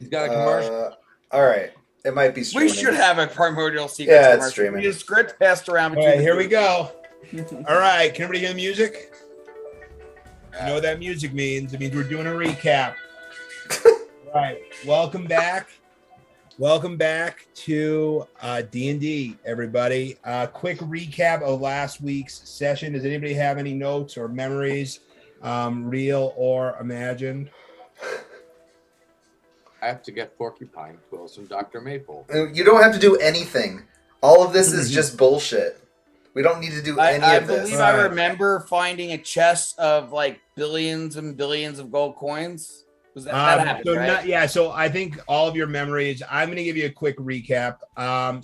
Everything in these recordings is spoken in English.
He's got a commercial. All right. It might be We streaming. should have a Primordial Secrets Yeah, it's commercial. streaming. We just script passed around All between right, the here two. we go. All right, can everybody hear the music? You know what that music means. It means we're doing a recap. All right, welcome back. Welcome back to D&D, everybody. Quick recap of last week's session. Does anybody have any notes or memories, real or imagined? I have to get porcupine quills from Dr. Maple. You don't have to do anything. All of this is just bullshit. We don't need to do any I of this. believe I remember finding a chest of like billions and billions of gold coins. Was that happened, so right? So I think all of your memories. I'm going to give you a quick recap. All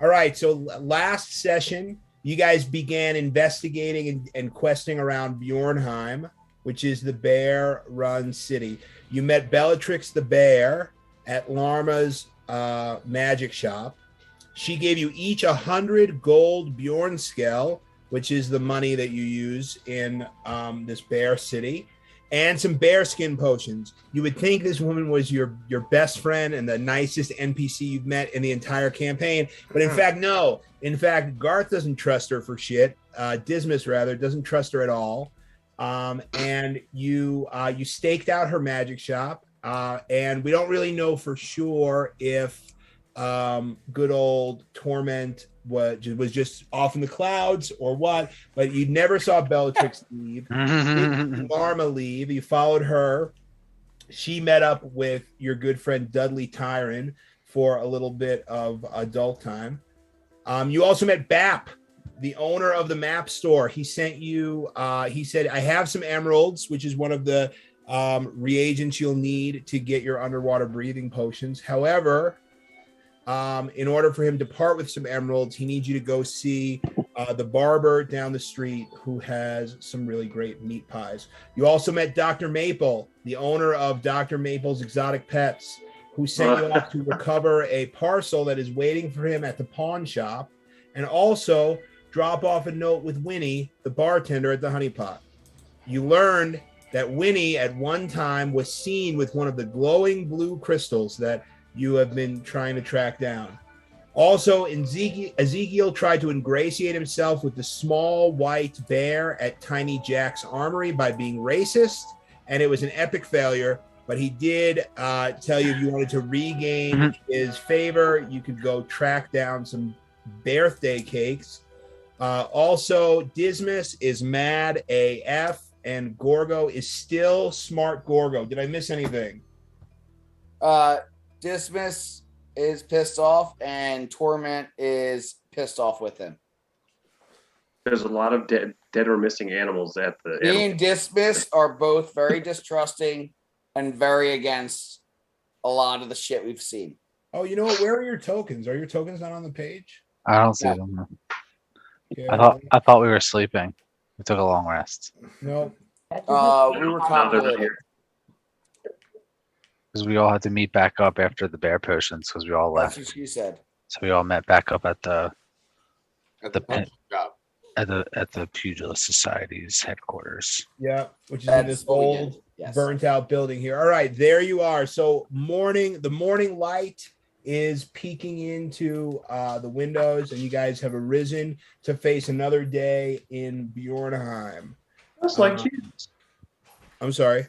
right. So last session, you guys began investigating and questing around Bjornheim, which is the bear-run city. You met Bellatrix the bear at Larma's magic shop. She gave you each 100 gold Bjornskell, which is the money that you use in this bear city, and some bearskin potions. You would think this woman was your best friend and the nicest NPC you've met in the entire campaign, but in fact, no. In fact, Garth doesn't trust her for shit. Dismas, rather, doesn't trust her at all. And you staked out her magic shop, and we don't really know for sure if good old Torment was just off in the clouds or what, but you never saw Bellatrix leave. Larma leave. You followed her. She met up with your good friend Dudley Tyron for a little bit of adult time. You also met Bap, the owner of the map store. He sent you, he said, I have some emeralds, which is one of the reagents you'll need to get your underwater breathing potions. However, in order for him to part with some emeralds, he needs you to go see the barber down the street who has some really great meat pies. You also met Dr. Maple, the owner of Dr. Maple's Exotic Pets, who sent you off to recover a parcel that is waiting for him at the pawn shop, and also drop off a note with Winnie, the bartender at the Honey Pot. You learned that Winnie at one time was seen with one of the glowing blue crystals that you have been trying to track down. Also, Ezekiel tried to ingratiate himself with the small white bear at Tiny Jack's armory by being racist, and it was an epic failure. But he did tell you if you wanted to regain his favor, you could go track down some birthday cakes. Also, Dismas is mad AF, and Gorgo is still smart Gorgo. Did I miss anything? Dismas is pissed off, and Torment is pissed off with him. There's a lot of dead or missing animals at the. Me and Dismas are both very distrusting and very against a lot of the shit we've seen. Oh, you know what? Where are your tokens? Are your tokens not on the page? I don't see them. Okay. I thought we were sleeping. We took a long rest. No. We were convoluted. Because we all had to meet back up after the bear potions because we all left. That's what she said. So we all met back up at the punch shop. at the Pugilist Society's headquarters. Yeah, which is in this old, burnt out building here. All right, there you are. So the morning light is peeking into the windows, and you guys have arisen to face another day in Bjornheim. Just like Jesus. I'm sorry.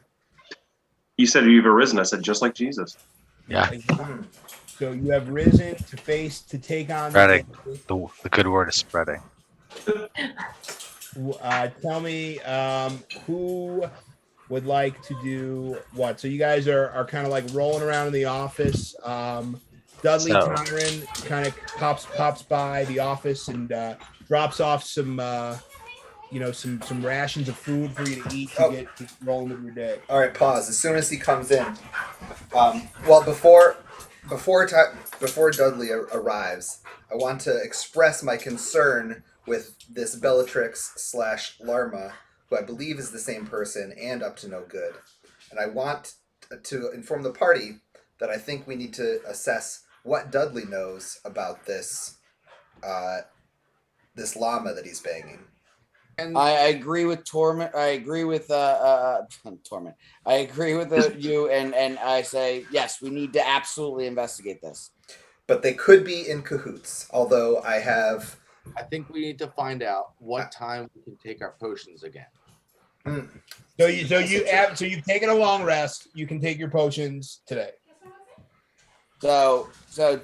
You said you've arisen. I said just like Jesus. Yeah. So you have risen to take on spreading. The good word is spreading. Tell me who would like to do what? So you guys are kind of like rolling around in the office. Dudley Tyron kind of pops by the office and drops off some some rations of food for you to eat to get rolling with your day. All right, pause. As soon as he comes in, before Dudley arrives, I want to express my concern with this Bellatrix / Larma, who I believe is the same person and up to no good. And I want to inform the party that I think we need to assess what Dudley knows about this llama that he's banging. And I agree with Torment. I agree with Torment. I agree with you, and I say yes. We need to absolutely investigate this. But they could be in cahoots. Although I have. I think we need to find out what time we can take our potions again. So you've taken a long rest. You can take your potions today. So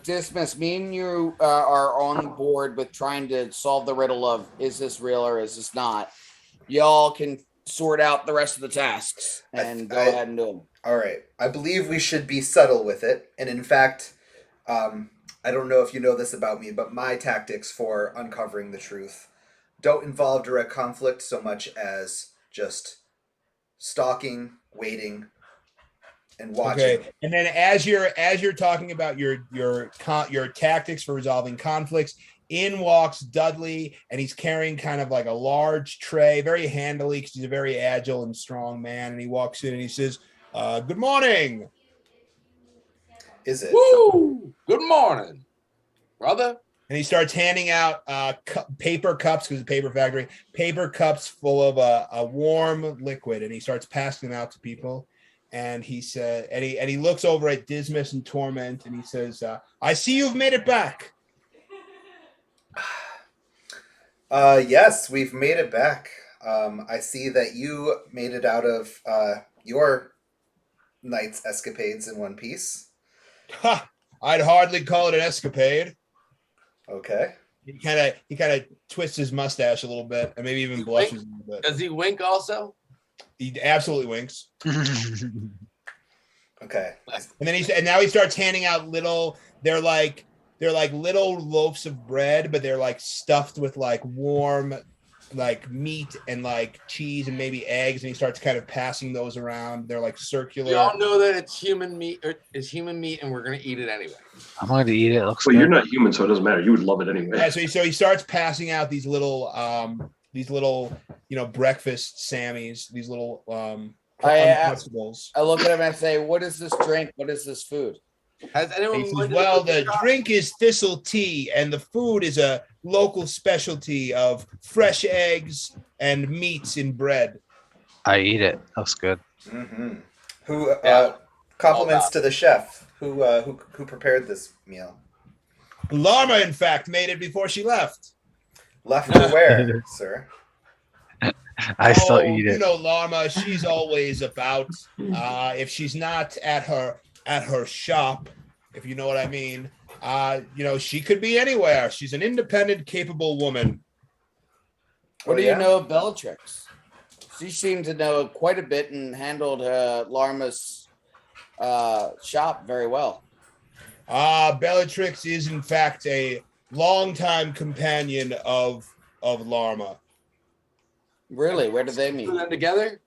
Dismiss, me and you are on board with trying to solve the riddle of is this real or is this not. Y'all can sort out the rest of the tasks and go ahead and do them. All right. I believe we should be subtle with it. And in fact, I don't know if you know this about me, but my tactics for uncovering the truth don't involve direct conflict so much as just stalking, waiting, and watching. Okay, and then as you're talking about your tactics for resolving conflicts, in walks Dudley, and he's carrying kind of like a large tray, very handily because he's a very agile and strong man. And he walks in and he says, "Good morning." Is it? Woo! Good morning, brother. And he starts handing out paper cups because it's a paper factory, paper cups full of a warm liquid, and he starts passing them out to people. And he said, and he looks over at Dismas and Torment, and he says, "I see you've made it back." Yes, we've made it back. I see that you made it out of your night's escapades in one piece. Ha! I'd hardly call it an escapade. Okay. He kind of twists his mustache a little bit, and maybe even blushes a little bit. Does he wink also? He absolutely winks. Okay. And then now he starts handing out little. They're like little loaves of bread, but they're like stuffed with like warm, like meat and like cheese and maybe eggs. And he starts kind of passing those around. They're like circular. We all know that it's human meat, and we're gonna eat it anyway. I'm going to eat it. It looks Well, good. you're not human, so it doesn't matter. You would love it anyway. Yeah, so he starts passing out these little breakfast Sammies, these little Uncrustables. I look at him and say, "What is this drink? What is this food?" Has anyone? He says, well, the drink is thistle tea, and the food is a local specialty of fresh eggs and meats in bread. I eat it. Looks good. Mm-hmm. Who compliments to the chef who prepared this meal? Larma, in fact, made it before she left. Left to where, sir? I still eat it. You know, Larma, she's always about. If she's not at her shop, if you know what I mean, she could be anywhere. She's an independent, capable woman. What do you know of Bellatrix? She seemed to know quite a bit and handled Larma's shop very well. Bellatrix is, in fact, a longtime companion of Larma. Really? Where did they meet? Put them together.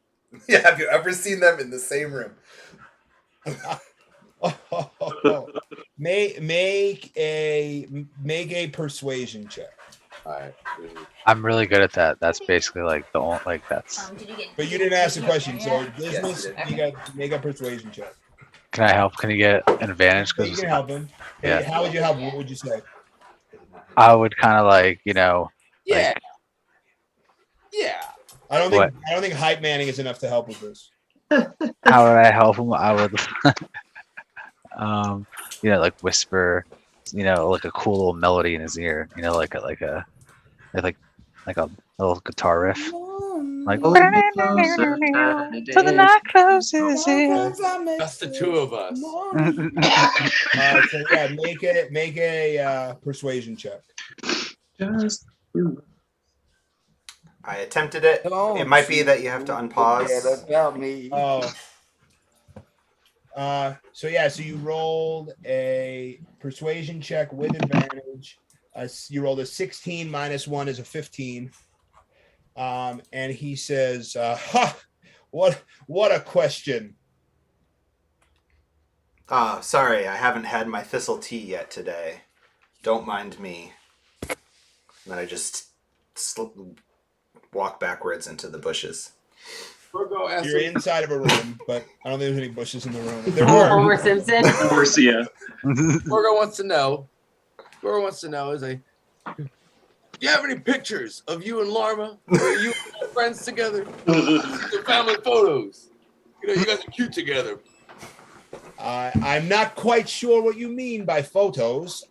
Yeah, have you ever seen them in the same room? Make a persuasion check. All right. I'm really good at that. That's basically like the only that's. But you didn't ask the question, so Yes, you you got make a persuasion check. Can I help? Can you get an advantage? You can help him. Yeah. How would you help him? What would you say? I would kind of like Yeah. Yeah. I don't think hype manning is enough to help with this. how would I help him? I would, like whisper, like a cool little melody in his ear, like a little guitar riff, like Oh, till the night closes in. That's the two of us. So yeah, make a persuasion check. Just I attempted it. Don't It might be that you have to unpause. forget about me. Oh. So you rolled a persuasion check with advantage. You rolled a 16 minus 1 is a 15. And he says, what a question. Sorry, I haven't had my thistle tea yet today. Don't mind me. And then I just walk backwards into the bushes. Virgo asks You're him, inside of a room, but I don't think there's any bushes in the room. If there Homer were, Simpson. yeah. Virgo wants to know. Is Do you have any pictures of you and Larma? Or you and your friends together? The family photos. You know, you guys are cute together. I'm not quite sure what you mean by photos.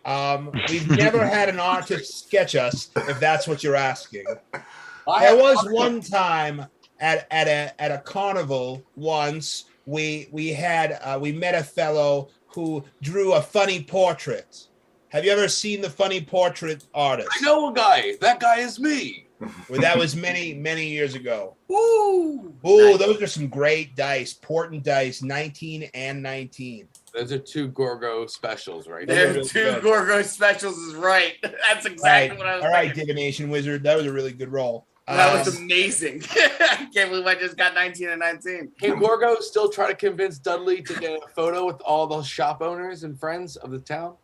We've never had an artist sketch us, if that's what you're asking. There was one time at a carnival once we met a fellow who drew a funny portrait. Have you ever seen the funny portrait artist? I know a guy. That guy is me. Well, that was many years ago. Woo! Oh, Nice. those are some great dice. Portent dice, 19 and 19. Those are 2 Gorgo specials right They're there. There's really 2 good. Gorgo specials is right. That's exactly what I was All right, thinking. Divination Wizard. That was a really good roll. That was amazing. I can't believe I just got 19 and 19. Can Gorgo still try to convince Dudley to get a photo with all the shop owners and friends of the town?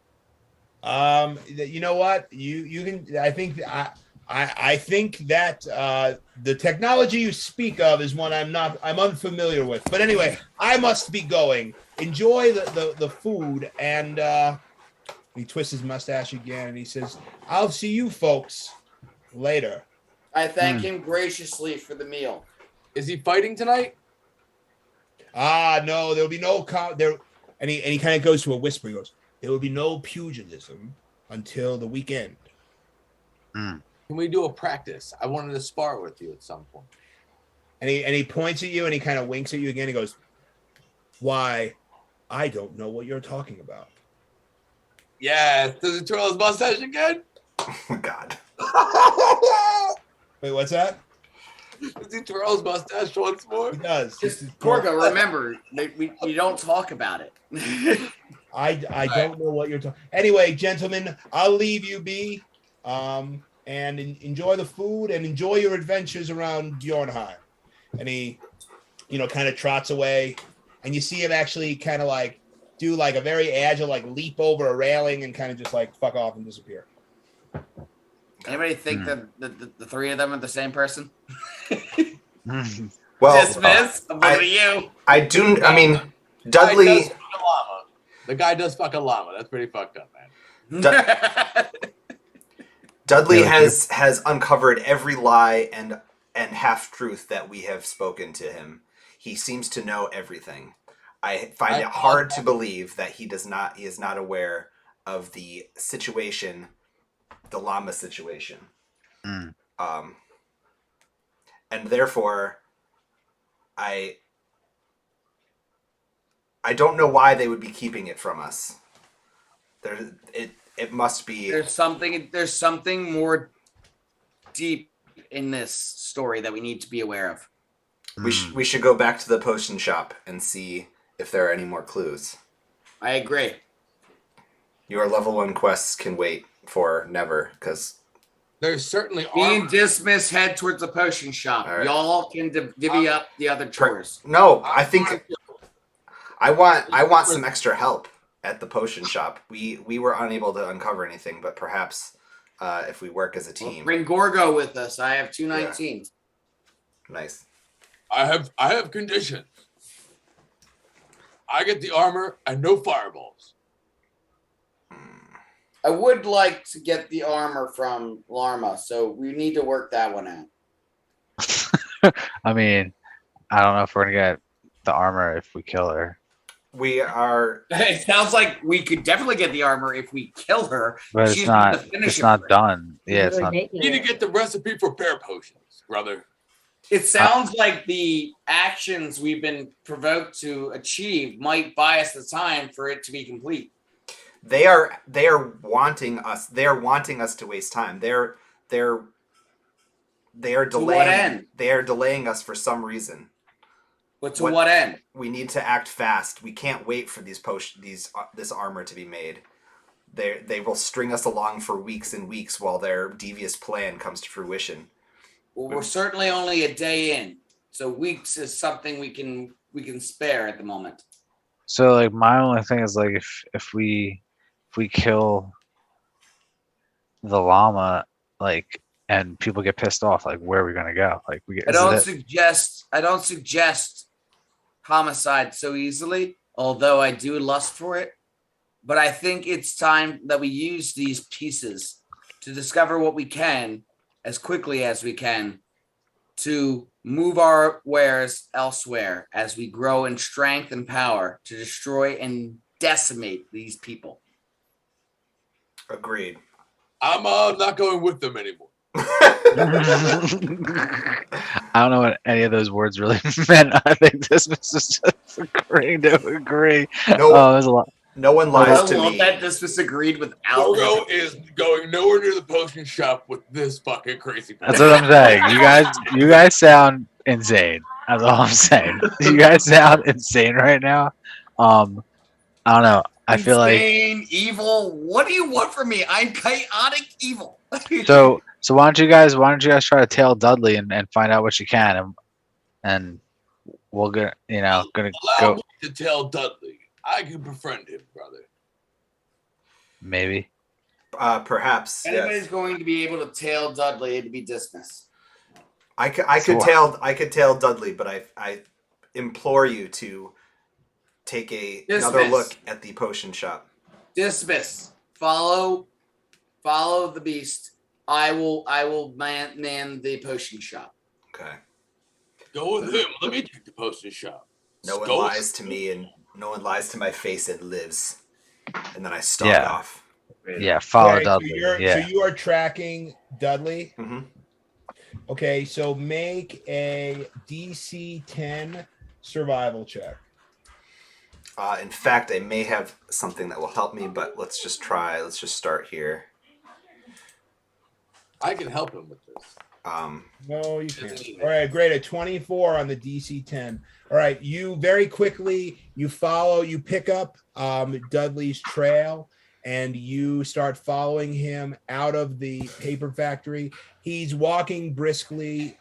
You know what? You can. I think that the technology you speak of is one I'm unfamiliar with. But anyway, I must be going. Enjoy the food, and he twists his mustache again, and he says, "I'll see you folks later." I thank him graciously for the meal. Is he fighting tonight? No, there'll be no there. And he kind of goes to a whisper. He goes, "There will be no pugilism until the weekend." Can we do a practice? I wanted to spar with you at some point. And he points at you and he kind of winks at you again. He goes, "Why, I don't know what you're talking about." Yes. Does he twirl his mustache again? Oh, God. Wait, what's that? Does he twirl his mustache once more? He does. Just Gorgo, remember, you don't talk about it. I don't know what you're talking. Anyway, gentlemen, I'll leave you be, and enjoy the food and enjoy your adventures around Bjornheim. And he, kind of trots away, and you see him actually kind of like do like a very agile like leap over a railing and kind of just like fuck off and disappear. Anybody think that the 3 of them are the same person? Well, Dismiss. I'm looking at you. I do. I mean, Dudley. The guy does fuck a llama. That's pretty fucked up, man. Dudley Yeah, has uncovered every lie and half truth that we have spoken to him. He seems to know everything. I find it hard to believe that he is not aware of the situation, the llama situation. And therefore I don't know why they would be keeping it from us. It must be There's something more deep in this story that we need to be aware of. we should go back to the potion shop and see if there are any more clues. I agree. Your level 1 quests can wait for never, because There's certainly Me and armor. Dismiss head towards the potion shop. All right. Y'all can divvy up the other chores. no, I think I want some extra help at the potion shop. We were unable to uncover anything, but perhaps if we work as a team. Bring Gorgo with us. I have 219. Nice. I have conditions. I get the armor and no fireballs. I would like to get the armor from Larma, so we need to work that one out. I mean, I don't know if we're gonna get the armor if we kill her, We are. It sounds like we could definitely get the armor if we kill her. but She's it's gonna not. finish It's it not for us. done. Yeah, it's Really not. making You need it. to get the recipe for bear potions, brother. It sounds like the actions we've been provoked to achieve might buy us the time for it to be complete. They are wanting us. They are wanting us to waste time. They are delaying. To what end? They are delaying us for some reason. But to what end? We need to act fast. We can't wait for this armor to be made. They will string us along for weeks and weeks while their devious plan comes to fruition. Well, we're certainly only a day in, so weeks is something we can spare at the moment. So like my only thing is like if we kill the llama, like, and people get pissed off, like where are we gonna go? Like I don't suggest homicide so easily, although I do lust for it. But I think it's time that we use these pieces to discover what we can as quickly as we can to move our wares elsewhere as we grow in strength and power to destroy and decimate these people. Agreed. I'm not going with them anymore. I don't know what any of those words really meant. I think this was just agreeing to agree. No, There's a lot. no one I lies to love me. that this was agreed without. Gorgo is going nowhere near the potion shop with this fucking crazy That's person. what I'm saying. You guys sound insane. That's all I'm saying. You guys sound insane right now. I don't know. I feel like insane, evil. What do you want from me? I'm chaotic evil. so why don't you guys try to tail Dudley and find out what you can and we'll get gonna Allow go me to tell Dudley. I can befriend him, brother. maybe. Perhaps. Anybody's Yes. going to be able to tail Dudley to be dismissed. I could tail Dudley, but I implore you to take another Dismiss. look at the potion shop. Dismiss. Follow the beast. I will man the potion shop. Okay. Go with him. Let me take the potion shop. No one Go with lies to me, and no one lies to my face and lives. And then I stalk Yeah. off. Yeah, follow Okay, Dudley. so you are tracking Dudley. Mm-hmm. Okay, so make a DC 10 survival check. In fact, I may have something that will help me, but let's just try. Let's just start here. I can help him with this. No, you can't. All right, great. A 24 on the DC 10. All right, you very quickly, you pick up Dudley's trail, and you start following him out of the paper factory. He's walking briskly,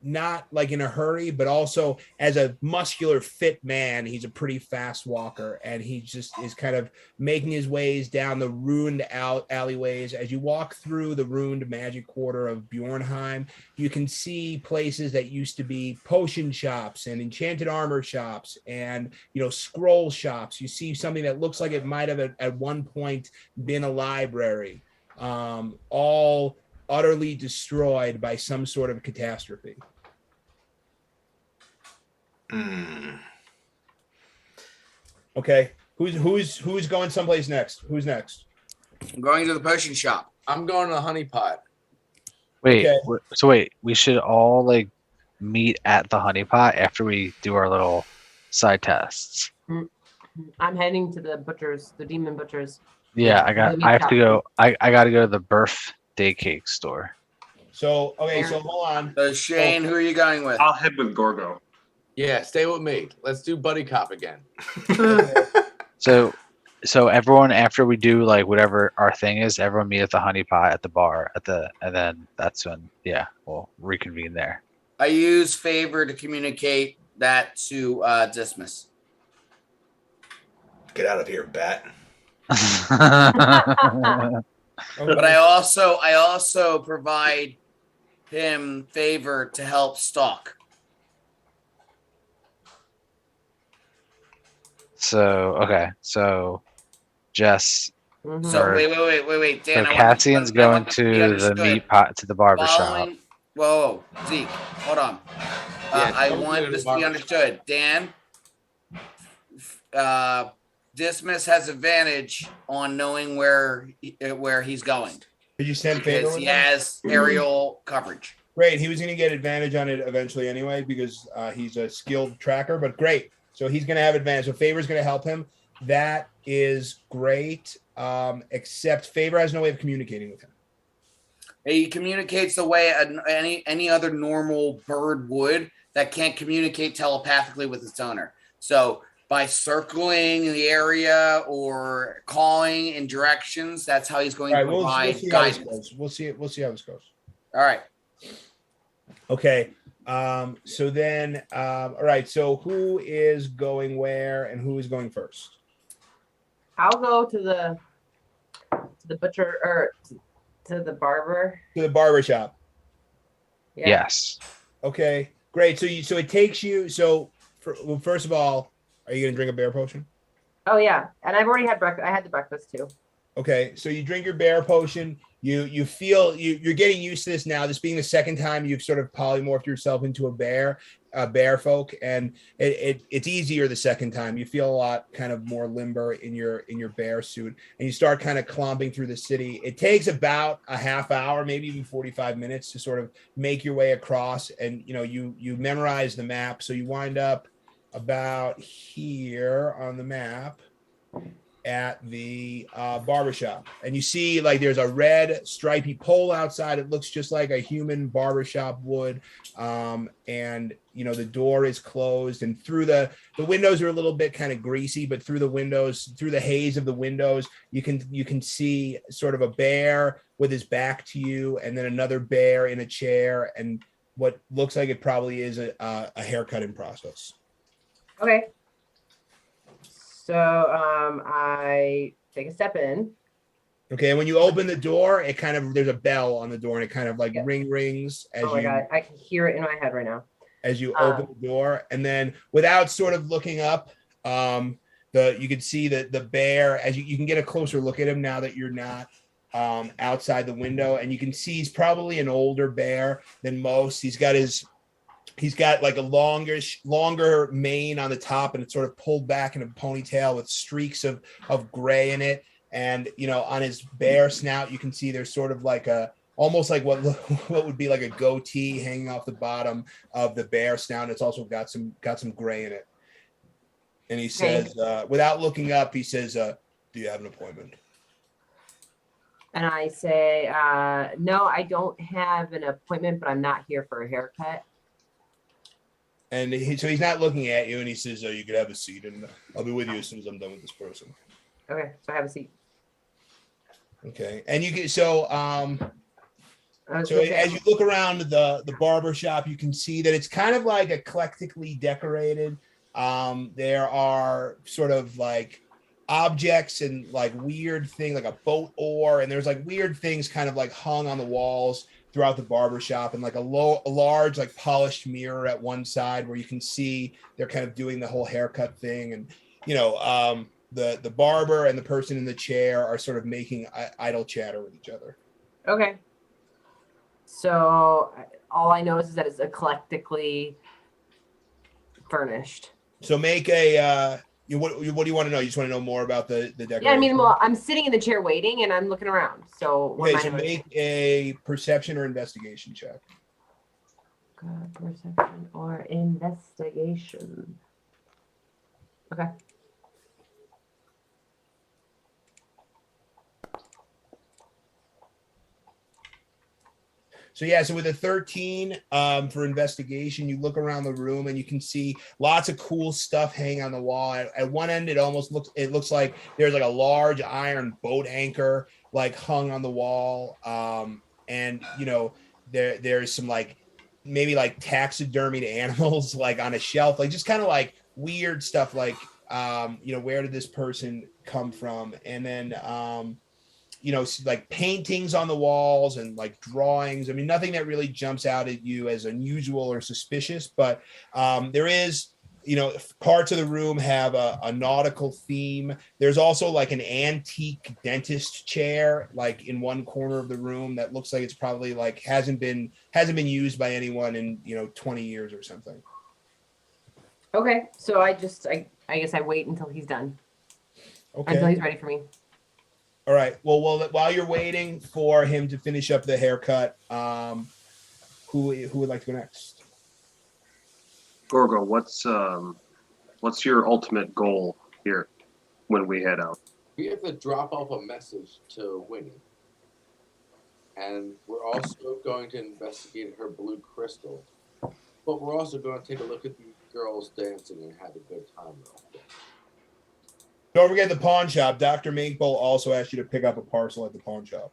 not like in a hurry, but also as a muscular, fit man, he's a pretty fast walker, and he just is kind of making his ways down the ruined alleyways. As you walk through the ruined magic quarter of Bjornheim, you can see places that used to be potion shops and enchanted armor shops and scroll shops. You see something that looks like it might have at one point been a library, all utterly destroyed by some sort of catastrophe. Okay, who's going someplace next? Who's next? I'm going to the potion shop. I'm going to the honey pot. Wait, Okay. so we should all meet at the honeypot after we do our little side tests. I'm heading to the demon butchers. Yeah, I have to go. I got to go to the birthday cake store. So hold on. So Shane, who are you going with? I'll head with Gorgo. Yeah, stay with me. Let's do buddy cop again. So everyone, after we do whatever our thing is, everyone meet at the honeypot at the bar and then that's when we'll reconvene there. I use favor to communicate that to Dismiss. Get out of here, bat. But I also provide him favor to help stalk. So Jess. Mhm. So wait, Dan. So I want Cassian's to- I going want to be to the understood. meat pot to the barber shop. Following- Whoa, Zeke, hold on. Yeah, I don't want go to this the to be barber understood. Dan, Dismiss has advantage on knowing where he's going Did you send favor? because with he him? has aerial coverage. Great. He was going to get advantage on it eventually anyway because he's a skilled tracker. But great. So he's going to have advantage. So Favor's going to help him. That is great. Except Favor has no way of communicating with him. He communicates the way any other normal bird would that can't communicate telepathically with its owner. So by circling the area or calling in directions, that's how he's going All to right. We'll provide see how this guidance. goes. We'll see how this goes. All right. Okay. So then, all right. So who is going where and who is going first? I'll go to the butcher or to the barber. To the barber shop. Yeah. Yes. Okay. Great. So it takes you. Well, first of all, are you going to drink a bear potion? Oh yeah, and I've already had breakfast. I had the breakfast too. Okay, so you drink your bear potion. you feel you're getting used to this now. This being the second time you've sort of polymorphed yourself into a bear folk, and it's easier the second time. You feel a lot kind of more limber in your bear suit, and you start kind of clomping through the city. It takes about a half hour, maybe even 45 minutes to sort of make your way across, and you memorize the map, so you wind up about here on the map at the barbershop, and you see like there's a red stripy pole outside. It looks just like a human barbershop would, and the door is closed, and through the windows are a little bit kind of greasy, but through the windows, through the haze of the windows, you can see sort of a bear with his back to you, and then another bear in a chair, and what looks like it probably is a haircutting process. Okay. So I take a step in. Okay, and when you open the door, it kind of there's a bell on the door, and it kind of like rings as oh my God, I can hear it in my head right now. As you open the door, and then without sort of looking up, you can see that the bear, as you can get a closer look at him now that you're not outside the window, and you can see he's probably an older bear than most. He's got like a longer mane on the top, and it's sort of pulled back in a ponytail with streaks of gray in it. And on his bear snout, you can see there's sort of like almost like what would be like a goatee hanging off the bottom of the bear snout. And it's also got some gray in it. And he says, without looking up, he says, "Do you have an appointment?" And I say, "No, I don't have an appointment, but I'm not here for a haircut." And so he's not looking at you, and he says, "You could have a seat, and I'll be with you as soon as I'm done with this person." Okay, so I have a seat. Okay, and you can as you look around the barber shop, you can see that it's kind of like eclectically decorated. There are sort of like objects and like weird things, like a boat oar, and there's like weird things kind of like hung on the walls throughout the barber shop, and like a large like polished mirror at one side where you can see they're kind of doing the whole haircut thing, and the barber and the person in the chair are sort of making idle chatter with each other. Okay. So all I know is that it's eclectically furnished. So make a what do you want to know? You just want to know more about the decoration? Yeah, I mean, well, I'm sitting in the chair waiting, and I'm looking around. So okay, so make a perception or investigation check. Perception or investigation. Okay. So yeah, so with a 13 for investigation, you look around the room and you can see lots of cool stuff hanging on the wall. At one end, it looks like there's like a large iron boat anchor like hung on the wall, and there's some like maybe like taxidermied animals like on a shelf, like just kind of like weird stuff, like where did this person come from, and then like paintings on the walls and like drawings. I mean, nothing that really jumps out at you as unusual or suspicious, but there is, parts of the room have a nautical theme. There's also like an antique dentist chair, like in one corner of the room that looks like it's probably like hasn't been used by anyone in 20 years or something. Okay, so I guess I wait until he's done. Okay. Until he's ready for me. All right. Well, while you're waiting for him to finish up the haircut, who would like to go next? Gorgo, what's your ultimate goal here when we head out? We have to drop off a message to Winnie. And we're also going to investigate her blue crystal. But we're also going to take a look at these girls dancing and have a good time. Don't forget the pawn shop. Dr. Minkball also asked you to pick up a parcel at the pawn shop.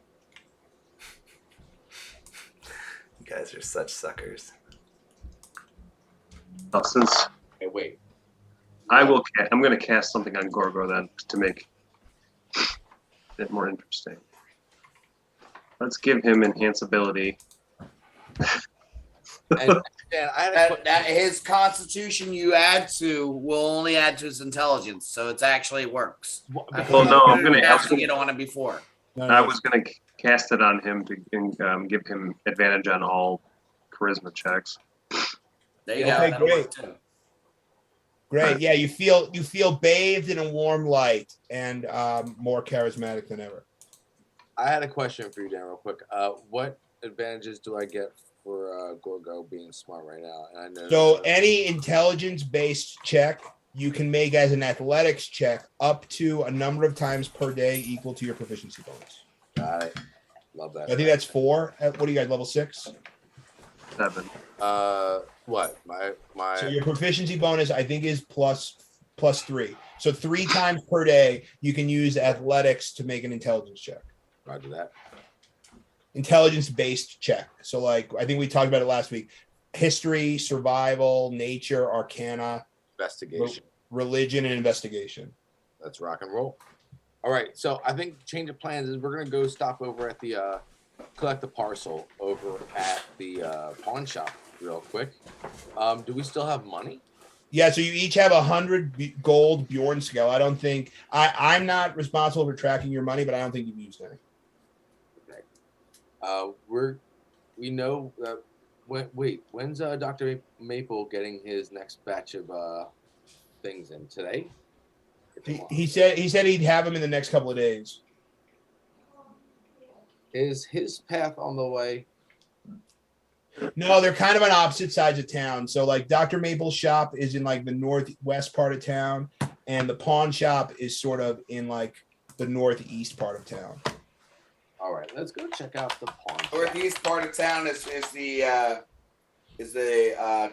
You guys are such suckers. Since Hey, wait. I'm going to cast something on Gorgo then to make it more interesting. Let's give him enhance ability. And That his constitution you add to will only add to his intelligence, so it actually works. Well, no, I'm gonna asking it on it before. No, I no. was going to cast it on him to give him advantage on all charisma checks. There you Okay, go. That'll great. work too. Great. Yeah, you feel bathed in a warm light and more charismatic than ever. I had a question for you, Dan, real quick. What advantages do I get for Gorgo being smart right now? And I know. So any intelligence-based check you can make as an athletics check up to a number of times per day equal to your proficiency bonus. Got it. Love that. I think that's 4. What are you guys, level 6? 7. What? My So your proficiency bonus, I think, is plus 3. So 3 times per day you can use athletics to make an intelligence check. Roger that. Intelligence-based check. So like I think we talked about it last week. History, survival, nature, arcana, Investigation. religion, and investigation. Let's rock and roll. All right. So I think change of plans is we're gonna go stop over at the collect the parcel over at the pawn shop real quick. Do we still have money? Yeah, so you each have 100 gold Bjorn scale. I don't think I'm not responsible for tracking your money, but I don't think you've used any. We know that. When's Dr. Maple getting his next batch of things in today? He said he'd have them in the next couple of days. Is his path on the way? No, they're kind of on opposite sides of town. So like Dr. Maple's shop is in like the northwest part of town, and the pawn shop is sort of in like the northeast part of town. All right, let's go check out the pawn shop. Northeast part of town is the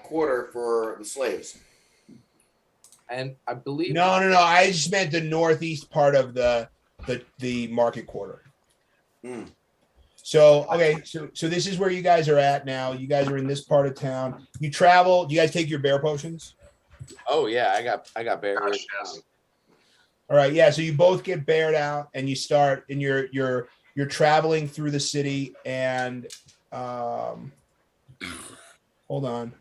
quarter for the slaves. And I believe No. I just meant the northeast part of the market quarter. So okay, so this is where you guys are at now. You guys are in this part of town. You travel. Do you guys take your bear potions? Oh yeah, I got bear. Gosh, yes. All right, yeah. So you both get bared out, and you start, and you're traveling through the city, and hold on,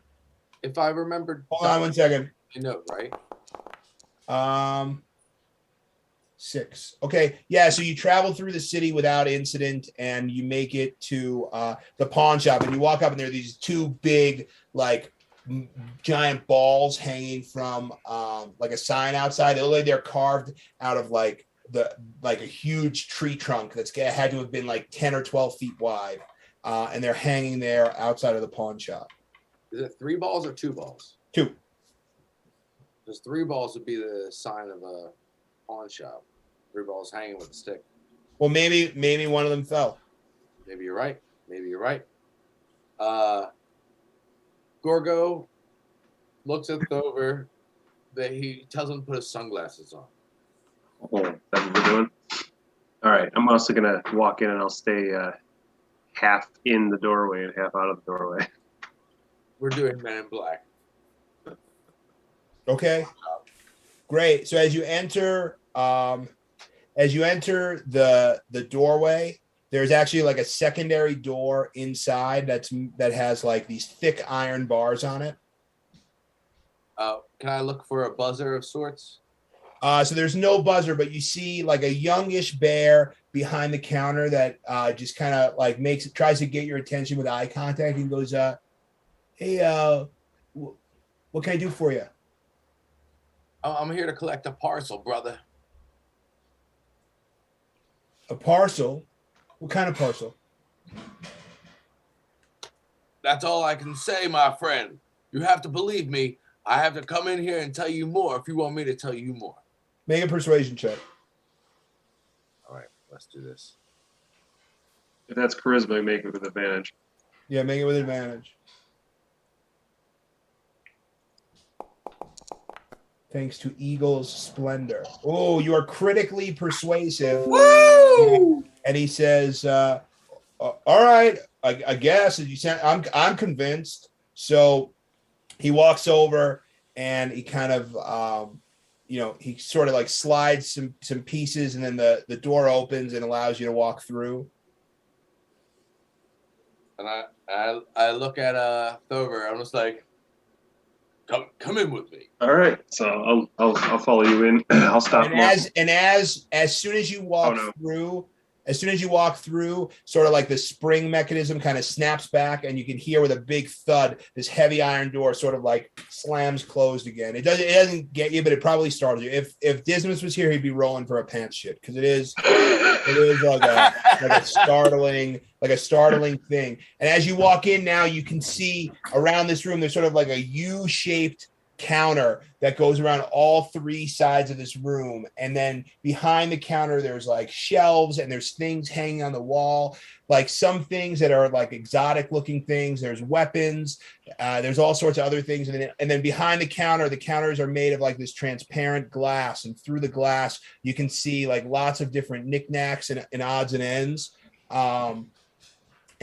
If I remember, hold on 1 second. note right. 6. Okay, yeah. So you travel through the city without incident, and you make it to the pawn shop, and you walk up, and there are these 2 big, like, giant balls hanging from like a sign outside. They look like they're carved out of like a huge tree trunk that's had to have been like 10 or 12 feet wide, and they're hanging there outside of the pawn shop. Is it 3 balls or 2 balls? 2. Because 3 balls would be the sign of a pawn shop. 3 balls hanging with a stick. Well, maybe one of them fell. Maybe you're right. Gorgo looks at Thover. That he tells him to put his sunglasses on. Oh, that's what we're doing. All right, I'm also gonna walk in and I'll stay half in the doorway and half out of the doorway. We're doing Men in Black. Okay, great. So as you enter the doorway, there's actually like a secondary door inside that has like these thick iron bars on it. Can I look for a buzzer of sorts? So there's no buzzer, but you see like a youngish bear behind the counter that just kind of like tries to get your attention with eye contact and goes, "Hey, what can I do for you?" Oh, I'm here to collect a parcel, brother. A parcel? What kind of parcel? That's all I can say, my friend. You have to believe me. I have to come in here and tell you more if you want me to tell you more. Make a persuasion check. All right, let's do this. If that's charisma, make it with advantage. Yeah, make it with advantage. Thanks to Eagle's splendor. Oh, you are critically persuasive. Woo! And he says, "All right, I guess." As you said, I'm convinced. So he walks over and he kind of, he sort of like slides some pieces, and then the door opens and allows you to walk through. And I look at Thover. I'm just like, come in with me. All right, so I'll follow you in. I'll stop. And as soon as you walk through, As soon as you walk through, sort of like the spring mechanism kind of snaps back, and you can hear with a big thud, this heavy iron door sort of like slams closed again. It doesn't get you, but it probably startles you. If Dismas was here, he'd be rolling for a pants shit because it is like a startling thing. And as you walk in now, you can see around this room, there's sort of like a U-shaped counter that goes around all three sides of this room, and then behind the counter there's like shelves and there's things hanging on the wall, like some things that are like exotic looking things. There's weapons, there's all sorts of other things, and then behind the counters are made of like this transparent glass, and through the glass you can see like lots of different knickknacks and odds and ends.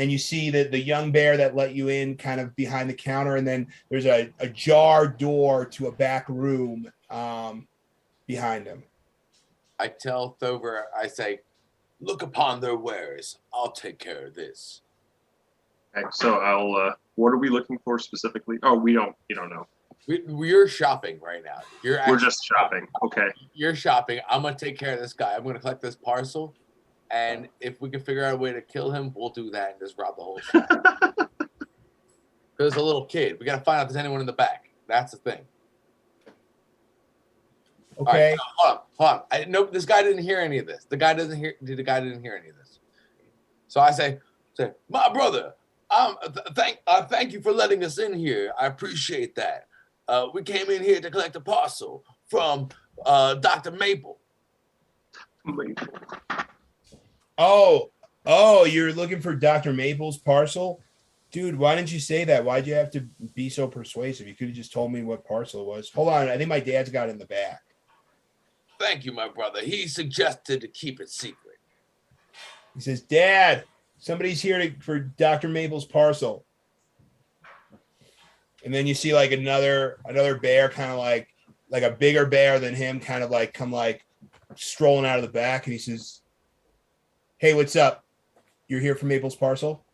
And you see that the young bear that let you in kind of behind the counter, and then there's a jar door to a back room behind him. I tell Thover, I say, look upon their wares. I'll take care of this. Okay, so I'll. What are we looking for specifically? Oh, you don't know. We're shopping right now. We're just shopping. Okay. You're shopping. I'm gonna take care of this guy. I'm gonna collect this parcel. And if we can figure out a way to kill him, we'll do that and just rob the whole shop. There's a little kid. We got to find out if there's anyone in the back. That's the thing. Okay. Right, hold on. This guy didn't hear any of this. The guy didn't hear any of this. So I say, my brother, thank you for letting us in here. I appreciate that. We came in here to collect a parcel from Dr. Maple. Oh, you're looking for Dr. Maple's parcel? Dude, why didn't you say that? Why'd you have to be so persuasive? You could have just told me what parcel it was. Hold on, I think my dad's got it in the back. Thank you, my brother. He suggested to keep it secret. He says, Dad, somebody's here for Dr. Maple's parcel. And then you see like another bear, kind of like a bigger bear than him, kind of like come like strolling out of the back, and he says, hey, what's up? You're here for Maple's parcel?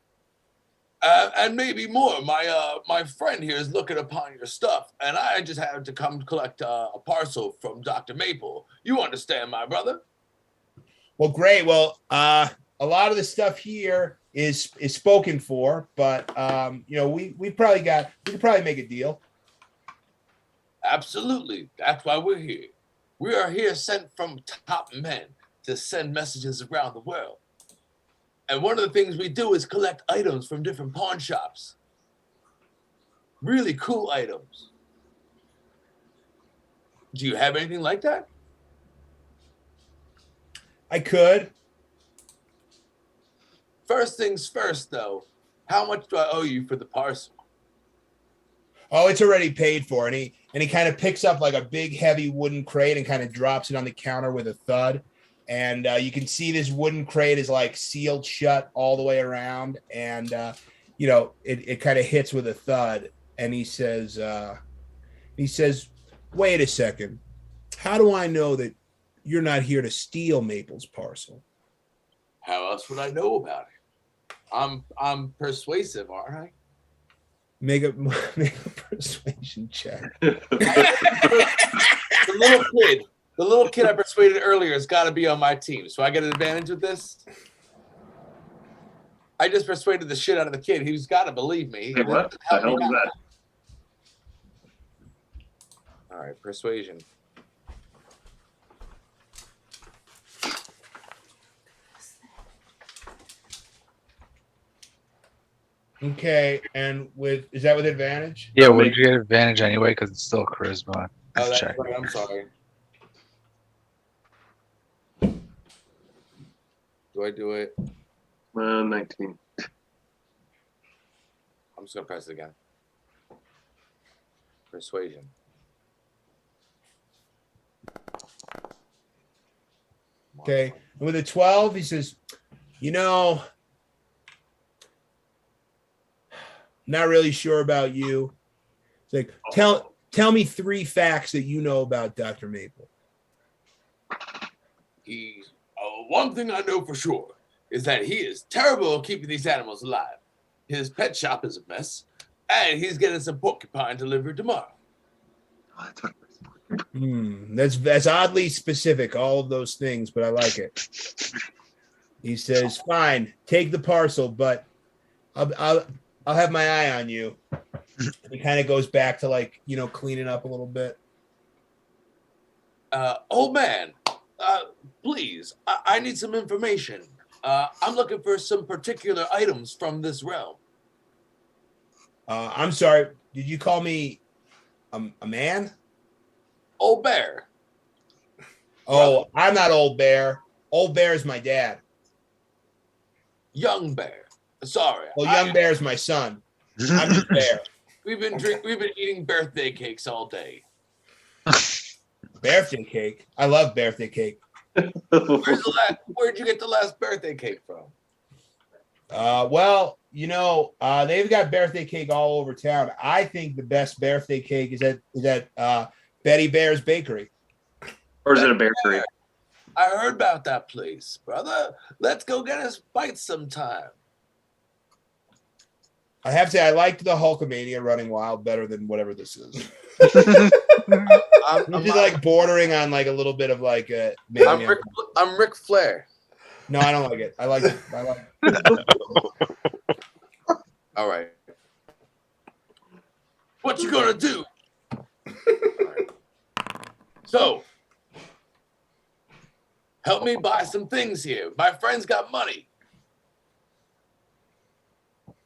And maybe more. My friend here is looking upon your stuff, and I just had to come collect a parcel from Dr. Maple. You understand, my brother? Well, great. Well, a lot of the stuff here is spoken for, but we could probably make a deal. Absolutely. That's why we're here. We are here sent from top men to send messages around the world. And one of the things we do is collect items from different pawn shops. Really cool items. Do you have anything like that? I could. First things first, though. How much do I owe you for the parcel? Oh, it's already paid for. And he kind of picks up like a big, heavy wooden crate and kind of drops it on the counter with a thud. And you can see this wooden crate is like sealed shut all the way around. And, it kind of hits with a thud. And he says, wait a second. How do I know that you're not here to steal Maple's parcel? How else would I know about it? I'm persuasive, aren't I? Make a persuasion check. The little kid I persuaded earlier has got to be on my team. So I get an advantage with this. I just persuaded the shit out of the kid. He's got to believe me. Hey, what the hell is that? All right, persuasion. Okay, and is that with advantage? Yeah, would you get advantage anyway? Because it's still charisma. Oh, that's check. right. I'm sorry. Do I do it? 19. I'm just gonna press it again. Persuasion. Okay, and with a 12, he says, not really sure about you. It's like, tell me 3 facts that you know about Dr. Maple. He's one thing I know for sure is that he is terrible at keeping these animals alive. His pet shop is a mess, and he's getting some porcupine delivered tomorrow. That's oddly specific, all of those things, but I like it. He says, "Fine, take the parcel, but I'll have my eye on you." He kind of goes back to like cleaning up a little bit. Old man, please, I need some information. I'm looking for some particular items from this realm. I'm sorry. Did you call me a man? Old bear. Oh, I'm not Old Bear. Old Bear is my dad. Young bear. Sorry. Well, Young Bear is my son. I'm just Bear. We've been eating birthday cakes all day. Birthday cake. I love birthday cake. Where'd you get the last birthday cake from? Well, they've got birthday cake all over town. I think the best birthday cake is at Betty Bear's Bakery. Or is it a bakery? I heard about that place, brother. Let's go get us bites sometime. I have to say, I liked the Hulkamania Running Wild better than whatever this is. I'm This is like bordering on like a little bit of like a. I'm Ric Flair. No, I don't like it. I like it. All right. What you gonna do? So, help me buy some things here. My friend's got money.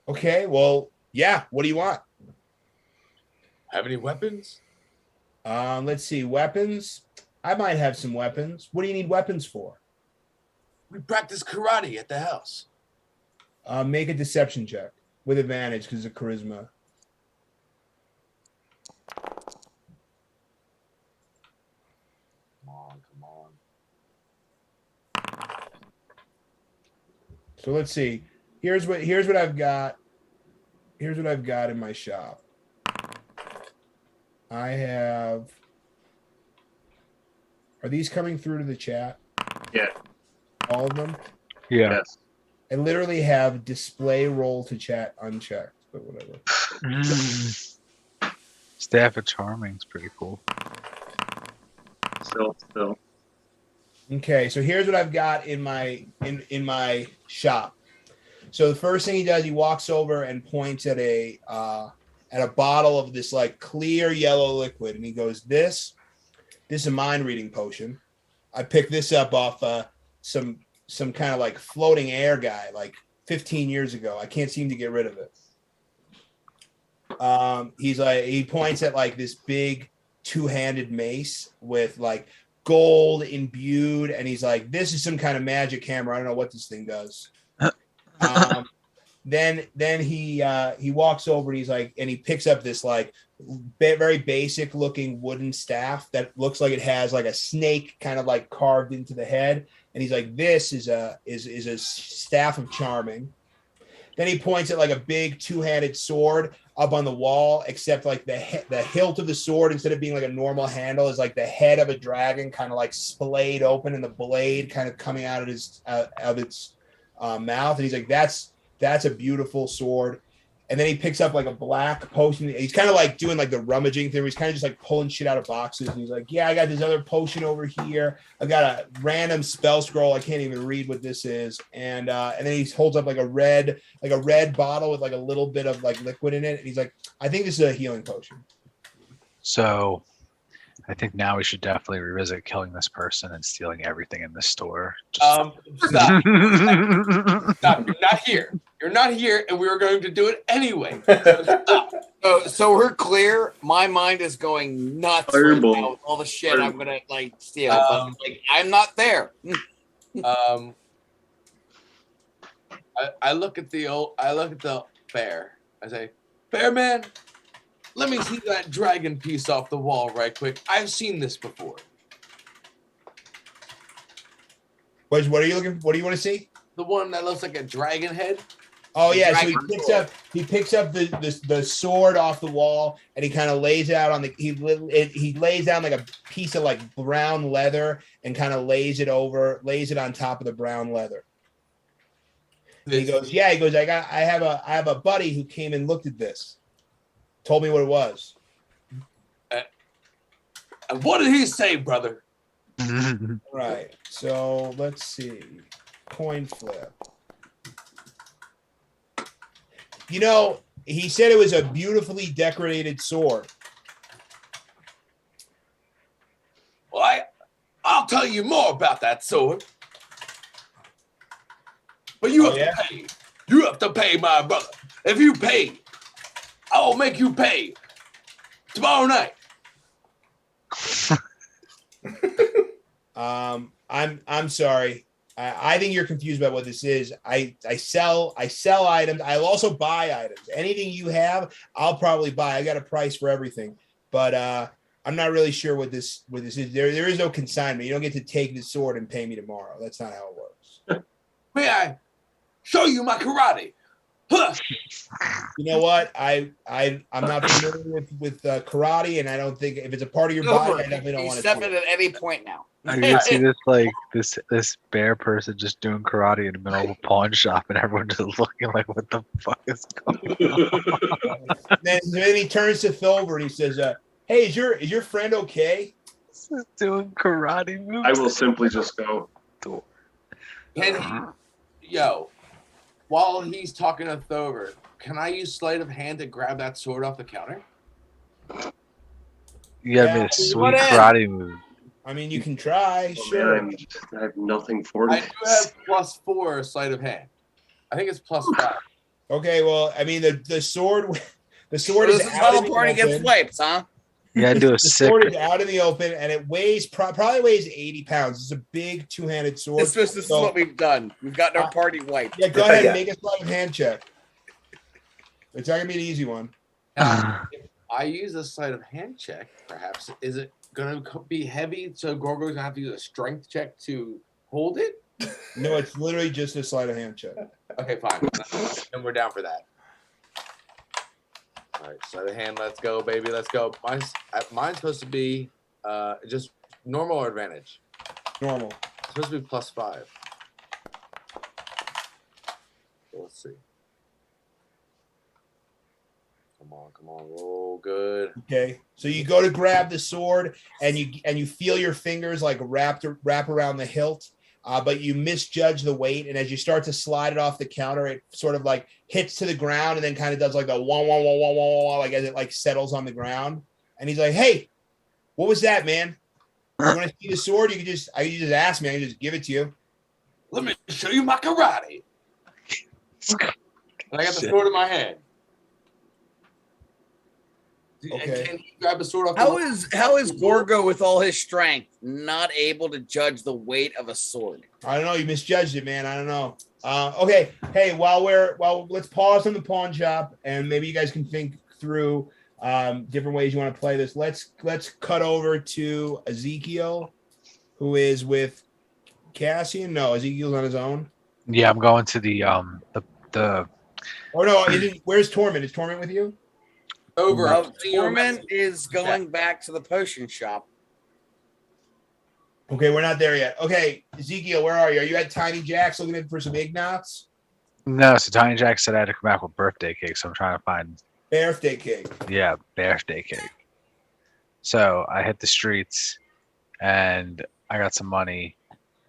Okay, well, yeah. What do you want? Have any weapons? Let's see. Weapons. I might have some weapons. What do you need weapons for? We practice karate at the house. Make a deception check with advantage because of charisma. Come on. So let's see. Here's what I've got. Here's what I've got in my shop. I have. Are these coming through to the chat? Yeah. All of them? Yeah. Yes. I literally have display roll to chat unchecked, but whatever. Staff of Charming is pretty cool. Still. Okay, so here's what I've got in my shop. So the first thing he does, he walks over and points at a bottle of this like clear yellow liquid, and he goes, "This is a mind reading potion. I picked this up off some kind of like floating air guy like 15 years ago. I can't seem to get rid of it." He points at like this big two-handed mace with like gold imbued, and he's like, "This is some kind of magic hammer. I don't know what this thing does." Then he walks over and he's like, and he picks up this like very basic looking wooden staff that looks like it has like a snake kind of like carved into the head, and he's like, "This is a staff of charming." Then he points at like a big two-handed sword up on the wall, except like the hilt of the sword, instead of being like a normal handle, is like the head of a dragon kind of like splayed open, and the blade kind of coming out of its mouth. And he's like, that's a beautiful sword. And then he picks up like a black potion. He's kind of like doing like the rummaging thing. He's kind of just like pulling shit out of boxes. And he's like, "Yeah, I got this other potion over here. I got a random spell scroll. I can't even read what this is." And then he holds up like a red bottle with like a little bit of like liquid in it. And he's like, "I think this is a healing potion." So I think now we should definitely revisit killing this person and stealing everything in the store. Stop. Stop. You're not here. You're not here, and we were going to do it anyway. Stop. So we're clear. My mind is going nuts right now with all the shit I'm gonna like steal. But like, I'm not there. I look at the bear. I say, "Bear man, let me see that dragon piece off the wall right quick. I've seen this before." What are you looking? What do you want to see? The one that looks like a dragon head. Oh yeah, so he picks up the sword off the wall, and he kind of lays it out on the he lays down like a piece of like brown leather and kind of lays it on top of the brown leather. And he goes, I have a buddy who came and looked at this, told me what it was. And what did he say, brother? Right. So let's see. coin flip. You know, he said it was a beautifully decorated sword. Well, I'll tell you more about that sword. But you Oh, have yeah? to pay. You have to pay, my brother. If you pay, I will make you pay tomorrow night. I'm sorry. I think you're confused about what this is. I sell items. I'll also buy items. Anything you have, I'll probably buy. I got a price for everything, but I'm not really sure what this is. There is no consignment. You don't get to take the sword and pay me tomorrow. That's not how it works. May I show you my karate? Huh. You know what? I'm not familiar with karate, and I don't think if it's a part of your body, I definitely don't He's want to. stepping at any point now. I can see this like this bear person just doing karate in the middle of a pawn shop, and everyone just looking like, "What the fuck is going on?" Then he turns to Thilbert and he says, "Hey, is your friend okay?" Just doing karate moves. I will simply just go. Can yo, while he's talking to Thover, can I use sleight of hand to grab that sword off the counter? You got me Yeah, a sweet what in? karate move. I mean, you can try, Oh, sure. man, I have nothing for I this. do have +4 sleight of hand. I think it's +5. Okay, well, I mean, the sword is This is out how in the the party gets open. wiped, huh? You gotta do a The sick. sword is out in the open, and it weighs probably weighs 80 pounds. It's a big two-handed sword. This is So- what we've done. We've gotten our party wiped. Yeah, go ahead Yeah. and make a sleight of hand check. It's not gonna be an easy one. Now, if I use a sleight of hand check, perhaps is it going to be heavy? So Gorgo's gonna have to use a strength check to hold it. No, it's literally just a sleight of hand check. Okay, fine. And we're down for that. All right, sleight of hand. Let's go, baby. Let's go. Mine's supposed to be just normal or advantage. Normal. It's supposed to be +5. So let's see. Come on, roll good. Okay, so you go to grab the sword, and you feel your fingers like wrap around the hilt, but you misjudge the weight, and as you start to slide it off the counter, it sort of like hits to the ground, and then kind of does like the wah wah wah wah wah wah, like as it like settles on the ground. And he's like, "Hey, what was that, man? You want to see the sword? You just ask me. I can just give it to you." Let me show you my karate. And I got the sword in my hand. Okay. And can you grab the sword off? How is Gorgo with all his strength not able to judge the weight of a sword? I don't know. You misjudged it, man. I don't know. Okay. Hey, let's pause on the pawn shop, and maybe you guys can think through different ways you want to play this. Let's cut over to Ezekiel, who is with Cassian. No, Ezekiel's on his own. Yeah, I'm going to the Or no, where's Torment? Is Torment with you? Over. Torment is going back to the potion shop. Okay, we're not there yet. Okay, Ezekiel, where are you? Are you at Tiny Jack's looking for some Ignots? No, so Tiny Jack said I had to come back with birthday cake, so I'm trying to find Birthday cake. birthday cake. So I hit the streets and I got some money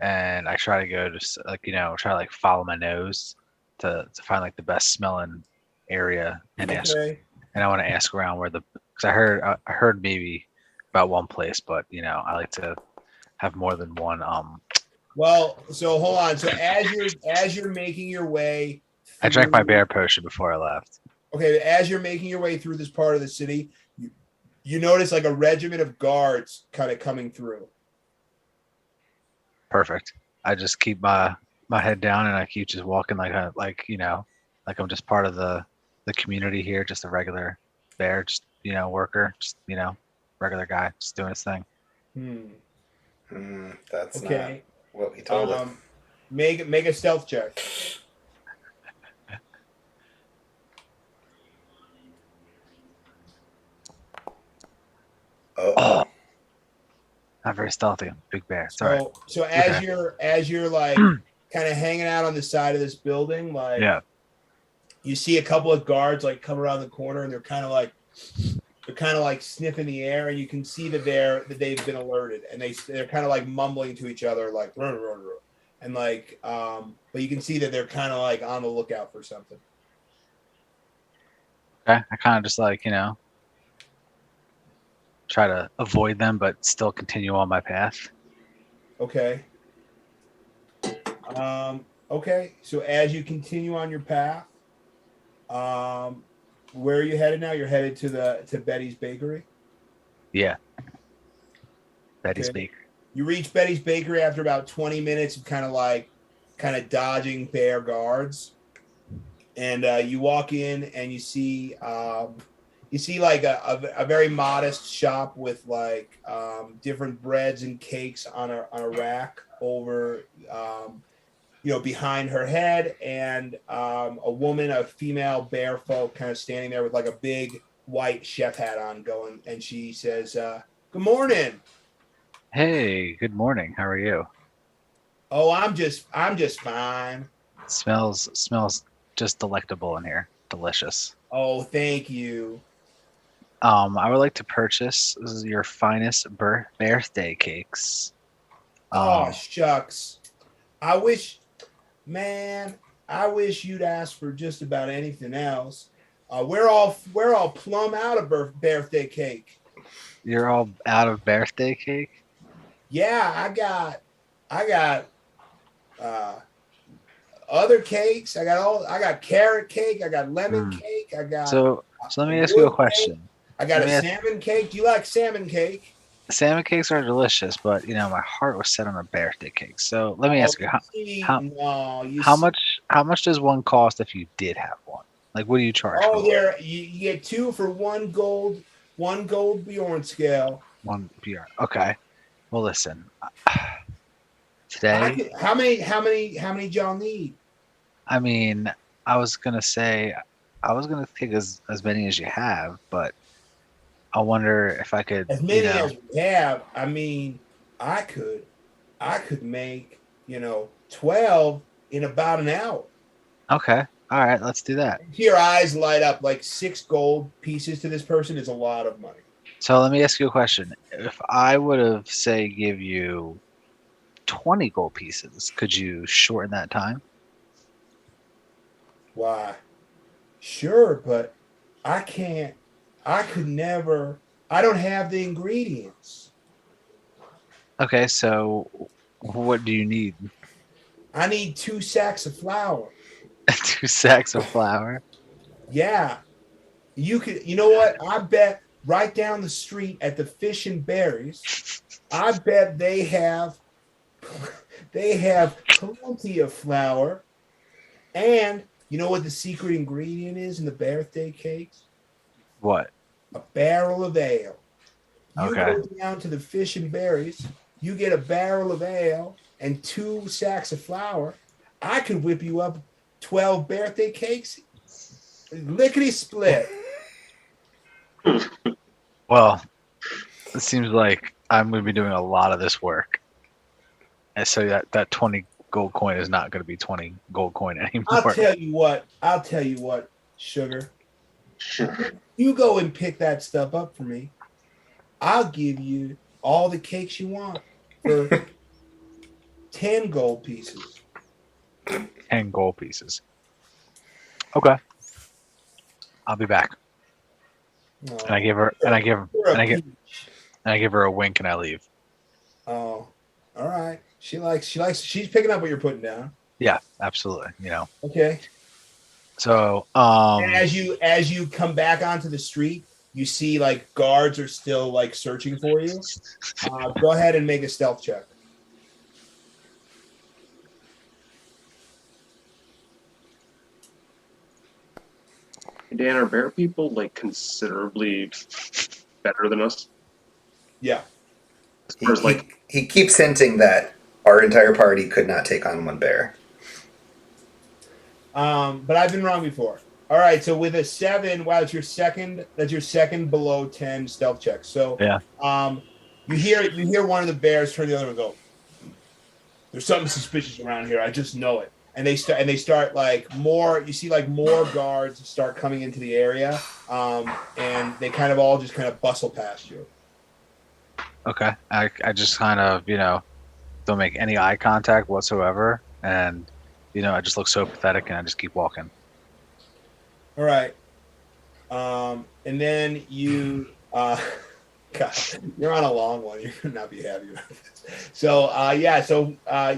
and I try to go to try to like follow my nose to find like the best smelling area and ask, Okay. and I want to ask around where because I heard maybe about one place, but I like to have more than one. Well, so hold on. So as you're making your way, I drank my through- bear potion before I left. Okay, as you're making your way through this part of the city, you notice like a regiment of guards kind of coming through. Perfect. I just keep my head down and I keep just walking like I'm just part of the community here, just a regular bear, just worker, just regular guy, just doing his thing. That's Okay. not what he told us. Make a stealth check. Oh. Not very stealthy. Big bear. Sorry. So as you're like kind of hanging out on the side of this building, like Yeah. you see a couple of guards like come around the corner, and they're kind of like sniffing the air, and you can see that they've been alerted, and they're kind of like mumbling to each other like "Ruh, ruh, ruh." and like, but you can see that they're kind of like on the lookout for something. Okay. I kind of just like, try to avoid them, but still continue on my path. Okay. Okay. So as you continue on your path, where are you headed now? You're headed to Betty's Bakery. Yeah. Betty's Okay. Bakery. You reach Betty's Bakery after about 20 minutes of kind of dodging bear guards, and you walk in and you see like a very modest shop with like different breads and cakes on a rack over behind her head, and a woman, a female bear folk, kind of standing there with like a big white chef hat on, going, and she says, "Good morning." Hey, good morning. How are you? Oh, I'm just fine. Smells just delectable in here. Delicious. Oh, thank you. I would like to purchase your finest birthday cakes. Oh, Um, shucks. I wish, man, I wish you'd ask for just about anything else. We're all plumb out of birthday cake. you're all out of birthday cake? Yeah, I got uh other cakes. I got carrot cake, I got lemon Hmm. cake, I got So let a me ask you a wood cake, question. I got Let a me ask, salmon cake. Do you like salmon cake? salmon cakes are delicious, but my heart was set on a birthday cake. So let me Oh, ask you, you how see, how no, you how see. much how much does one cost if you did have one? Like, what do you charge for Oh, one? there you get two for one gold Bjorn scale. One beer. Okay. Well, listen. I Today, could, how many y'all need? I mean, I was gonna say, I was gonna take as many as you have, but I wonder if I could, As many as we have. I mean, I could I could make 12 in about an hour. Okay. All right, let's do that. Your eyes light up. Like 6 gold pieces to this person is a lot of money. So let me ask you a question. If I would have, say, give you 20 gold pieces, could you shorten that time? Why? Sure, but I can't. I could never. I don't have the ingredients. Okay, so what do you need? I need 2 sacks of flour. 2 sacks of flour? Yeah, you could. You know what? I bet right down the street at the Fish and Berries, I bet they have plenty of flour. And you know what the secret ingredient is in the birthday cakes? What? A barrel of ale. You Okay. go down to the Fish and Berries, you get a barrel of ale and 2 sacks of flour. I could whip you up 12 birthday cakes, lickety split. Well, it seems like I'm going to be doing a lot of this work. And so that 20 gold coin is not going to be 20 gold coin I'll anymore. tell you what. I'll tell you what, sugar. Sure. You go and pick that stuff up for me. I'll give you all the cakes you want for 10 gold pieces. 10 gold pieces. Okay. I'll be back. And I give her and I give You're and a I give peach. and I give her a wink and I leave. Oh, all right. She's picking up what you're putting down. Yeah, absolutely. Okay. So And as you come back onto the street, you see like guards are still like searching for you. Go ahead and make a stealth check. Dan, are bear people like considerably better than us? Yeah. As He, far as like, he keeps hinting that our entire party could not take on one bear. But I've been wrong before. All right. So with a 7, wow, that's your second below 10 stealth check. So yeah. you hear one of the bears turn to the other and go, "There's something suspicious around here. I just know it." And they start like more. You see like more guards start coming into the area, and they kind of all just kind of bustle past you. Okay. I just kind of, don't make any eye contact whatsoever, and I just look so pathetic, and I just keep walking. All right. And then you, God, you're on a long one. You're gonna not be happy about this. So,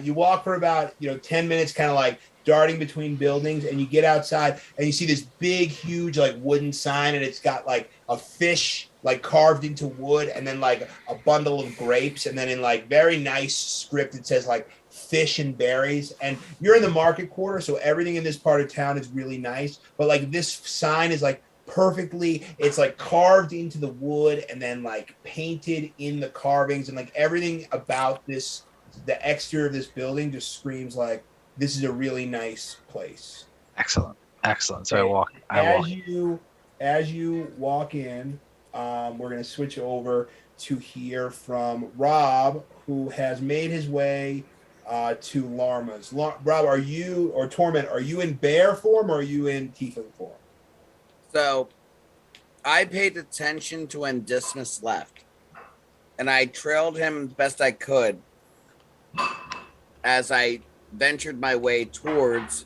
you walk for about 10 minutes, kind of like darting between buildings, and you get outside and you see this big, huge like wooden sign, and it's got like a fish like carved into wood, and then like a bundle of grapes, and then in like very nice script it says like fish and berries. And you're in the market quarter, so everything in this part of town is really nice. But like this sign is like perfectly, it's like carved into the wood and then like painted in the carvings, and like everything about this, the exterior of this building just screams like this is a really nice place. Excellent. So Okay. I walk. As you walk in, we're going to switch over to hear from Rob, who has made his way to Larma's. Rob, are you, or Torment, are you in bear form or are you in tiefling form? So I paid attention to when Dismas left, and I trailed him the best I could as I ventured my way towards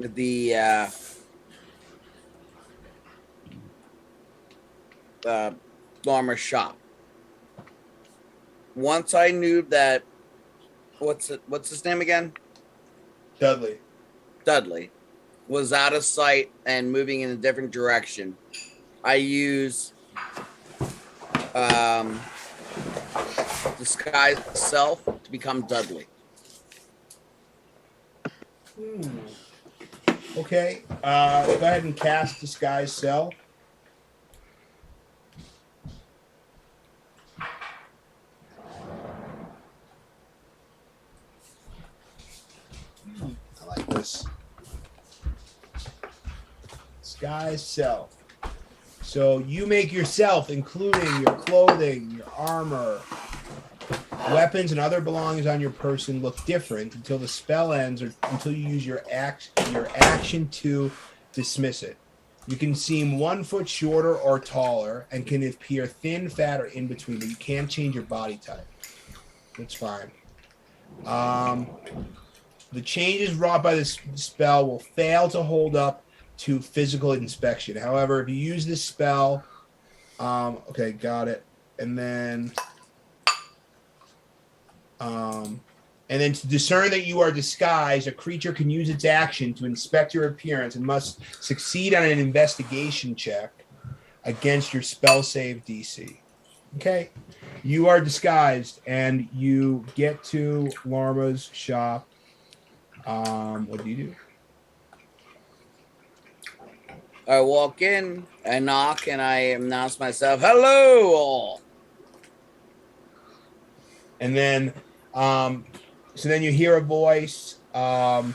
the Larmer shop. Once I knew that, what's his name again? Dudley was out of sight and moving in a different direction, I use disguise self to become Dudley. Okay. Go ahead and cast disguise self. I like this. Disguise self. So you make yourself, including your clothing, your armor, weapons, and other belongings on your person, look different until the spell ends or until you use your action to dismiss it. You can seem 1 foot shorter or taller and can appear thin, fat, or in between, but you can't change your body type. That's fine. The changes wrought by this spell will fail to hold up to physical inspection. However, if you use this spell, okay, got it. And then to discern that you are disguised, a creature can use its action to inspect your appearance and must succeed on an investigation check against your spell save DC. Okay, you are disguised and you get to Larma's shop. What do you do? I walk in, I knock, and I announce myself, "Hello, all." And then, so then you hear a voice. You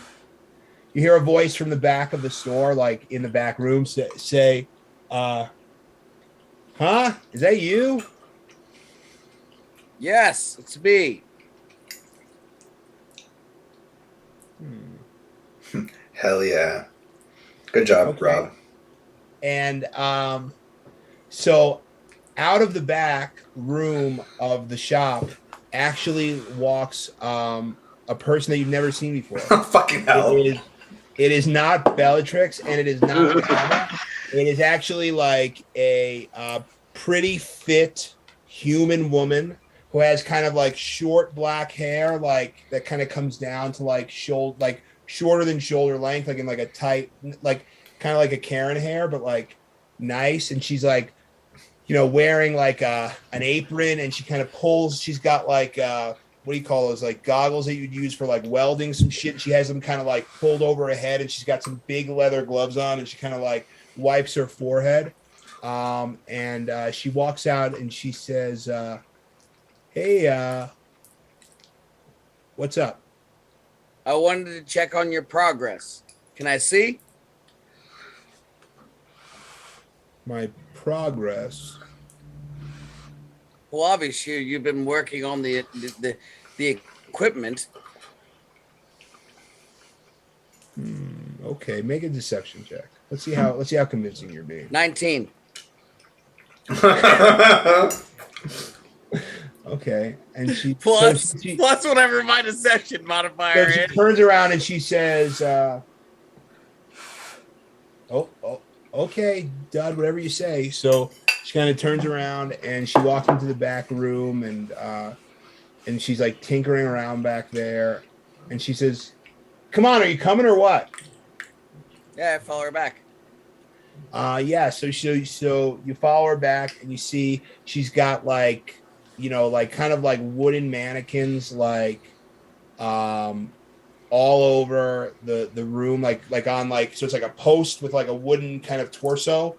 hear a voice from the back of the store, like in the back room, say, "Huh? Is that you?" Yes, it's me. Hell yeah. Good job, Okay. Rob. And so out of the back room of the shop actually walks a person that you've never seen before. Fucking hell. It is not Bellatrix, and it is not Lana. It is actually like a pretty fit human woman who has kind of like short black hair, like that kind of comes down to like shoulder, like shorter than shoulder length, like in like a tight, like kind of like a Karen hair, but like nice. And she's like, wearing like an apron, and she kind of pulls. She's got like what do you call those, like goggles that you'd use for like welding some shit. She has them kind of like pulled over her head, and she's got some big leather gloves on, and she kind of like wipes her forehead. And she walks out and she says, "Hey, what's up?" I wanted to check on your progress. Can I see? My progress. Well, obviously you've been working on the equipment. Okay, make a deception check. Let's see how convincing you're being. 19. Okay, and she Plus, so she, plus whatever my deception modifier so she is. turns around and she says, "Oh, okay, Dud, whatever you say." So she kind of turns around and she walks into the back room and she's like tinkering around back there, and she says, "Come on, are you coming or what?" Yeah, I follow her back. Yeah. So you follow her back and you see she's got like like kind of like wooden mannequins um all over the room like on like so it's like a post with like a wooden kind of torso,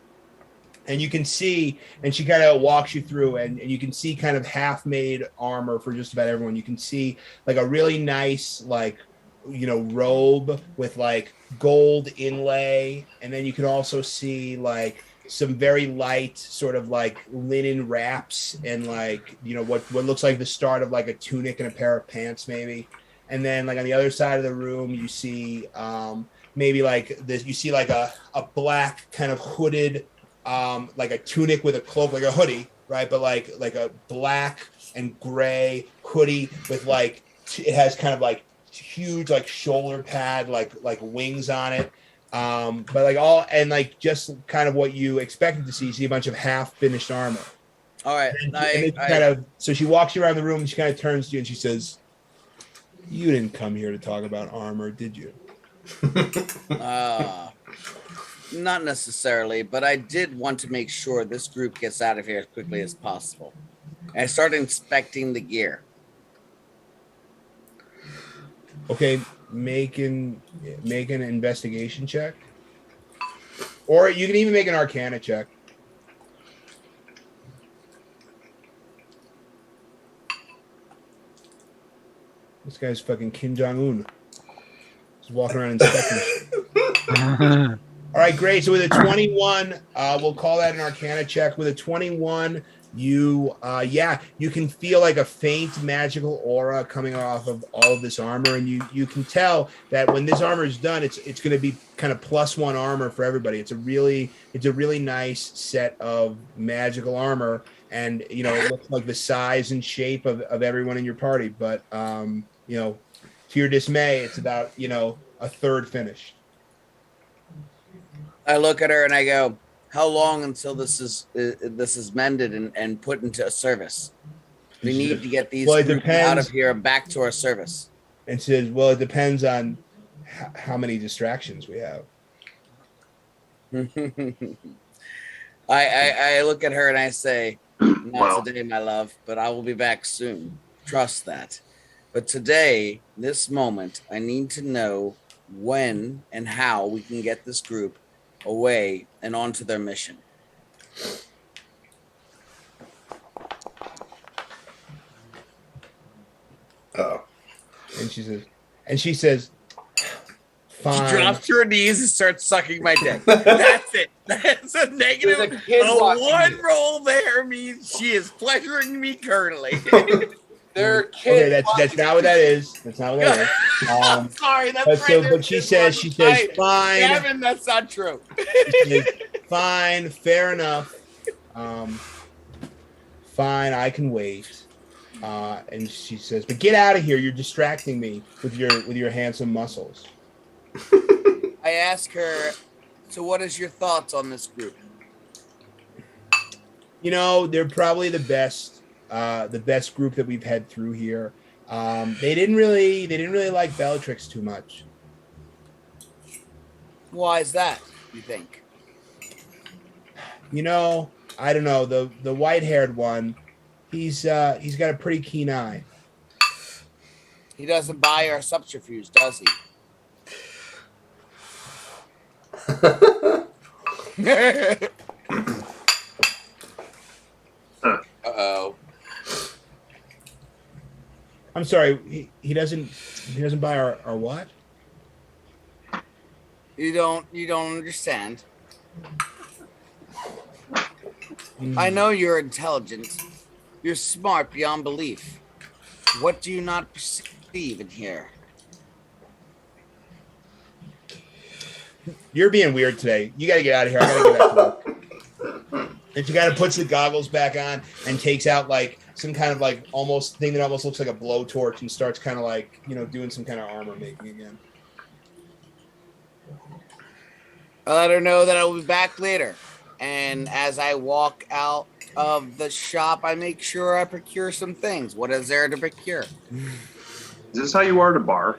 and you can see, and she kind of walks you through, and you can see kind of half made armor for just about everyone. You can see like a really nice like robe with like gold inlay, and then you can also see like some very light sort of like linen wraps and like what looks like the start of like a tunic and a pair of pants maybe. And then like on the other side of the room you see maybe like this, you see like a black kind of hooded like a tunic with a cloak, like a hoodie, right? But like a black and gray hoodie with like it has kind of like huge like shoulder pad, like wings on it. But like all and like just kind of what you expected to see a bunch of half finished armor. All right, And then she kind of so she walks you around the room and she kind of turns to you and she says, "You didn't come here to talk about armor, did you?" Not necessarily, but I did want to make sure this group gets out of here as quickly as possible. And I started inspecting the gear. Okay, make an investigation check, or you can even make an Arcana check. This guy's fucking Kim Jong Un. He's walking around inspecting shit. All right, great. So with a 21, we'll call that an Arcana check. With a 21, you can feel like a faint magical aura coming off of all of this armor, and you can tell that when this armor is done, it's going to be kind of +1 armor for everybody. It's a really nice set of magical armor, and it looks like the size and shape of everyone in your party. But to your dismay, it's about a third finished. I look at her and I go, "How long until this is mended and put into service? We need to get these groups out of here and back to our service." And says, "Well, it depends on how many distractions we have." I look at her and I say, "Not Wow. today, my love, but I will be back soon. Trust that. But today, this moment, I need to know when and how we can get this group away and onto their mission." Oh. And she says, "Fine." She drops to her knees and starts sucking my dick. That's it. That's a negative. There's a kid A watching one you. roll there means she is pleasuring me currently. There are kids. Okay, that's not what that is. That's not what that is. I'm sorry. That's but right. so, there's but she kids says, watching. "Fine." Gavin, that's not true. She says, "Fine, fair enough. Fine, I can wait." And she says, "But get out of here! You're distracting me with your handsome muscles." I ask her, "So what is your thoughts on this group?" They're probably the best group that we've had through here. They didn't really like Bellatrix too much. Why is that, you think? I don't know. The white-haired one, he's got a pretty keen eye. He doesn't buy our subterfuge, does he? Uh-oh. I'm sorry. He doesn't buy our what? You don't understand. I know you're intelligent. You're smart beyond belief. What do you not perceive and hear? You're being weird today. You got to get out of here. I got to get back to work. And she kind of puts the goggles back on and takes out like some kind of like almost thing that almost looks like a blowtorch and starts kind of like doing some kind of armor making again. I let her know that I will be back later. And as I walk out of the shop, I make sure I procure some things. What is there to procure? Is this how you are at a bar?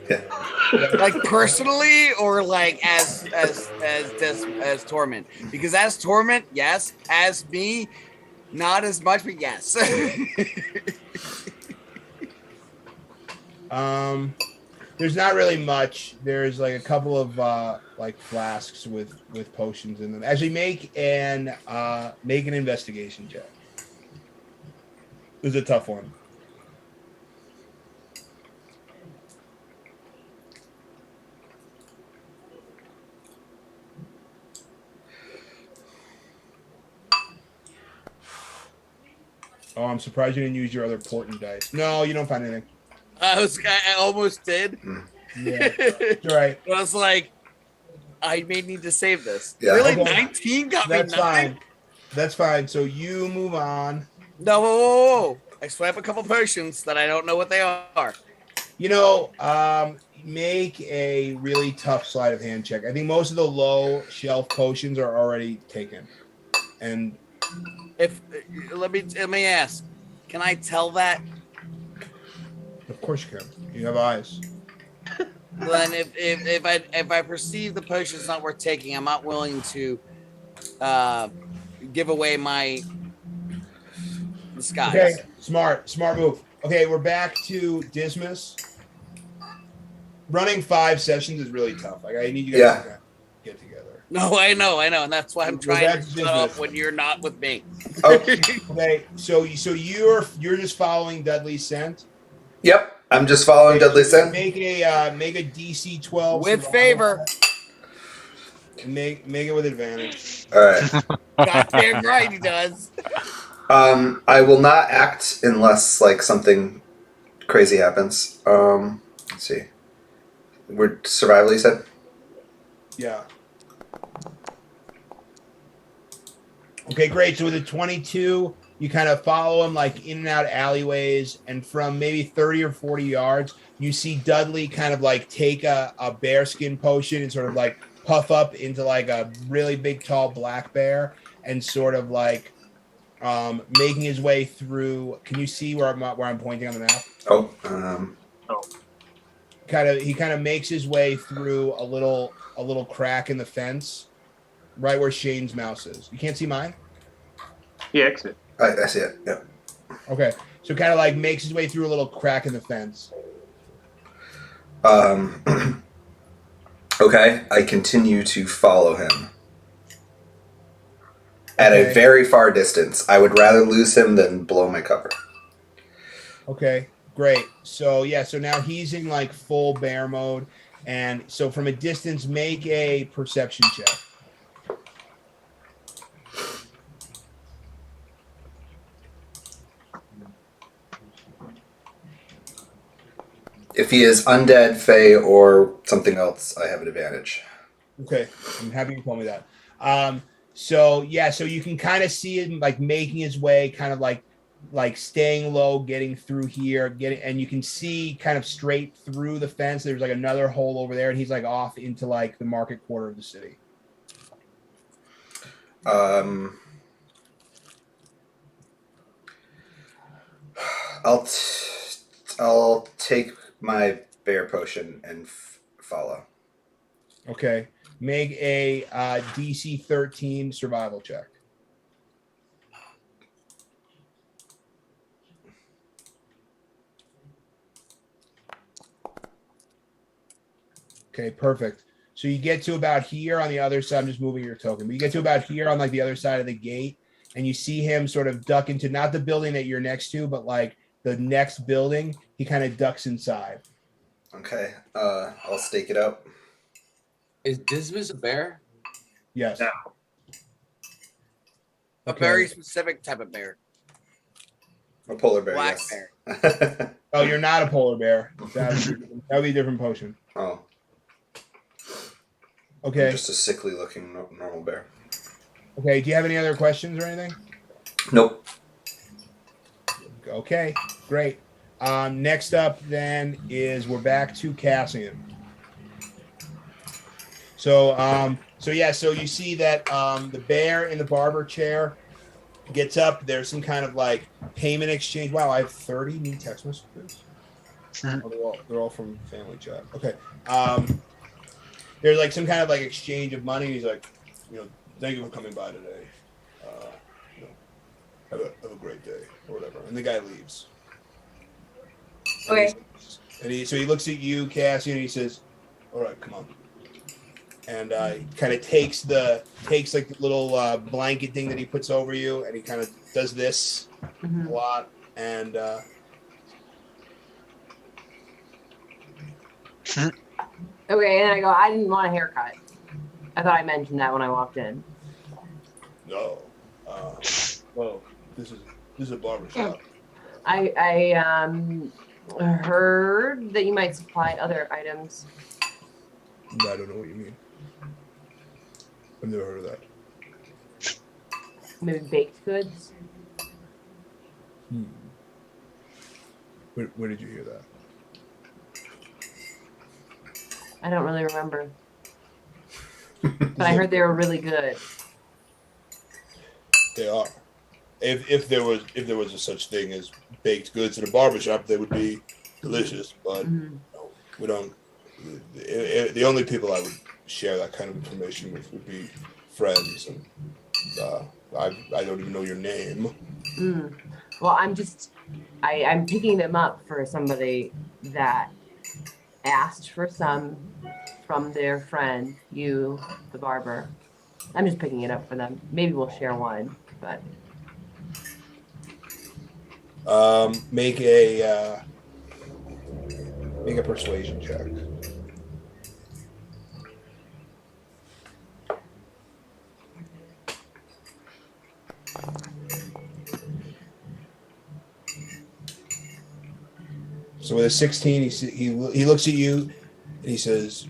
Yeah. Like personally, or like as Torment? Because as Torment, yes. As me, not as much, but yes. There's not really much. There's like a couple of like flasks with potions in them. Actually, make an investigation check. It was a tough one. Oh, I'm surprised you didn't use your other portent dice. No, you don't find anything. I almost did. Yeah, you're right. I was like, I may need to save this. Yeah. Really, Okay. 19 got That's me nothing. fine. That's fine. So you move on. No, whoa. I swipe a couple potions that I don't know what they are. Make a really tough sleight of hand check. I think most of the low shelf potions are already taken. And If let me ask, can I tell that? of course you can. You have eyes. Then if I perceive the potion's not worth taking, I'm not willing to give away my disguise. Okay, smart move. Okay, we're back to Dismas. Running 5 sessions is really tough. Like I need you guys to get together. No, I know, and that's why I'm We're trying back to to shut up business. when you're not with me. Okay, so you're just following Dudley's scent. Yep. I'm just following Dudley's scent. Make a DC 12 With survival favor. check. Make it with advantage. All right. Goddamn right he does. I will not act unless like something crazy happens. Let's see. We're survival, you said? Yeah. Okay, great. So with a 22, you kind of follow him like in and out alleyways, and from maybe 30 or 40 yards, you see Dudley kind of like take a bearskin potion and sort of like puff up into like a really big, tall black bear, and sort of like making his way through. Can you see where I'm pointing on the map? He kind of makes his way through a little crack in the fence, right where Shane's mouse is. You can't see mine? Yeah, exit. I see it. Yeah. Okay, so kind of like makes his way through a little crack in the fence. Okay, I continue to follow him at a very far distance. I would rather lose him than blow my cover. Okay, great. So yeah, so now he's in like full bear mode, and so from a distance, make a perception check. If he is undead, fey, or something else, I have an advantage. Okay, I'm happy you told me that. So yeah, so you can kind of see him like making his way, kind of like staying low, getting through here, and you can see kind of straight through the fence. There's like another hole over there, and he's like off into like the market quarter of the city. I'll take my bear potion and follow. Okay, make a DC 13 survival check. Okay, perfect. So you get to about here on the other side. I'm just moving your token, but you get to about here on like the other side of the gate, and you see him sort of duck into not the building that you're next to, but like the next building. He kind of ducks inside. Okay, I'll stake it out. Is Dismas a bear? Yes. Yeah. A very specific type of bear. A polar bear. Black yes. bear. Oh, you're not a polar bear. That would be a different potion. Oh. Okay. I'm just a sickly looking normal bear. Okay. Do you have any other questions or anything? Nope. Okay, great. Next up then is we're back to Cassian. So so you see that the bear in the barber chair gets up. There's some kind of like payment exchange. Wow, I have 30 new text messages. Oh, they're all from family chat. Okay. There's like some kind of like exchange of money. He's like, thank you for coming by today. You know, have a great day or whatever. And the guy leaves. Okay. And he looks at you, Cassie, and he says, "All right, come on." And he kind of takes like the little blanket thing that he puts over you, and he kind of does this a lot. And Okay, and I go, I didn't want a haircut. I thought I mentioned that when I walked in. no, well, this is a barber shop. I heard that you might supply other items. I don't know what you mean. I've never heard of that. Maybe baked goods. Where did you hear that? I don't really remember. But I heard they were really good. They are. If there was a such thing as baked goods in a barbershop, they would be delicious. But no, we don't. The only people I would share that kind of information with would be friends, and I don't even know your name. Well, I'm picking them up for somebody that asked for some from their friend, you, the barber. I'm just picking it up for them. Maybe we'll share one, but Make a persuasion check. So with a 16, he looks at you and he says,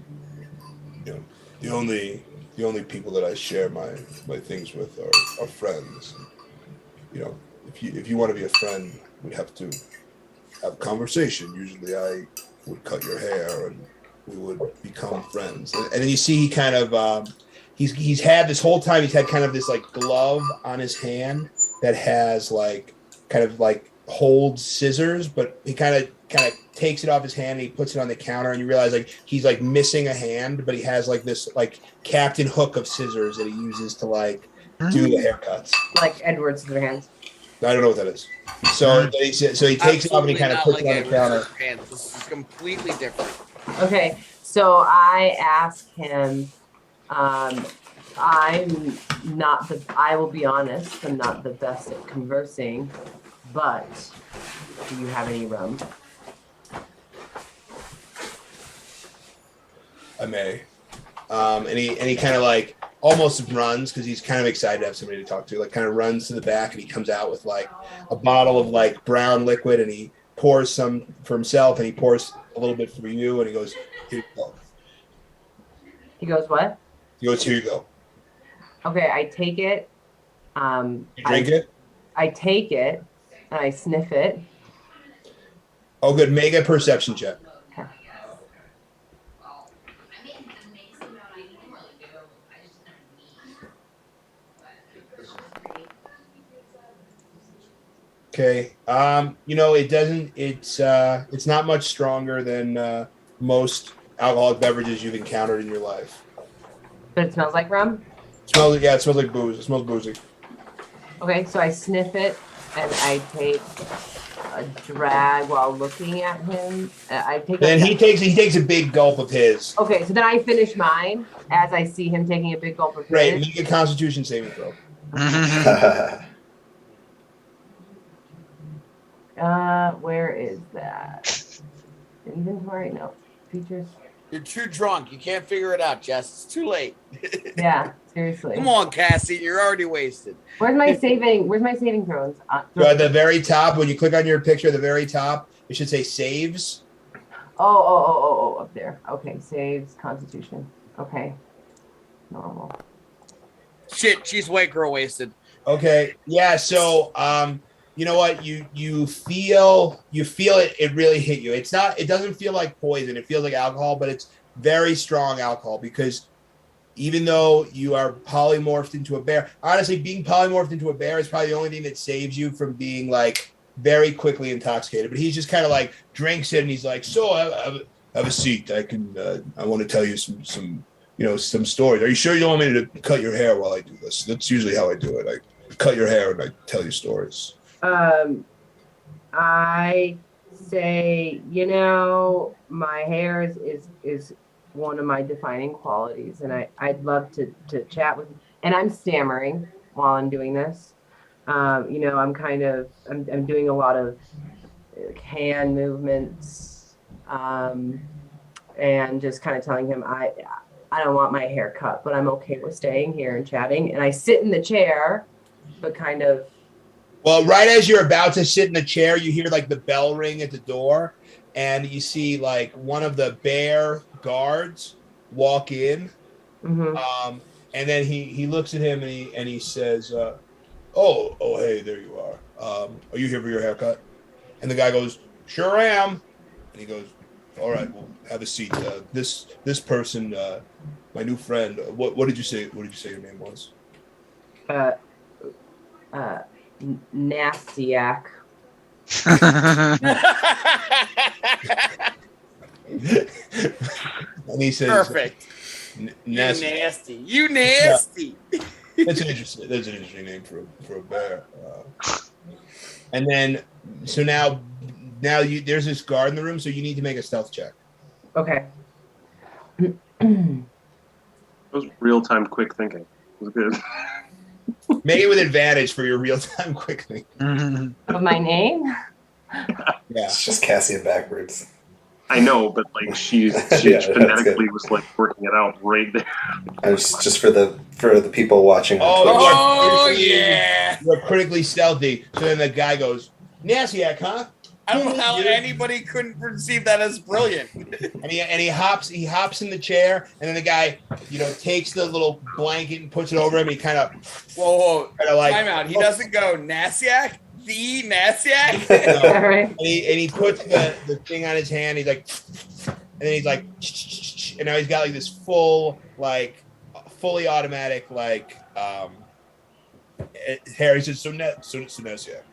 the only people that I share my things with are friends. If you want to be a friend, we'd have to have a conversation. Usually I would cut your hair and we would become friends. And then you see he kind of he's had this whole time, he's had kind of this like glove on his hand that has like kind of like holds scissors, but he kind of takes it off his hand and he puts it on the counter, and you realize like he's like missing a hand, but he has like this like Captain Hook of scissors that he uses to like do the haircuts. like Edward Scissorhands. I don't know what that is. So he takes it off and he kind of puts it on the counter. This is completely different. Okay, so I ask him, I will be honest, I'm not the best at conversing, but do you have any rum? I may. And he kind of like almost runs because he's kind of excited to have somebody to talk to. Like kind of runs to the back and he comes out with like a bottle of like brown liquid, and he pours some for himself and he pours a little bit for you, and he goes, "Here you go." He goes, what? He goes, "Here you go." Okay, I take it. You drink it? I take it and I sniff it. Oh, good. Make a perception check. Okay. It doesn't. It's not much stronger than most alcoholic beverages you've encountered in your life. But it smells like rum? It smells like booze. It smells boozy. Okay, so I sniff it and I take a drag while looking at him. He takes a big gulp of his. Okay, so then I finish mine as I see him taking a big gulp of his. Right, make a Constitution saving throw. Where is that? Inventory? No. Features? You're too drunk. You can't figure it out, Jess. It's too late. Yeah, seriously. Come on, Cassie. You're already wasted. Where's my saving throws? So at the very top, when you click on your picture at the very top, it should say saves. Oh, up there. Okay, saves, Constitution. Okay. Normal. Shit, she's white girl wasted. Okay. Yeah, so you know what? You feel it really hit you. It doesn't feel like poison. It feels like alcohol, but it's very strong alcohol because even though you are polymorphed into a bear, honestly, being polymorphed into a bear is probably the only thing that saves you from being like very quickly intoxicated. But he's just kind of like drinks it and he's like, so have a seat. I want to tell you some some stories. Are you sure you don't want me to cut your hair while I do this? That's usually how I do it. I cut your hair and I tell you stories. I say, my hair is one of my defining qualities, and I'd love to chat with. And I'm stammering while I'm doing this. I'm doing a lot of hand movements, and just kind of telling him I don't want my hair cut, but I'm okay with staying here and chatting. And I sit in the chair, but kind of. Well, right as you're about to sit in the chair, you hear like the bell ring at the door, and you see like one of the bear guards walk in. Mm-hmm. And then he looks at him and he says, "Oh, hey, there you are. Are you here for your haircut?" And the guy goes, "Sure am." And he goes, "All right, well, have a seat. This person, my new friend. What did you say? What did you say your name was?" Uh, Nastiac. And he says, Perfect. Nasty. You nasty. That's an interesting name for a bear. And then, so now there's this guard in the room, so you need to make a stealth check. Okay. It was real-time quick thinking. It was good. Make it with advantage for your real-time quick thinking. Of my name? Yeah. It's just Cassia backwards. I know, but like she Yeah, that's phonetically good. was like working it out right there. And just for the people watching on Twitch. Oh, yeah. You're critically stealthy. So then the guy goes, Nastiac, huh? I don't know how anybody couldn't perceive that as brilliant. And he hops in the chair, and then the guy, takes the little blanket and puts it over him. And he kind of, Whoa. like, Time out. He doesn't go Nastiac? The Nastiac? All right. and he puts the thing on his hand. He's like, and then he's like, and now he's got like this fully automatic hair. He says, so Nastiac,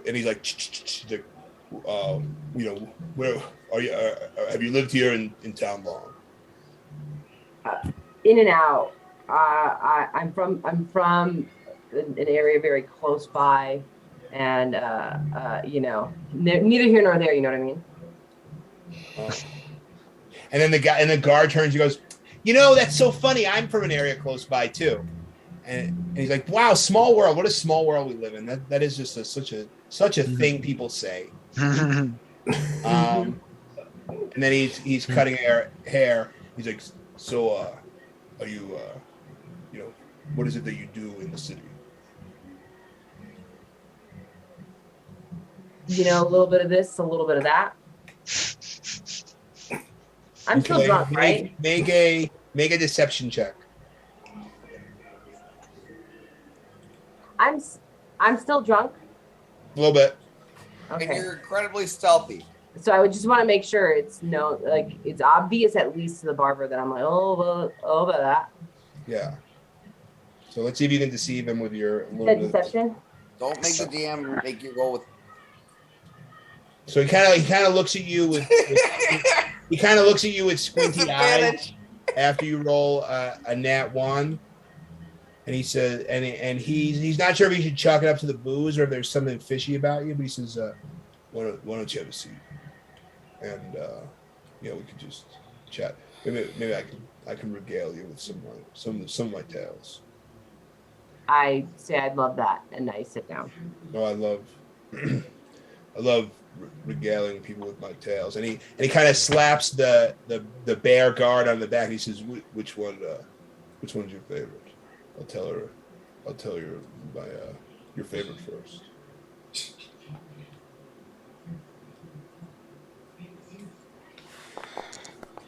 and he's like, where are you? Have you lived here in town long? In and out. I'm from an area very close by, and neither here nor there. You know what I mean? And then the guard turns. He goes, that's so funny. I'm from an area close by too. And he's like, wow, small world. What a small world we live in. That is just such a thing people say. And then he's cutting hair. He's like, so are you what is it that you do in the city? A little bit of this, a little bit of that. I'm still drunk, right? Make a deception check. I'm still drunk. A little bit. And Okay. you're incredibly stealthy. So I would just want to make sure it's obvious at least to the barber that I'm like, but that. Yeah. So let's see if you can deceive him with your Is that deception? Don't make the DM make you roll with. So he kind of looks at you with squinty eyes after you roll a nat 1, and he says, and he's not sure if he should chalk it up to the booze or if there's something fishy about you, but he says, why don't you have a seat, and we could just chat. Maybe I can regale you with some of my tales. I say I'd love that, and I sit down. No, I love regaling people with my tales. And he kind of slaps the bear guard on the back. And he says, which one's your favorite? I'll tell you your favorite first.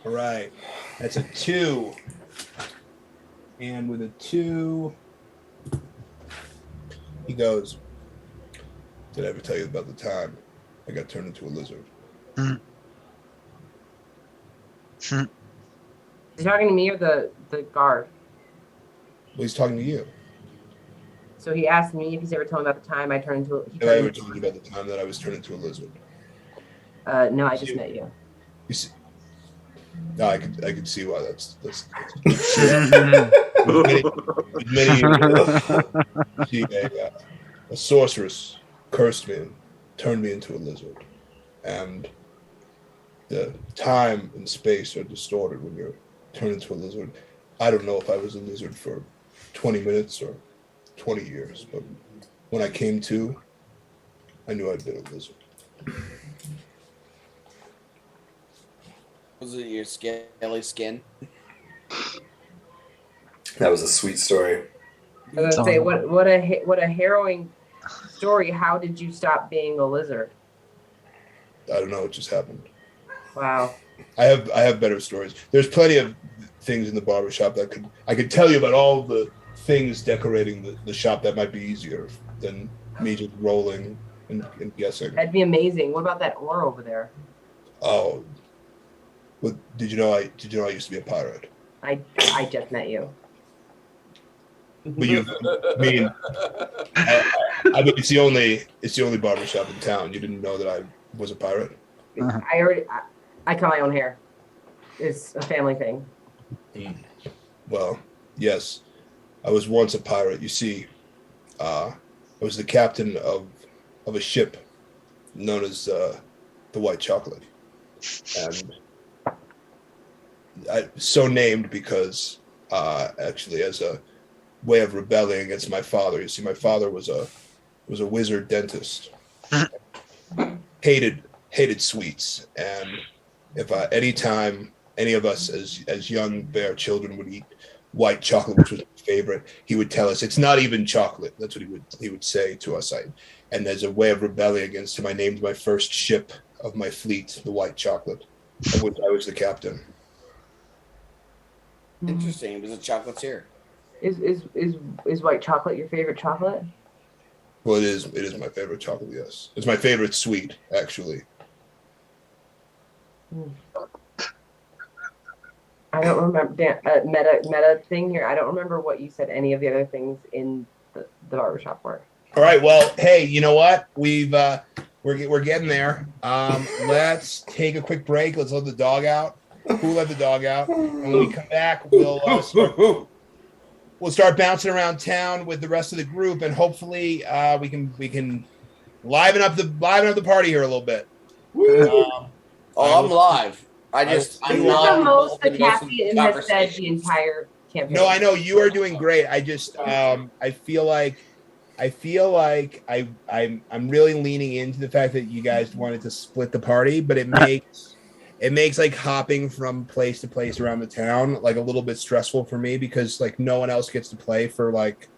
All right, that's a 2, and with a 2, he goes, Did I ever tell you about the time I got turned into a lizard? Is he talking to me or the guard? Well, he's talking to you. So he asked me if he's ever told me about the time I turned into. Have I ever told you about the time that I was turned into a lizard? No, I just met you. You see, no, I could see why that's many years ago. She, a sorceress cursed me and turned me into a lizard, and the time and space are distorted when you're turned into a lizard. I don't know if I was a lizard for 20 minutes or 20 years, but when I came to, I knew I'd been a lizard. Was it your scaly skin? That was a sweet story. I was gonna say what a harrowing story. How did you stop being a lizard? I don't know what just happened. Wow. I have better stories. There's plenty of things in the barbershop that I could tell you about all the things decorating the shop that might be easier than me just rolling and guessing. That'd be amazing. What about that ore over there? Oh, what did you know? I used to be a pirate. I just met you. But I mean, it's the only barbershop in town. You didn't know that I was a pirate? I cut my own hair. It's a family thing. Well, yes, I was once a pirate. You see, I was the captain of a ship known as the White Chocolate, and so named because actually as a way of rebelling against my father. You see, my father was a wizard dentist. hated sweets, and if anytime any of us as young bear children would eat white chocolate, which was his favorite, he would tell us it's not even chocolate. That's what he would say to us. And as a way of rebelling against him, I named my first ship of my fleet the White Chocolate, of which I was the captain. Interesting. It was a chocolatier. Is white chocolate your favorite chocolate? Well, it is my favorite chocolate. Yes, it's my favorite sweet, actually. I don't remember meta thing here. I don't remember what you said. Any of the other things in the barbershop were. All right. Well, hey, you know what? We're getting there. Let's take a quick break. Let's let the dog out. Who let the dog out? And when we come back, we'll start bouncing around town with the rest of the group, and hopefully we can liven up the party here a little bit. I'm live. I'm This not is the most involved the in most of Cassian the has said conversation. the entire campaign. No, I know you are doing great. I just I feel like I'm really leaning into the fact that you guys wanted to split the party, but it makes like hopping from place to place around the town like a little bit stressful for me because like no one else gets to play for like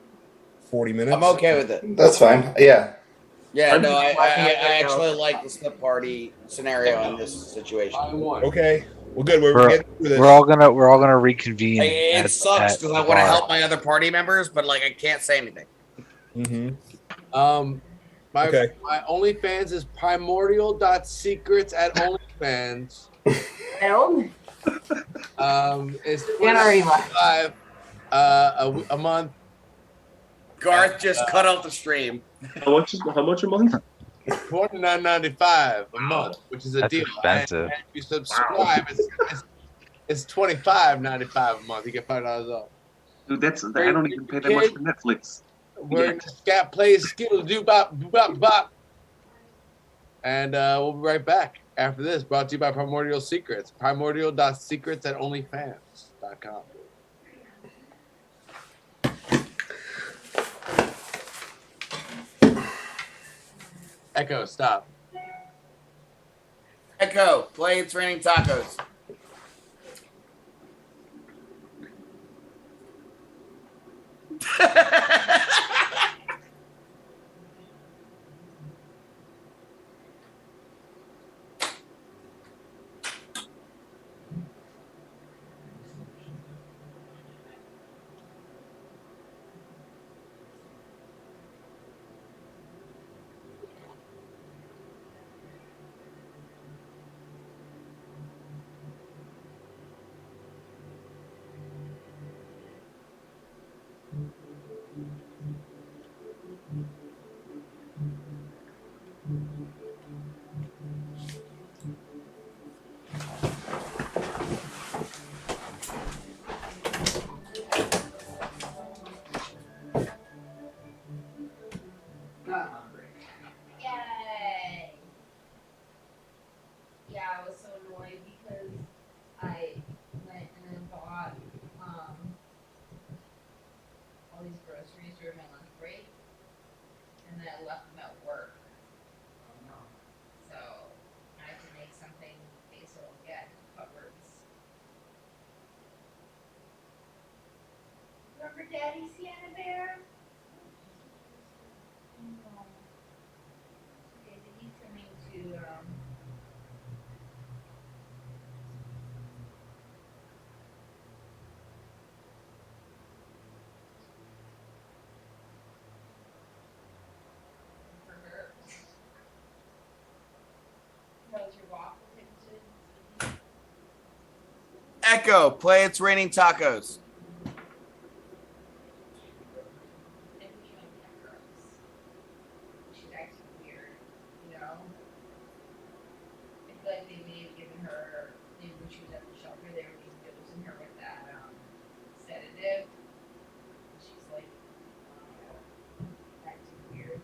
40 minutes. I'm okay with it. That's fine. Yeah. Yeah, no, I watching it right now. actually like the split party scenario in this situation. Okay. Well, good. We're getting through this. We're all gonna reconvene. It sucks because I want to help my other party members, but like I can't say anything. Mm-hmm. My Okay. my OnlyFans is primordial.secrets@onlyfans. It's Dan already left. $25 a month. Garth just cut off the stream. How much a month? $29.95 a month, which is a That's deal. expensive. And if you subscribe, it's $25.95 a month. You get $5 off. Dude, I don't even pay that much for Netflix. We're Scat plays skills do bop bop bop. And we'll be right back after this. Brought to you by Primordial Secrets. Primordial.secrets@onlyfans.com. Echo, stop. Echo, play It's Raining Tacos. annoyed because I went and then bought all these groceries during my lunch break, and then I left them at work. So I have to make something in case it'll get in cupboards. Remember Daddy Sienna Bear? No. Okay, they need something to for her. How's your waffle taken? Echo, play It's Raining Tacos. And we showed macros. She's acting weird, you know? I feel like they may have given her, maybe when she was at the shelter, they were maybe dosing her with that sedative. And she's like, acting weird.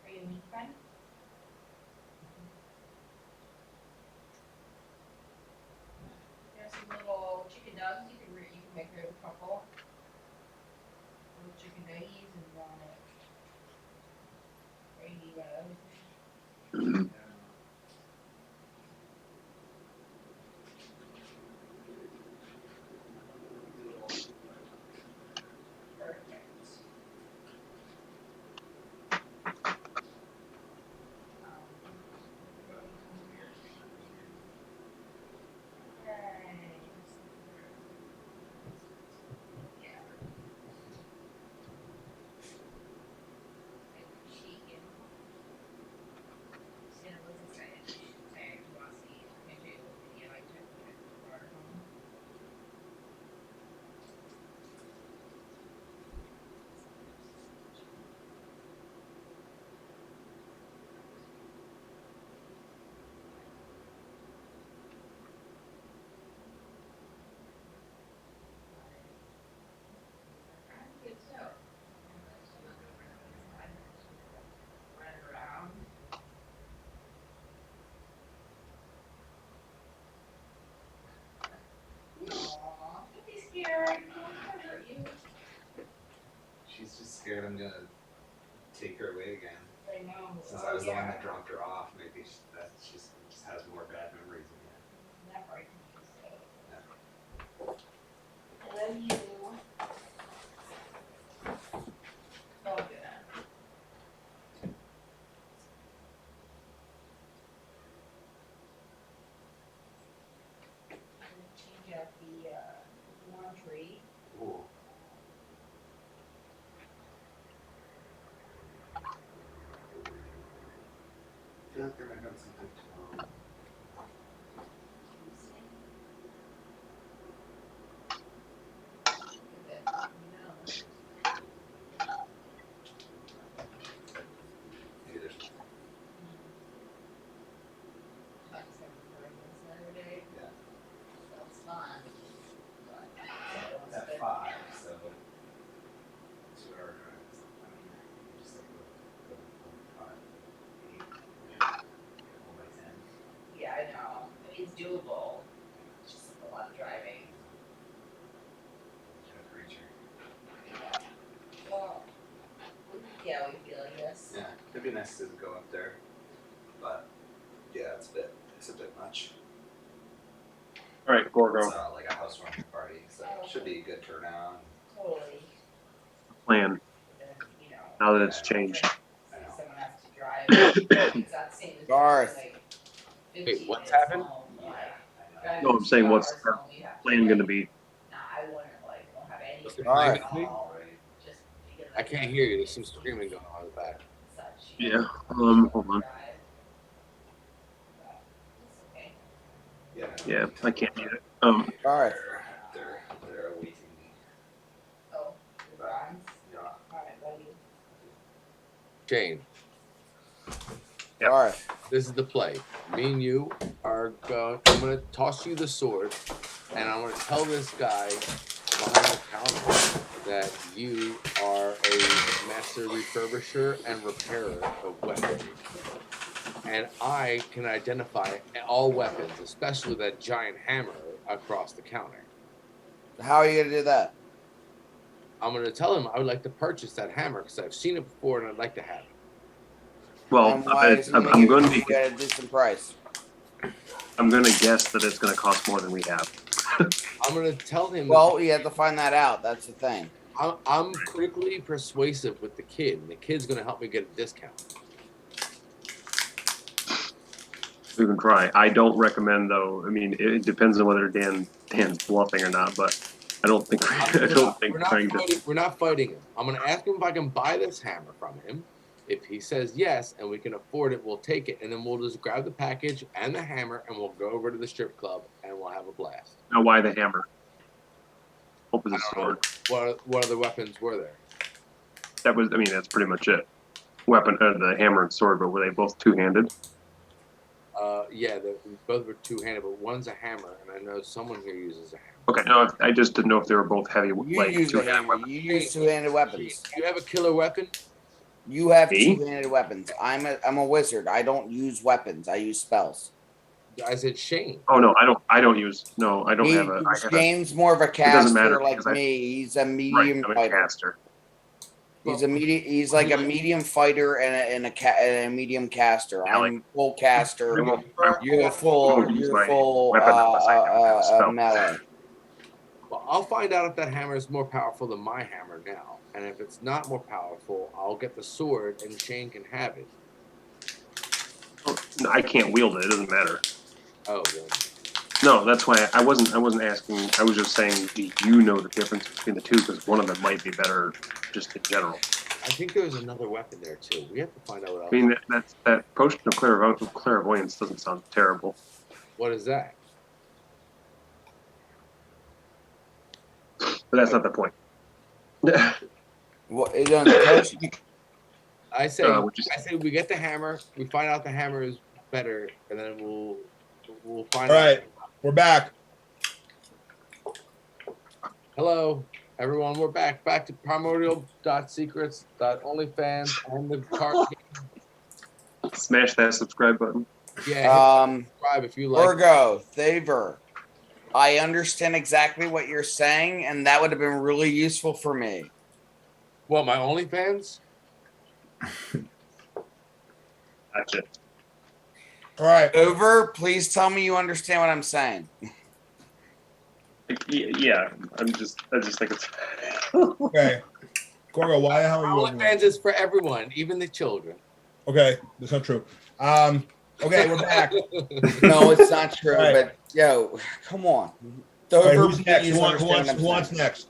Are you a meat fan? There's some little chicken nugs. You can make her a couple little chicken nuggies and gravy, everything. Perfect. Good too. Run around. Aww, don't be scared. No one's gonna hurt you. She's just scared I'm gonna take her away again. I know. Since I was the one that dropped her off, maybe she just has more bad memories of me. That part can be so. Yeah. I love you. Oh, good. Change out the laundry. Ooh. I feel like there might have been something tomorrow. Maybe there's nothing. Saturday. Yeah. That's fun. At 5, so 2 hour drive. I mean, you just like go 5, 8, home by 10. Yeah, I know. I mean, it's doable. It's just a lot of driving. Kind of creature. Well, yeah, we feel like this. Yeah, it'd be nice to go up there, but yeah, it's a much. All right, Gorgo. It's like a housewarming party, so it should be a good turnout. Totally. Plan. But then, you know, Now that it's changed. I know. someone has to drive. It's not the same as Garth. like Wait, 15 what's minutes happened? home, Yeah, like, I know. driving No, I'm 2 saying what's hours our home, you have to, plan going to be? Nah, I wouldn't won't have any. What's the plan plan at gonna be? all, just because I can't hear you. There's some screaming going on in the back. Such, Yeah. Hold on. drive. But it's okay. Yeah. Yeah, I can't mute it. Alright. They're awaiting me. Oh, the bronze. Yeah. Alright, buddy. Shane, Yep. Alright. this is the play. Me and you are going. I'm gonna toss you the sword, and I'm gonna tell this guy behind the counter that you are a master refurbisher and repairer of weapons. And I can identify all weapons, especially that giant hammer across the counter. How are you gonna do that? I'm going to tell him I would like to purchase that hammer because I've seen it before and I'd like to have it. Well, And why is he I'm gonna going give to you at a decent price? I'm going to guess that it's going to cost more than we have. I'm going to tell him. Well, you have to find that out. That's the thing. I'm critically persuasive with the kid, and the kid's going to help me get a discount. We can try. I don't recommend, though. I mean, it depends on whether Dan's bluffing or not, but I don't think We're not fighting him. I'm going to ask him if I can buy this hammer from him. If he says yes and we can afford it, we'll take it, and then we'll just grab the package and the hammer, and we'll go over to the strip club and we'll have a blast. Now, why the hammer? Hope it's a sword. What other weapons were there? That was. I mean, that's pretty much it. Weapon, the hammer and sword, but were they both two-handed? Yeah, both were two-handed, but one's a hammer, and I know someone here uses a hammer. Okay, no, I just didn't know if they were both heavy, You like use a two-handed hammer. weapons. You use two-handed weapons. Do you have a killer weapon? You have Me? two-handed weapons. I'm a wizard. I don't use weapons. I use spells. I said Shane. Oh no, I don't use. No, I don't have a. I have a James more of a doesn't matter caster like because me. He's a right, medium I'm a fighter. caster. He's a medium. He's like a medium fighter and a medium caster. Yeah, like- I'm full caster. I won't You're full. use You're my full. weapon unless I have a spell. Melee. Well, I'll find out if that hammer is more powerful than my hammer now. And if it's not more powerful, I'll get the sword and Shane can have it. No, I can't wield it. It doesn't matter. Oh, then. No, that's why I wasn't asking. I was just saying, do you know the difference between the two? Because one of them might be better, just in general. I think there's another weapon there too. We have to find out what else. I mean, that potion of clairvoyance doesn't sound terrible. What is that? But that's not the point. What is on the potion? I say we get the hammer. We find out the hammer is better, and then we'll find All out. right, we're back. Hello, everyone. We're back to primordial.secrets.onlyfans and the card. Smash that subscribe button. Yeah, hit subscribe if you like. Virgo, Thaver. I understand exactly what you're saying, and that would have been really useful for me. What, my OnlyFans? That's it. All right. Over, please tell me you understand what I'm saying. Yeah, I just think it's. Okay. Gorgo, why the hell are you over there? OnlyFans is for everyone, even the children. Okay, that's not true. Okay, we're back. No, it's not true. Right. But yo, come on. All right, Dover, who's next? please Who understand what I'm wants saying. next?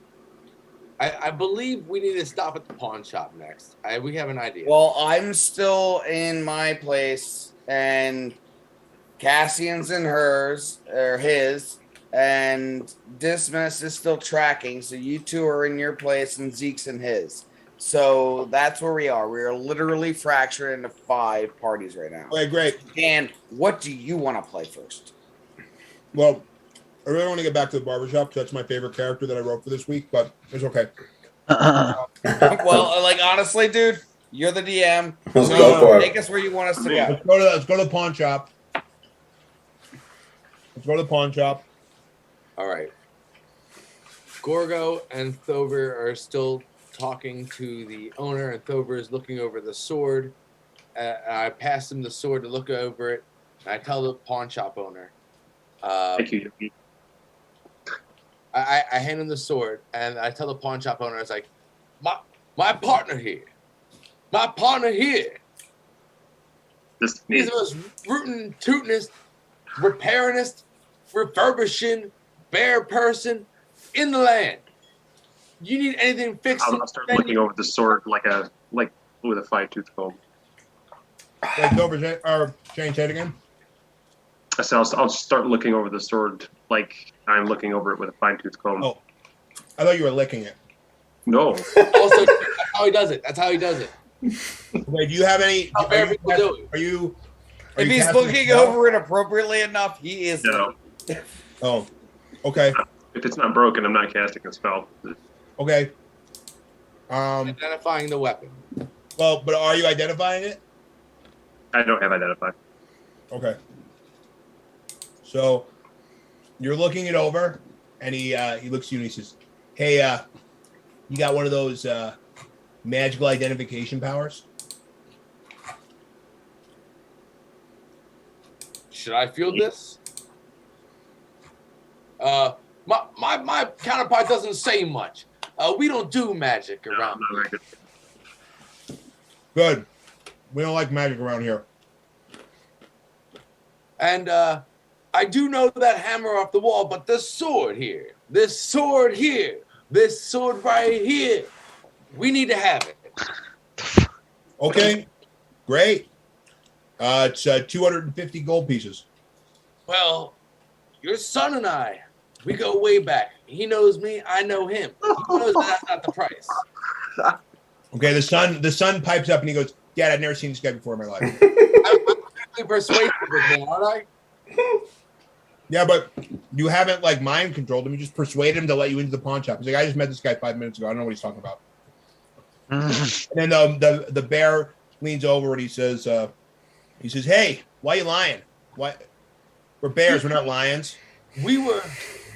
I believe we need to stop at the pawn shop next. We have an idea. Well, I'm still in my place, and Cassian's in hers or his, and Dismas is still tracking. So you two are in your place, and Zeke's in his. So that's where we are. We are literally fractured into 5 parties right now. Okay, great. Dan, what do you want to play first? Well, I really want to get back to the barbershop because that's my favorite character that I wrote for this week, but it's okay. Well, like honestly, dude, you're the DM. Let's So go for it. take us where you want us to go. Let's go to the pawn shop. Let's go to the pawn shop. All right. Gorgo and Thover are still talking to the owner, and Thover is looking over the sword. I passed him the sword to look over it. And I tell the pawn shop owner, Thank you, Yogi. I hand him the sword, and I tell the pawn shop owner, it's like, my partner here, This is he's me. the most rootin', tootin'est, repairingest, refurbishing bear person in the land. You need anything fixed? I'll start looking over the sword like with a fine-tooth comb. Wait, over or Shane, say it again. I said I'll start looking over the sword like I'm looking over it with a fine-tooth comb. Oh, I thought you were licking it. No. Also, that's how he does it. Wait, do you have any? How bear people do it. Are you? If he's casting a looking spell? over it appropriately enough, he is. No. Oh, okay, If it's not broken, I'm not casting a spell. okay. Identifying the weapon. Well, but are you identifying it? I don't have identify. Okay. So you're looking it over, and he looks at you and he says, "Hey, you got one of those magical identification powers?" Should I field this? My counterpart doesn't say much. We don't do magic No, around I'm not very good. Good. We don't like magic around here. And I do know that hammer off the wall, but this sword right here, we need to have it. Okay, great. It's 250 gold pieces. Well, your son and I, we go way back. He knows me, I know him. He knows that's not the price. Okay, the son pipes up and he goes, "Dad, I've never seen this guy before in my life." I'm really persuasive with him, aren't I? Yeah, but you haven't like mind controlled him. You just persuaded him to let you into the pawn shop. He's like, "I just met this guy 5 minutes ago. I don't know what he's talking about." And then the bear leans over and he says, "Hey, why are you lying? Why? We're bears. We're not lions."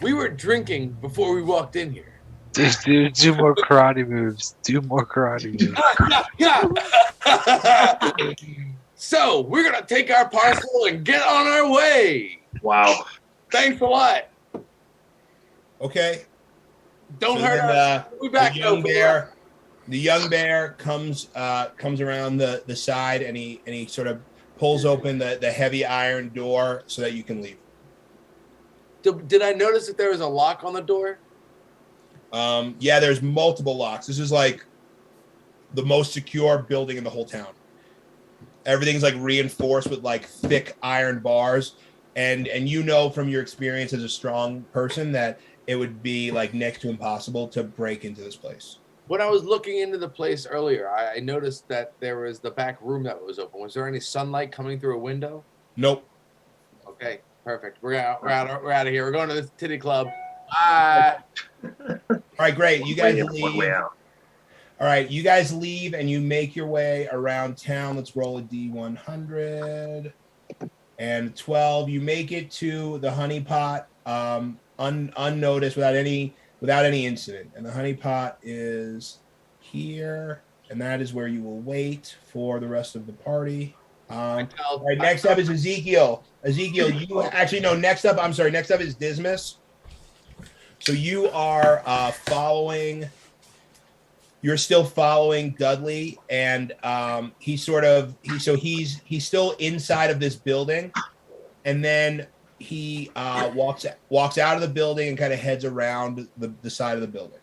We were drinking before we walked in here. Dude, do more karate moves. Do more karate moves. Yeah. So we're gonna take our parcel and get on our way. Wow. Thanks a lot. Okay. Don't So hurt then, us. We'll be back. The young bear comes around the side and he sort of pulls open the heavy iron door so that you can leave. Did I notice that there was a lock on the door? Yeah, there's multiple locks. This is like the most secure building in the whole town. Everything's like reinforced with like thick iron bars, and you know from your experience as a strong person that it would be like next to impossible to break into this place. When I was looking into the place earlier, I noticed that there was the back room that was open. Was there any sunlight coming through a window? Nope. Okay, perfect. We're out of here. We're going to the titty club. Bye. All right, great. You guys Way in, leave. one way out. All right, you guys leave and you make your way around town. Let's roll a D100 and 12. You make it to the honey pot unnoticed without any incident. And the honey pot is here, and that is where you will wait for the rest of the party. All right, next up is Ezekiel. Ezekiel, you actually no. Next up is Dismas. So you are following. You're still following Dudley, and he's still inside of this building, and then he walks out of the building and kind of heads around the side of the building.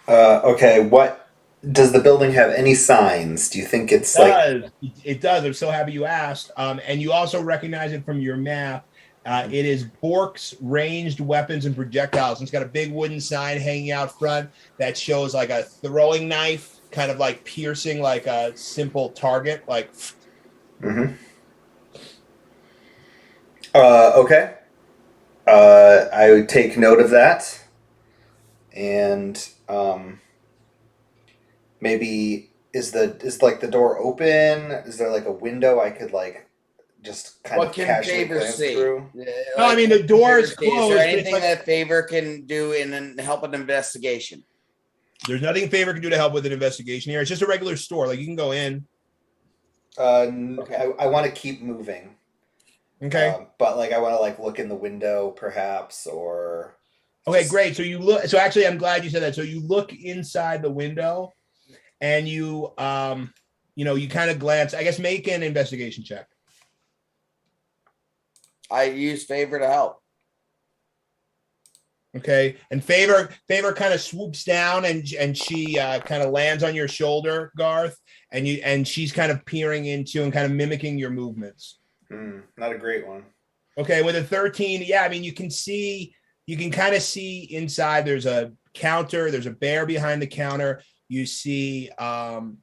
Okay, what does the building have any signs? Do you think it's It does. I'm so happy you asked. And you also recognize it from your map. It is Bork's ranged weapons and projectiles. And it's got a big wooden sign hanging out front that shows like a throwing knife, kind of like piercing like a simple target. Like, Mm-hmm. Okay. I would take note of that, and maybe is the door open? Is there like a window I could like just kind What of can casually Favor glance see? through? no, I mean the door is Favor see. closed. Is there but it's anything like- that Favor can do in help an investigation? There's nothing Favor can do to help with an investigation here. It's just a regular store. Like you can go in. Okay. I want to keep moving. Okay. But like I want to like look in the window perhaps, or Okay, just- great. So you look. So actually, I'm glad you said that. So you look inside the window, and you you kind of glance. I guess make an investigation check. I use favor to help. Okay, and favor kind of swoops down, and she kind of lands on your shoulder, Garth, and she's kind of peering into and kind of mimicking your movements. Not a great one. Okay, with a 13, yeah, I mean you can kind of see inside. There's a counter. There's a bear behind the counter. You see, kind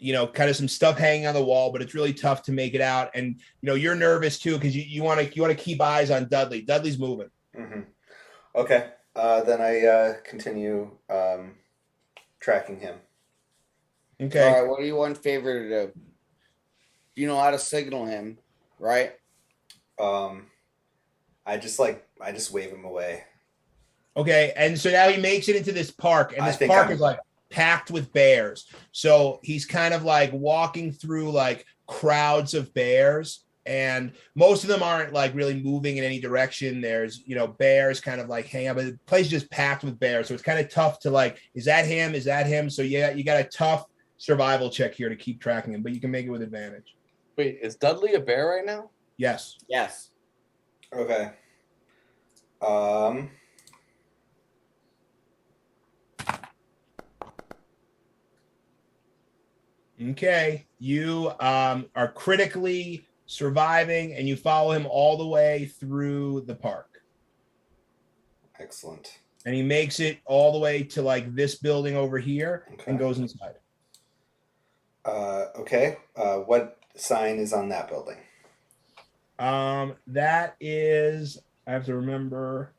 of some stuff hanging on the wall, but it's really tough to make it out. And you're nervous too because you want to keep eyes on Dudley. Dudley's moving. Mm-hmm. Okay. Then I continue tracking him. Okay. All right. What do you want favor to do? You know how to signal him, right? I just wave him away. Okay, and so now he makes it into this park, and I this think park I'm- is like packed with bears. So he's kind of like walking through like crowds of bears, and most of them aren't like really moving in any direction. There's bears kind of like hang out, but the place is just packed with bears. So it's kind of tough to like, is that him? Is that him? So yeah, you got a tough survival check here to keep tracking him, but you can make it with advantage. Wait, is Dudley a bear right now? Yes. Yes. Okay. Okay, you are critically surviving, and you follow him all the way through the park. Excellent. And he makes it all the way to like this building over here Okay. and goes inside. Okay. What sign is on that building? That is, I have to remember.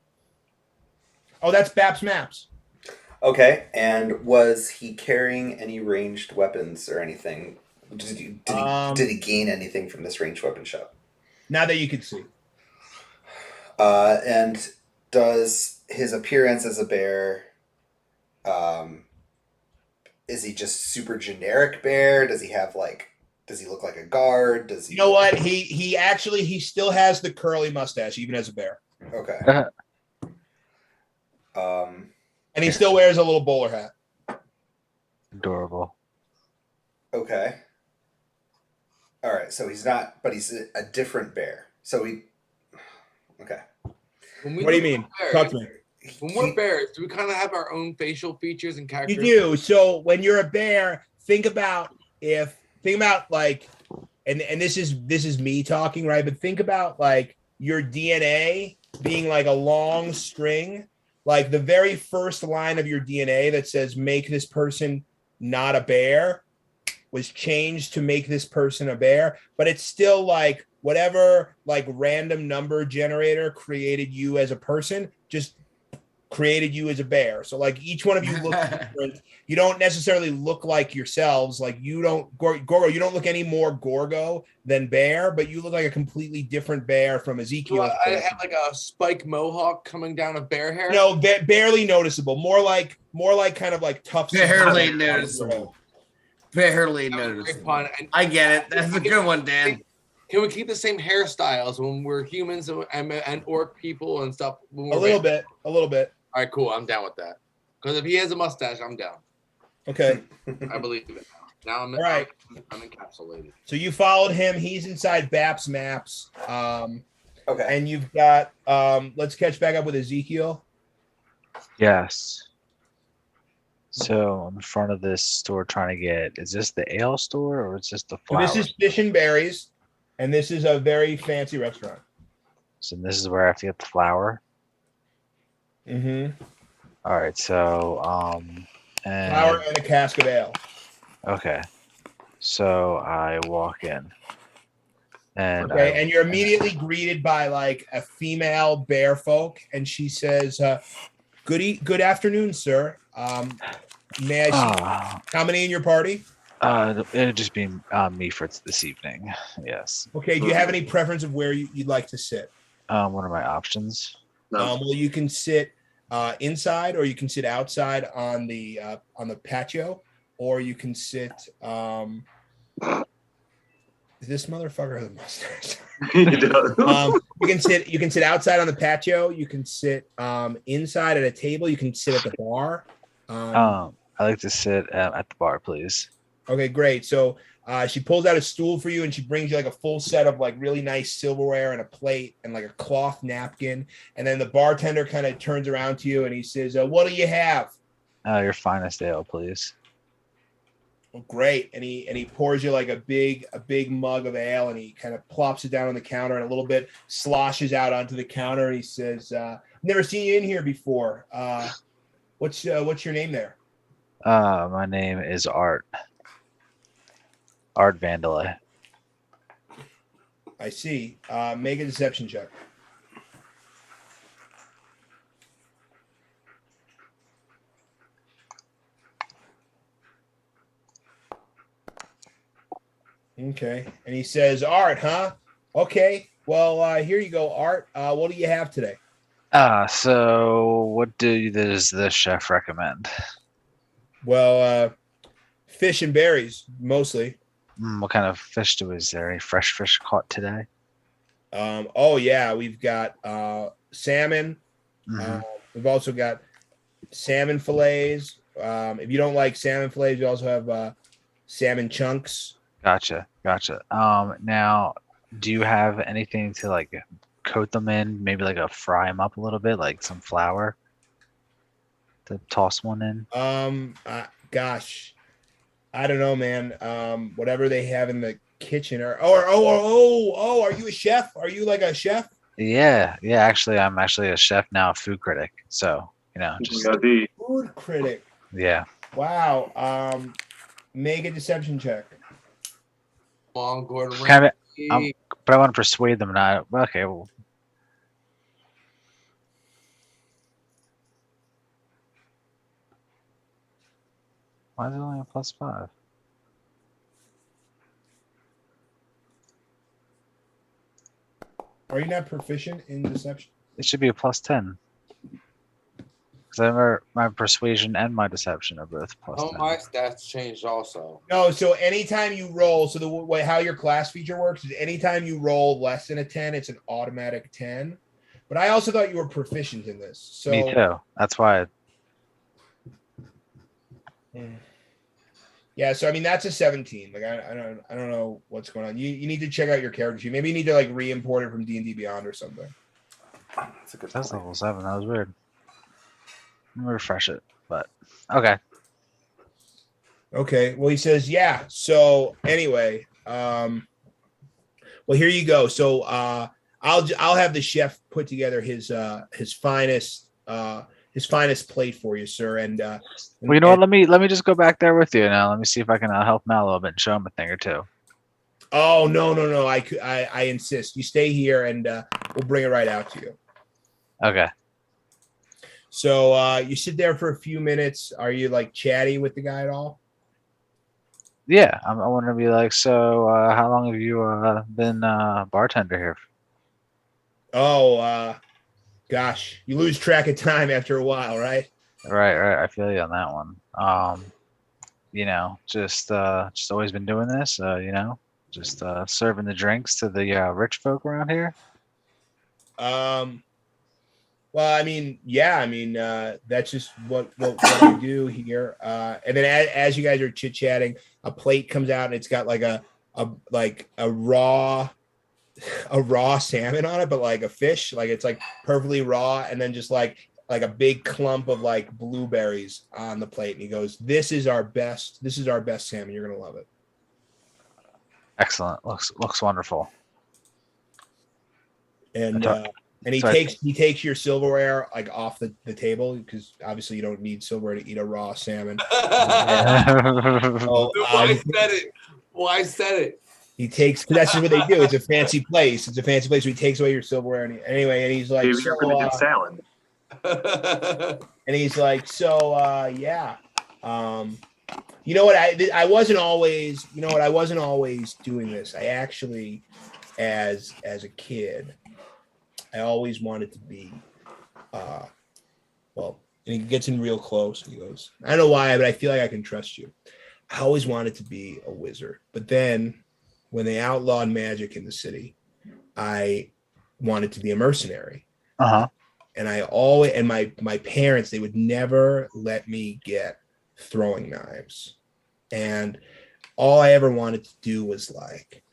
Oh, that's Baps Maps. Okay. And was he carrying any ranged weapons or anything? Did he gain anything from this ranged weapon shop? Now that you can see. And does his appearance as a bear, is he just super generic bear? Does he look like a guard? Does he? You know what? He still has the curly mustache, even as a bear. Okay. And he still wears a little bowler hat. Adorable. Okay. All right. So he's not, but he's a different bear. So he. Okay. When we What do you look mean? at bears, Talk to me. When we're bears, do we kind of have our own facial features and You characters? do. So when you're a bear, think about like, and this is me talking, right? But think about like your DNA being like a long string, like the very first line of your DNA that says make this person not a bear was changed to make this person a bear, but it's still like whatever like random number generator created you as a person, just created you as a bear. So like each one of you look different. You don't necessarily look like yourselves. Like you don't Gorgo, you don't look any more Gorgo than bear, but you look like a completely different bear from Ezekiel. I have like a spike mohawk coming down of bear hair. No, barely noticeable. More like kind of like tough. Barely noticeable. Barely noticeable. Pun. And I get it. That's a good one, Dan. can we keep the same hairstyles when we're humans and orc people and stuff? A little bit. All right, cool. I'm down with that. Because if he has a mustache, I'm down. Okay. I believe it now. Now I'm All right. I'm encapsulated. So you followed him. He's inside Baps Maps. Okay. And you've got let's catch back up with Ezekiel. Yes. So I'm in front of this store trying to get. Is this the ale store or is this the So flower? this is Fish and Berries, and this is a very fancy restaurant. So this is where I have to get the flour. Mm-hmm. All right. So and Flour and a cask of ale. okay. So I walk in, and Okay, and you're immediately greeted by like a female bear folk, and she says, good afternoon, sir. May I see how many in your party? It'd just be me for this evening. Yes. Okay, do you have any preference of where you'd like to sit? What are my options? No. Well, you can sit inside, or you can sit outside on the patio, or you can sit This motherfucker has a mustache. He does. You can sit outside on the patio. You can sit inside at a table. You can sit at the bar. I like to sit at the bar, please. Okay, great. So she pulls out a stool for you and she brings you like a full set of like really nice silverware and a plate and like a cloth napkin. And then the bartender kind of turns around to you and he says, what do you have? Your finest ale, please. Well, great. And he pours you like a big mug of ale and he kind of plops it down on the counter and a little bit sloshes out onto the counter and he says, never seen you in here before. What's your name there? My name is Art. Art Vandalay. I see. Make a deception check. Okay. And he says, Art, huh? Okay. Well, here you go, Art. What do you have today? So what does the chef recommend? Well, fish and berries, mostly. What kind of fish is there? Any fresh fish caught today? Oh, yeah. We've got salmon. Mhm. We've also got salmon fillets. If you don't like salmon fillets, we also have salmon chunks. Gotcha. Now, do you have anything to like coat them in? Maybe like fry them up a little bit, like some flour to toss one in? Gosh, I don't know, man. Whatever they have in the kitchen, are you a chef? Are you like a chef? Yeah. Actually, I'm actually a chef now, a food critic. So just Food critic. yeah. Wow. Make a deception check. Come on, Gordon Kind of, Ramsay. but I want to persuade them not. Okay, well, why is it only a +5? Are you not proficient in deception? It should be a +10. Because my persuasion and my deception are both +10. Oh, my stats changed also. No. So anytime you roll, so the way how your class feature works is anytime you roll less than a 10, it's an automatic 10. But I also thought you were proficient in this. So Me too. That's why. Yeah, so I mean that's a 17. Like I don't know what's going on. You need to check out your character sheet. Maybe you need to like re-import it from D&D Beyond or something. That's a good That's point. level 7. That was weird. Let me refresh it. But okay. Okay. Well, he says, yeah. So anyway, well, here you go. So I'll have the chef put together his finest plate for you, sir. And Well, you know what? Let me just go back there with you now. Let me see if I can help him out a little bit and show him a thing or two. Oh no! I insist. You stay here, and we'll bring it right out to you. Okay. So you sit there for a few minutes. Are you like chatty with the guy at all? Yeah, I want to be like, so how long have you been bartender here? Oh, gosh, you lose track of time after a while, right? Right. I feel you on that one. Just always been doing this. Just serving the drinks to the rich folk around here. Well, I mean, yeah, that's just what I do here. And then as you guys are chit chatting, a plate comes out and it's got like a raw salmon on it, but like a fish, like it's like perfectly raw, and then just like a big clump of like blueberries on the plate. And he goes, "This is our best salmon. You're gonna love it." Excellent. Looks wonderful. And he takes your silverware like off the table because obviously you don't need silverware to eat a raw salmon. Why said it? He takes, because that's just what they do. It's a fancy place. So he takes away your silverware. And he's like, Maybe you're gonna get salad. And he's like, yeah. You know what? I wasn't always doing this. I actually, as a kid, I always wanted to be, well, and he gets in real close. And he goes, I don't know why, but I feel like I can trust you. I always wanted to be a wizard. But then when they outlawed magic in the city, I wanted to be a mercenary. Uh-huh. And I always, and my parents, they would never let me get throwing knives. And all I ever wanted to do was like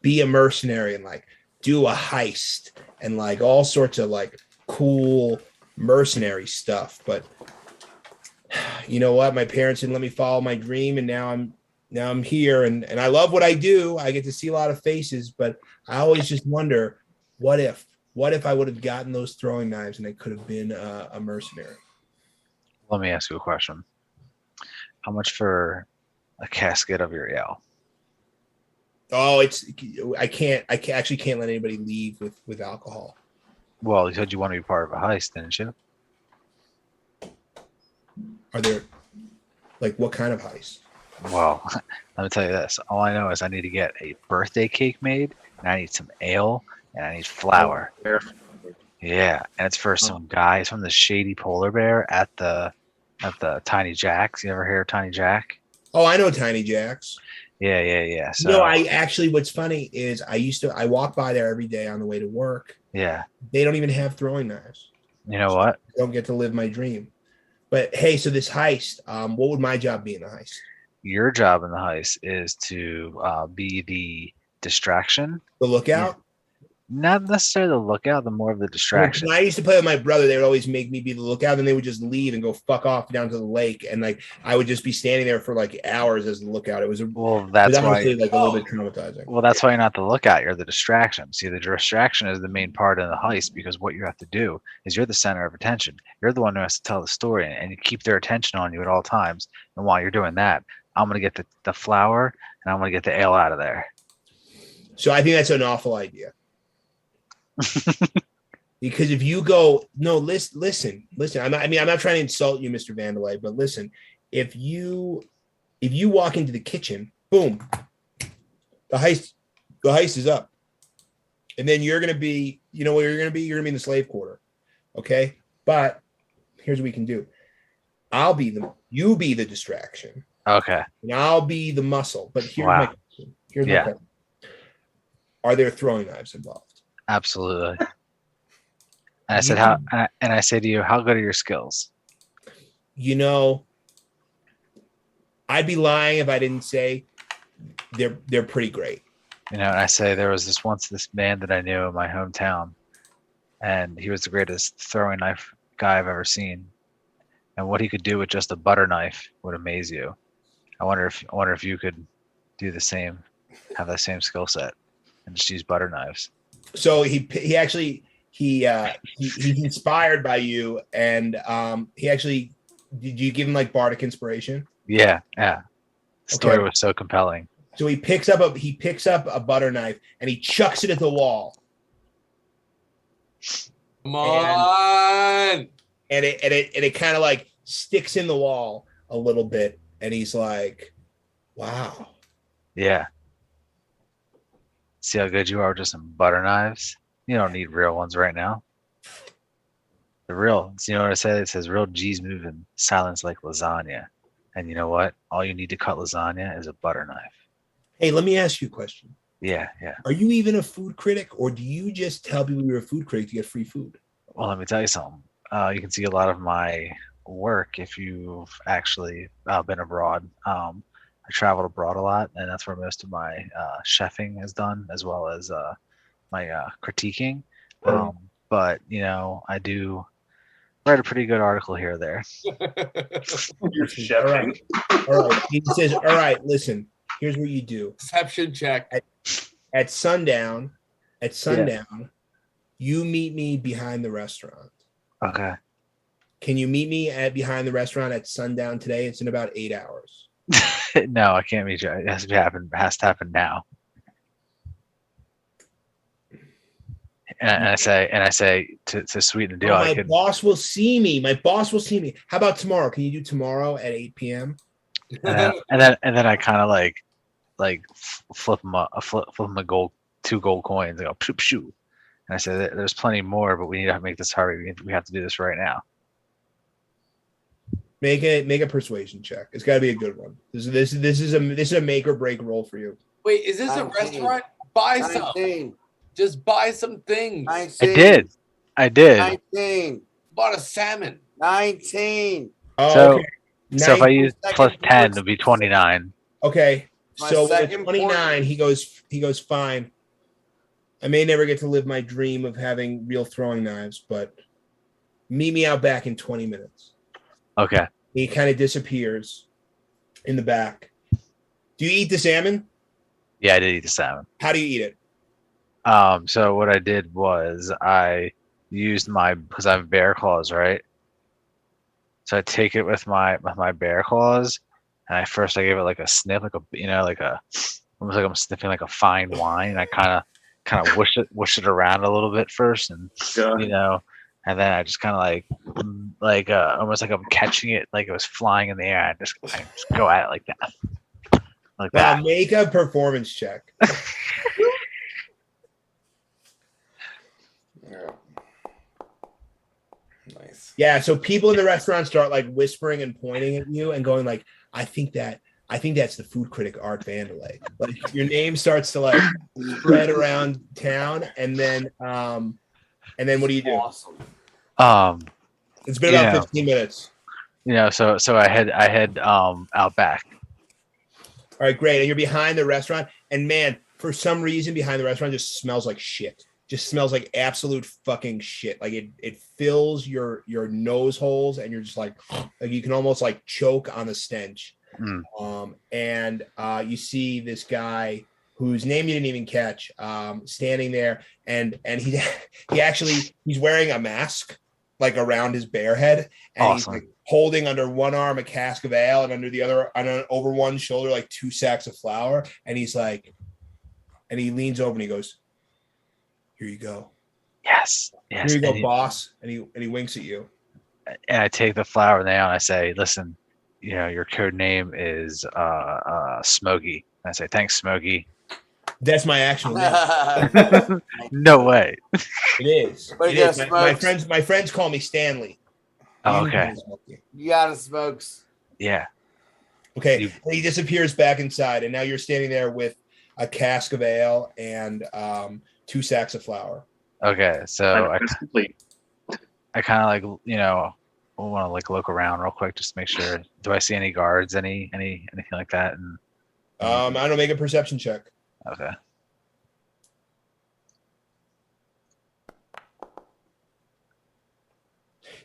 be a mercenary and like do a heist and like all sorts of like cool mercenary stuff. But you know what? My parents didn't let me follow my dream, and now I'm here, and I love what I do. I get to see a lot of faces, but I always just wonder, what if I would have gotten those throwing knives and I could have been a mercenary? Let me ask you a question. How much for a casket of your ale? Oh, I actually can't let anybody leave with alcohol. Well, you said you want to be part of a heist, didn't you? Are there like what kind of heist? Well, let me tell you this. All I know is I need to get a birthday cake made, and I need some ale, and I need flour. Yeah, and it's for some guys from the Shady Polar Bear at the Tiny Jack's. You ever hear of Tiny Jack? Oh, I know Tiny Jack's. Yeah. So No, I actually, what's funny is I walk by there every day on the way to work. yeah, They don't even have throwing knives. you know what? I don't get to live my dream. But hey, so this heist, what would my job be in the heist? Your job in the heist is to be the distraction. The lookout? Not necessarily the lookout, the more of the distraction. When I used to play with my brother, they would always make me be the lookout, and they would just leave and go fuck off down to the lake, and like I would just be standing there for like hours as the lookout. It was That's honestly why like a little bit traumatizing. Well, that's why you're not the lookout. You're the distraction. See, the distraction is the main part of the heist because what you have to do is you're the center of attention. You're the one who has to tell the story, and you keep their attention on you at all times. And while you're doing that, I'm gonna get the flour and I'm gonna get the ale out of there. So I think that's an awful idea. Because if you go, no, listen. I'm not trying to insult you, Mr. Vandalay, but listen, if you walk into the kitchen, boom, the heist is up. And then you're gonna be, you know what you're gonna be? You're gonna be in the slave quarter. Okay. But here's what we can do. You be the distraction. Okay. And I'll be the muscle. But here's my question. My question. Are there throwing knives involved? Absolutely. And I said, I say to you, how good are your skills? You know, I'd be lying if I didn't say they're pretty great. You know, and I say there was this man that I knew in my hometown, and he was the greatest throwing knife guy I've ever seen. And what he could do with just a butter knife would amaze you. I wonder if you could do the same, have that same skill set, and just use butter knives. So he actually he's inspired by you, and he actually, did you give him like bardic inspiration? Yeah. The story was so compelling. So he picks up a butter knife and he chucks it at the wall. Come on. And it kind of like sticks in the wall a little bit, and he's like, wow. Yeah. See how good you are with just some butter knives? You don't need real ones right now. The real, you know what I said? It says real G's moving, silence like lasagna. And you know what? All you need to cut lasagna is a butter knife. Hey, let me ask you a question. Yeah. Are you even a food critic, or do you just tell people you're a food critic to get free food? Well, let me tell you something. You can see a lot of my work if you've actually been abroad. I traveled abroad a lot, and that's where most of my chefing is done, as well as my critiquing. But you know, I do write a pretty good article here or there. You're chefing. All right. He says, all right, listen, here's what you do. Perception check. At sundown, you meet me behind the restaurant. Okay. Can you meet me behind the restaurant at sundown today? It's in about 8 hours. No, I can't meet you. It has to happen now. And I say to sweeten the deal. My boss will see me. How about tomorrow? Can you do tomorrow at 8 p.m.? And then I kind of like flip him a two gold coins. I go pshoo pshoo. And I said, "There's plenty more, but we need to make this hurry. We have to do this right now." Make a persuasion check. It's got to be a good one. This is a make or break roll for you. Wait, is this a 19. restaurant? Buy some. 19. Just buy some things. 19. I did. 19. Bought a salmon. 19. Oh, So- okay. So if I Nine- use second plus 10, porch. it'll be 29. okay. My So with second 29, he goes fine. I may never get to live my dream of having real throwing knives, but meet me out back in 20 minutes. Okay. He kind of disappears in the back. Do you eat the salmon? Yeah, I did eat the salmon. How do you eat it? So what I did was I used because I have bear claws, right? So I take it with my bear claws, and I gave it like a sniff, like almost like I'm sniffing like a fine wine. I kind of whoosh it around a little bit first, and God. and then I just kind of almost like I'm catching it like it was flying in the air. I just go at it like that, like Now that. make a performance check. Yeah. Nice. Yeah, so people in the restaurant start like whispering and pointing at you and going like, I think that's the food critic Art Vandelay. Like your name starts to like spread around town, and then what do you do? Awesome. It's been You about know. 15 minutes. So I head out back. All right, great. And you're behind the restaurant, and man, for some reason behind the restaurant just smells like shit. Just smells like absolute fucking shit. Like it fills your nose holes, and you're just like you can almost like choke on the stench. And you see this guy whose name you didn't even catch, standing there, and he's wearing a mask like around his bare head, and Awesome. he's like holding under one arm a cask of ale, and under the other, over one shoulder, like 2 sacks of flour, and he's like, and he leans over and he goes, "Here you go. Yes. Here you go, boss." And he winks at you. And I take the flour and I say, "Listen, your code name is Smokey." And I say, "Thanks, Smokey." That's my actual name. No way. It is. But It yeah, is. My Smokes. friends call me Stanley. Oh, You okay. can call me Smokey. You got it, Smokes. Yeah. Okay. You- And he disappears back inside, and now you're standing there with a cask of ale and 2 sacks of flour. Okay. So It's complete. I kind of like want to like look around real quick just to make sure. Do I see any guards? Anything like that? And I don't make a perception check. okay.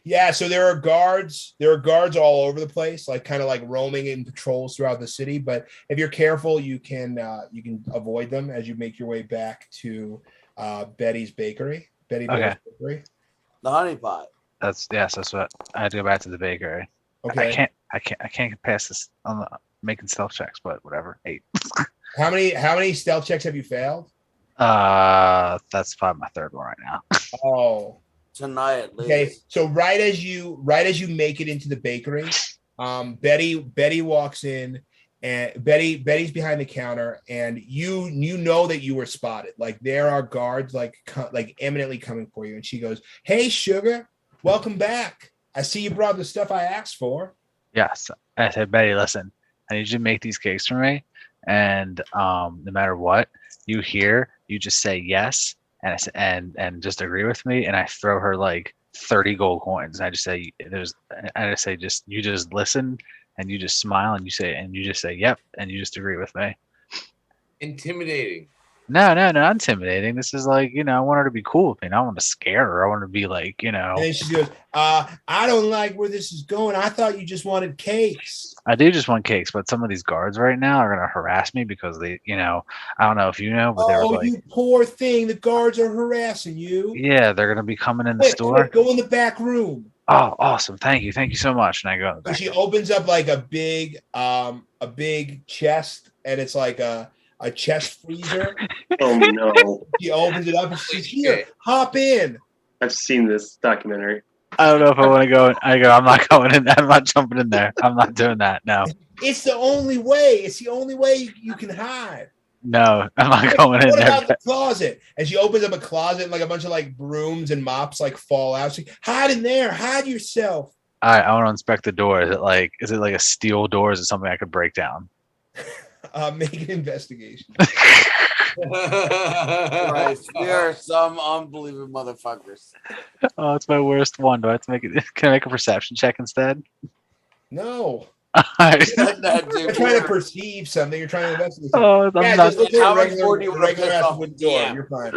Yeah, so there are guards. There are guards all over the place, like kind of like roaming in patrols throughout the city. But if you're careful, you can avoid them as you make your way back to Betty's Bakery. Betty Boy's Okay. Bakery. The honey pot. That's what I had to go back to the bakery. Okay. I can't pass this on making stealth checks, but whatever. 8. How many stealth checks have you failed? That's probably my third one right now. Oh. Tonight, at least. Okay, so right as you make it into the bakery, Betty walks in, and Betty's behind the counter, and you know that you were spotted. Like there are guards like eminently coming for you, and she goes, "Hey, sugar, welcome back. I see you brought the stuff I asked for." Yes. I said, "Betty, listen, I need you to make these cakes for me, and no matter what you hear, you just say yes." And just agree with me, and I throw her like 30 gold coins. And I just say you just listen, and you just smile, and you just say yep, and you just agree with me. Intimidating. No, not intimidating. This is like, I want her to be cool with me. I want to scare her. I want to be like, And then she goes, "I don't like where this is going. I thought you just wanted cakes." I do just want cakes, but some of these guards right now are gonna harass me because they, I don't know if you know, but they were Oh, like, you poor thing. The guards are harassing you. yeah, they're gonna be coming in the store. Quick, go in the back room. Oh, awesome! Thank you so much. And I go in the So back she room. opens up like a big chest, and it's like a chest freezer. Oh no. She opens it up and she's here. Hop in. I've seen this documentary. I don't know if I want to go. I go. I'm not going in. I'm not jumping in there. I'm not doing that. No, It's the only way. It's the only way you can hide. no, I'm not going in What there. about the closet? And she opens up a closet, and like a bunch of like brooms and mops like fall out. She's like, "Hide in there. Hide yourself." I want to inspect the door. Is it like a steel door? Is it something I could break down? Make an investigation. Christ, we are some unbelievable motherfuckers. Oh, it's my worst one. Do I have to make it? Can I make a perception check instead? No. Alright. No, dude, You're trying to perceive something. You're trying to investigate something. Oh, I'm Yeah, not. just look at How a much regular, more do you wanna regular piss ass off wood the door. DM? You're fine.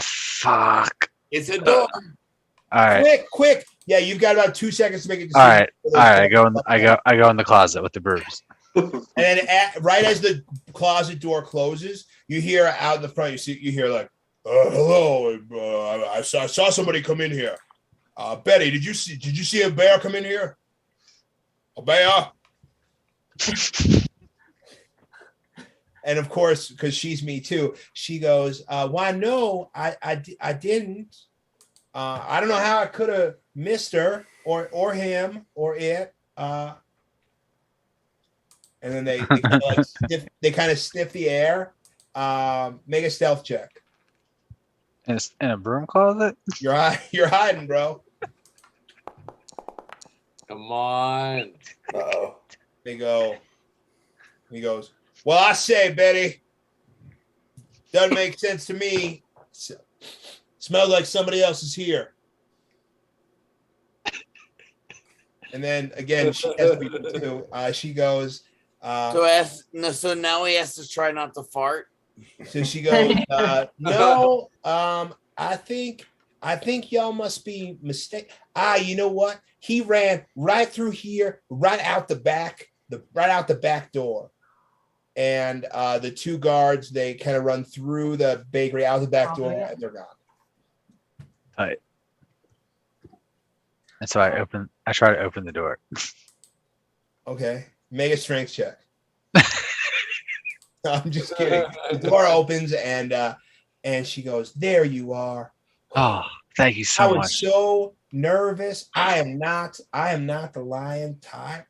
Fuck. It's a door. All right. Quick. Yeah, you've got about 2 seconds to make a decision. All right. All right. I go in the closet with the brooms. And then right as the closet door closes, you hear out in the front, you hear like, hello, I saw somebody come in here. Betty, did you see a bear come in here? A bear? And of course, because she's me too, she goes, why no, I didn't. I don't know how I could have missed her or him or it. And then they kind of sniff the air. Make a stealth check. In a broom closet? You're hiding, bro. Come on. Uh-oh. He goes, well, I say, Betty, doesn't make sense to me. Smells like somebody else is here. And then again, she has people too. She goes, So now he has to try not to fart. so she goes, no, I think y'all must be mistaken. You know what? He ran right through here, right out the back door. And the two guards, they kind of run through the bakery out the back door, and they're gone. Right. And so I try to open the door. Okay. Make a strength check. No, I'm just kidding. The door opens and she goes, there you are. Oh, thank you so I was much. so nervous. I am not the lion type.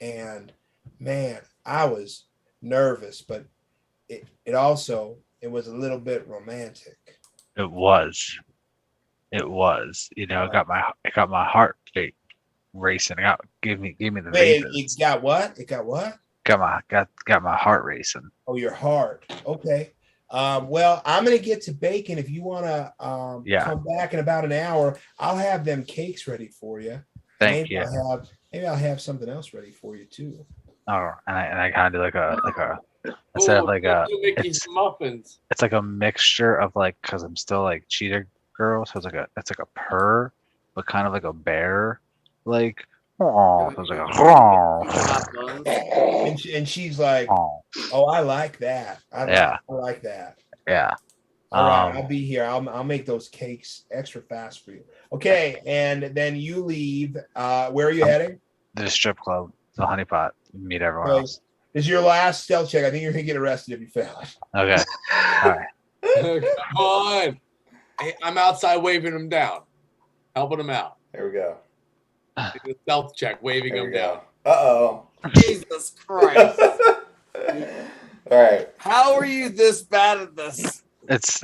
And man, I was nervous, but it also was a little bit romantic. It was. You know, it got my heart rate racing. Gave me the Wait, vapors. it got what? It got what? Got my heart racing. Oh, your heart. Okay. Well, I'm gonna get to bacon. If you wanna come back in about an hour, I'll have them cakes ready for you. Thank you. Maybe I'll have something else ready for you too. Oh, and I kind of do like a instead of like Mickey's muffins. it's like a mixture of like, because I'm still like cheetah girl, so it's like a purr, but kind of like a bear, like oh, so it's like a And she's like, oh, I like that. I like that. Yeah. All right, I'll be here. I'll make those cakes extra fast for you. Okay, and then you leave. Where are you heading? The strip club, the honey pot. Meet everyone else. This is your last stealth check. I think you're gonna get arrested if you fail it. Okay. All right. Come on. Hey, I'm outside waving him down, helping him out. There we go. Take a stealth check, waving There him we down. go. Uh-oh. Jesus Christ. All right. How are you this bad at this?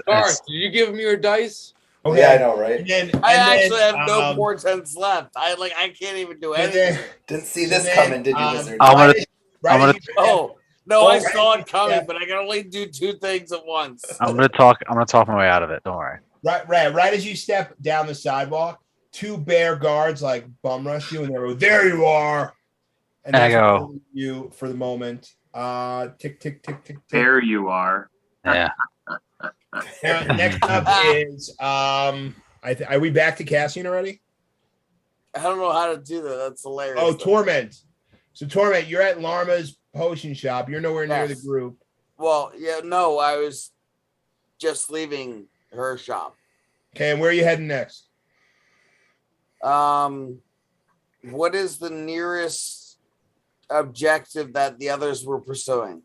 Garth, did you give him your dice? Okay. Yeah, I know, right? I actually have no portents left. I can't even do anything. Didn't see this coming, did you, wizard? I'm gonna Oh no, I saw it coming, but I can only do two things at once. I'm gonna talk my way out of it. Don't worry. Right as you step down the sidewalk, two bear guards like bum rush you, and they go, "There you are!" And I go, you for the moment. Tick, tick, tick, tick, tick. There you are. Yeah. Next up is are we back to Cassian already? I don't know how to do that. That's hilarious. Oh, Torment. So Torment, you're at Larma's potion shop. You're nowhere near the group. Well, yeah, no, I was just leaving her shop. Okay, and where are you heading next? What is the nearest objective that the others were pursuing?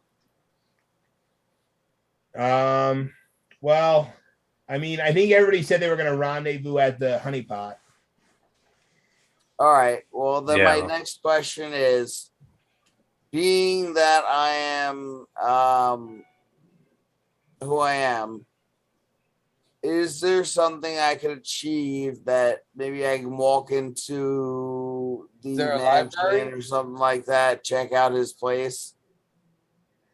Well, I mean, I think everybody said they were going to rendezvous at the Honey Pot. All right. Well, then Yeah. my next question is, being that I am who I am, is there something I could achieve that maybe I can walk into to Is the there a mansion library? or something like that. Check out his place.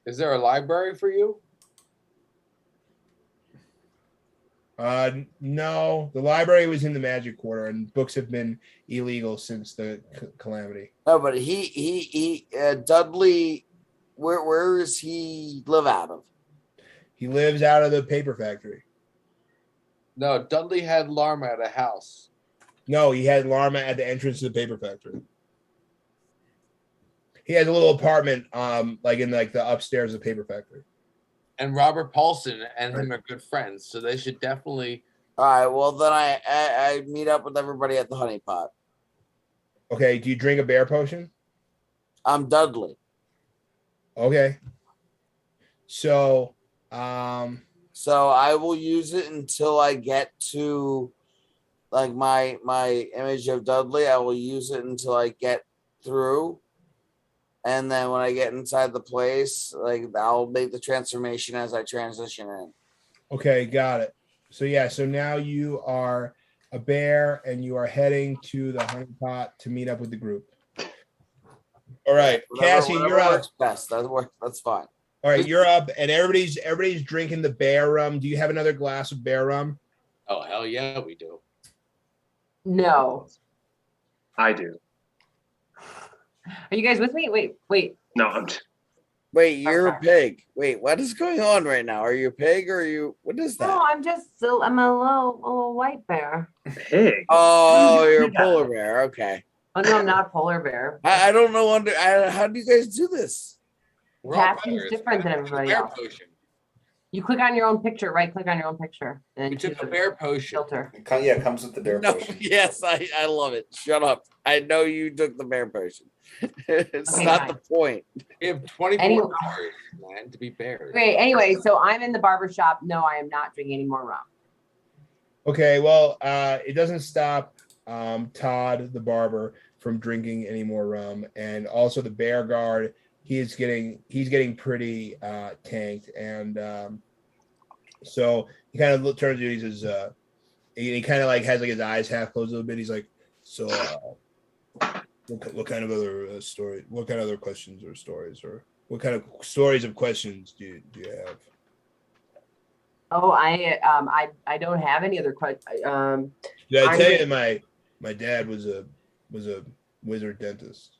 Is there a library for you? No, the library was in the Magic Quarter, and books have been illegal since the calamity. No, but he Dudley. Where does he live out of? He lives out of the paper factory. No, Dudley had Larma at a house. No, he had Larma at the entrance to the paper factory. He has a little apartment, like in like the upstairs of the paper factory. And Robert Paulson and him are good friends, so they should definitely. All right. Well, then I meet up with everybody at the Honey Pot. Okay, do you drink a bear potion? I'm Dudley. Okay. So, So I will use it until I get to like my image of Dudley. I will use it until I get through. And then when I get inside the place, like I'll make the transformation as I transition in. okay, got it. So yeah, so now you are a bear and you are heading to the honey pot to meet up with the group. All right, Cassie, you're up. Works best. That's fine. All right, you're up, and everybody's drinking the bear rum. Do you have another glass of bear rum? Oh hell yeah, we do. No. I do. Are you guys with me? Wait. No, Wait, you're a Okay. pig. Wait, what is going on right now? Are you a pig or are you? What is that? No, I'm a little white bear. pig. Oh, you're a polar bear. Okay. Oh no, I'm not a polar bear. I don't know. How do you guys do this? We're all Casting's bears. different than We took a everybody bear else. potion. You click on your own picture, right? Click on your own picture, and then We took choose a bear potion. filter. Yeah, it comes with the bear No, potion. yes, I love it. Shut up. I know you took the bear potion. It's Okay, not fine. the point. We have 24 Anyway. hours, man, to be bears. Okay. Anyway, so I'm in the barber shop. No, I am not drinking any more rum. Okay, well, it doesn't stop Todd the barber from drinking any more rum, and also the bear guard. He's getting pretty tanked, and so he kind of turns to you. He says, he kind of like has like his eyes half closed a little bit. He's like, so, what kind of other story? What kind of other questions or stories, or what kind of stories of questions do you have? Oh, I don't have any other questions. Did I I'm tell you good. that my dad was a wizard dentist?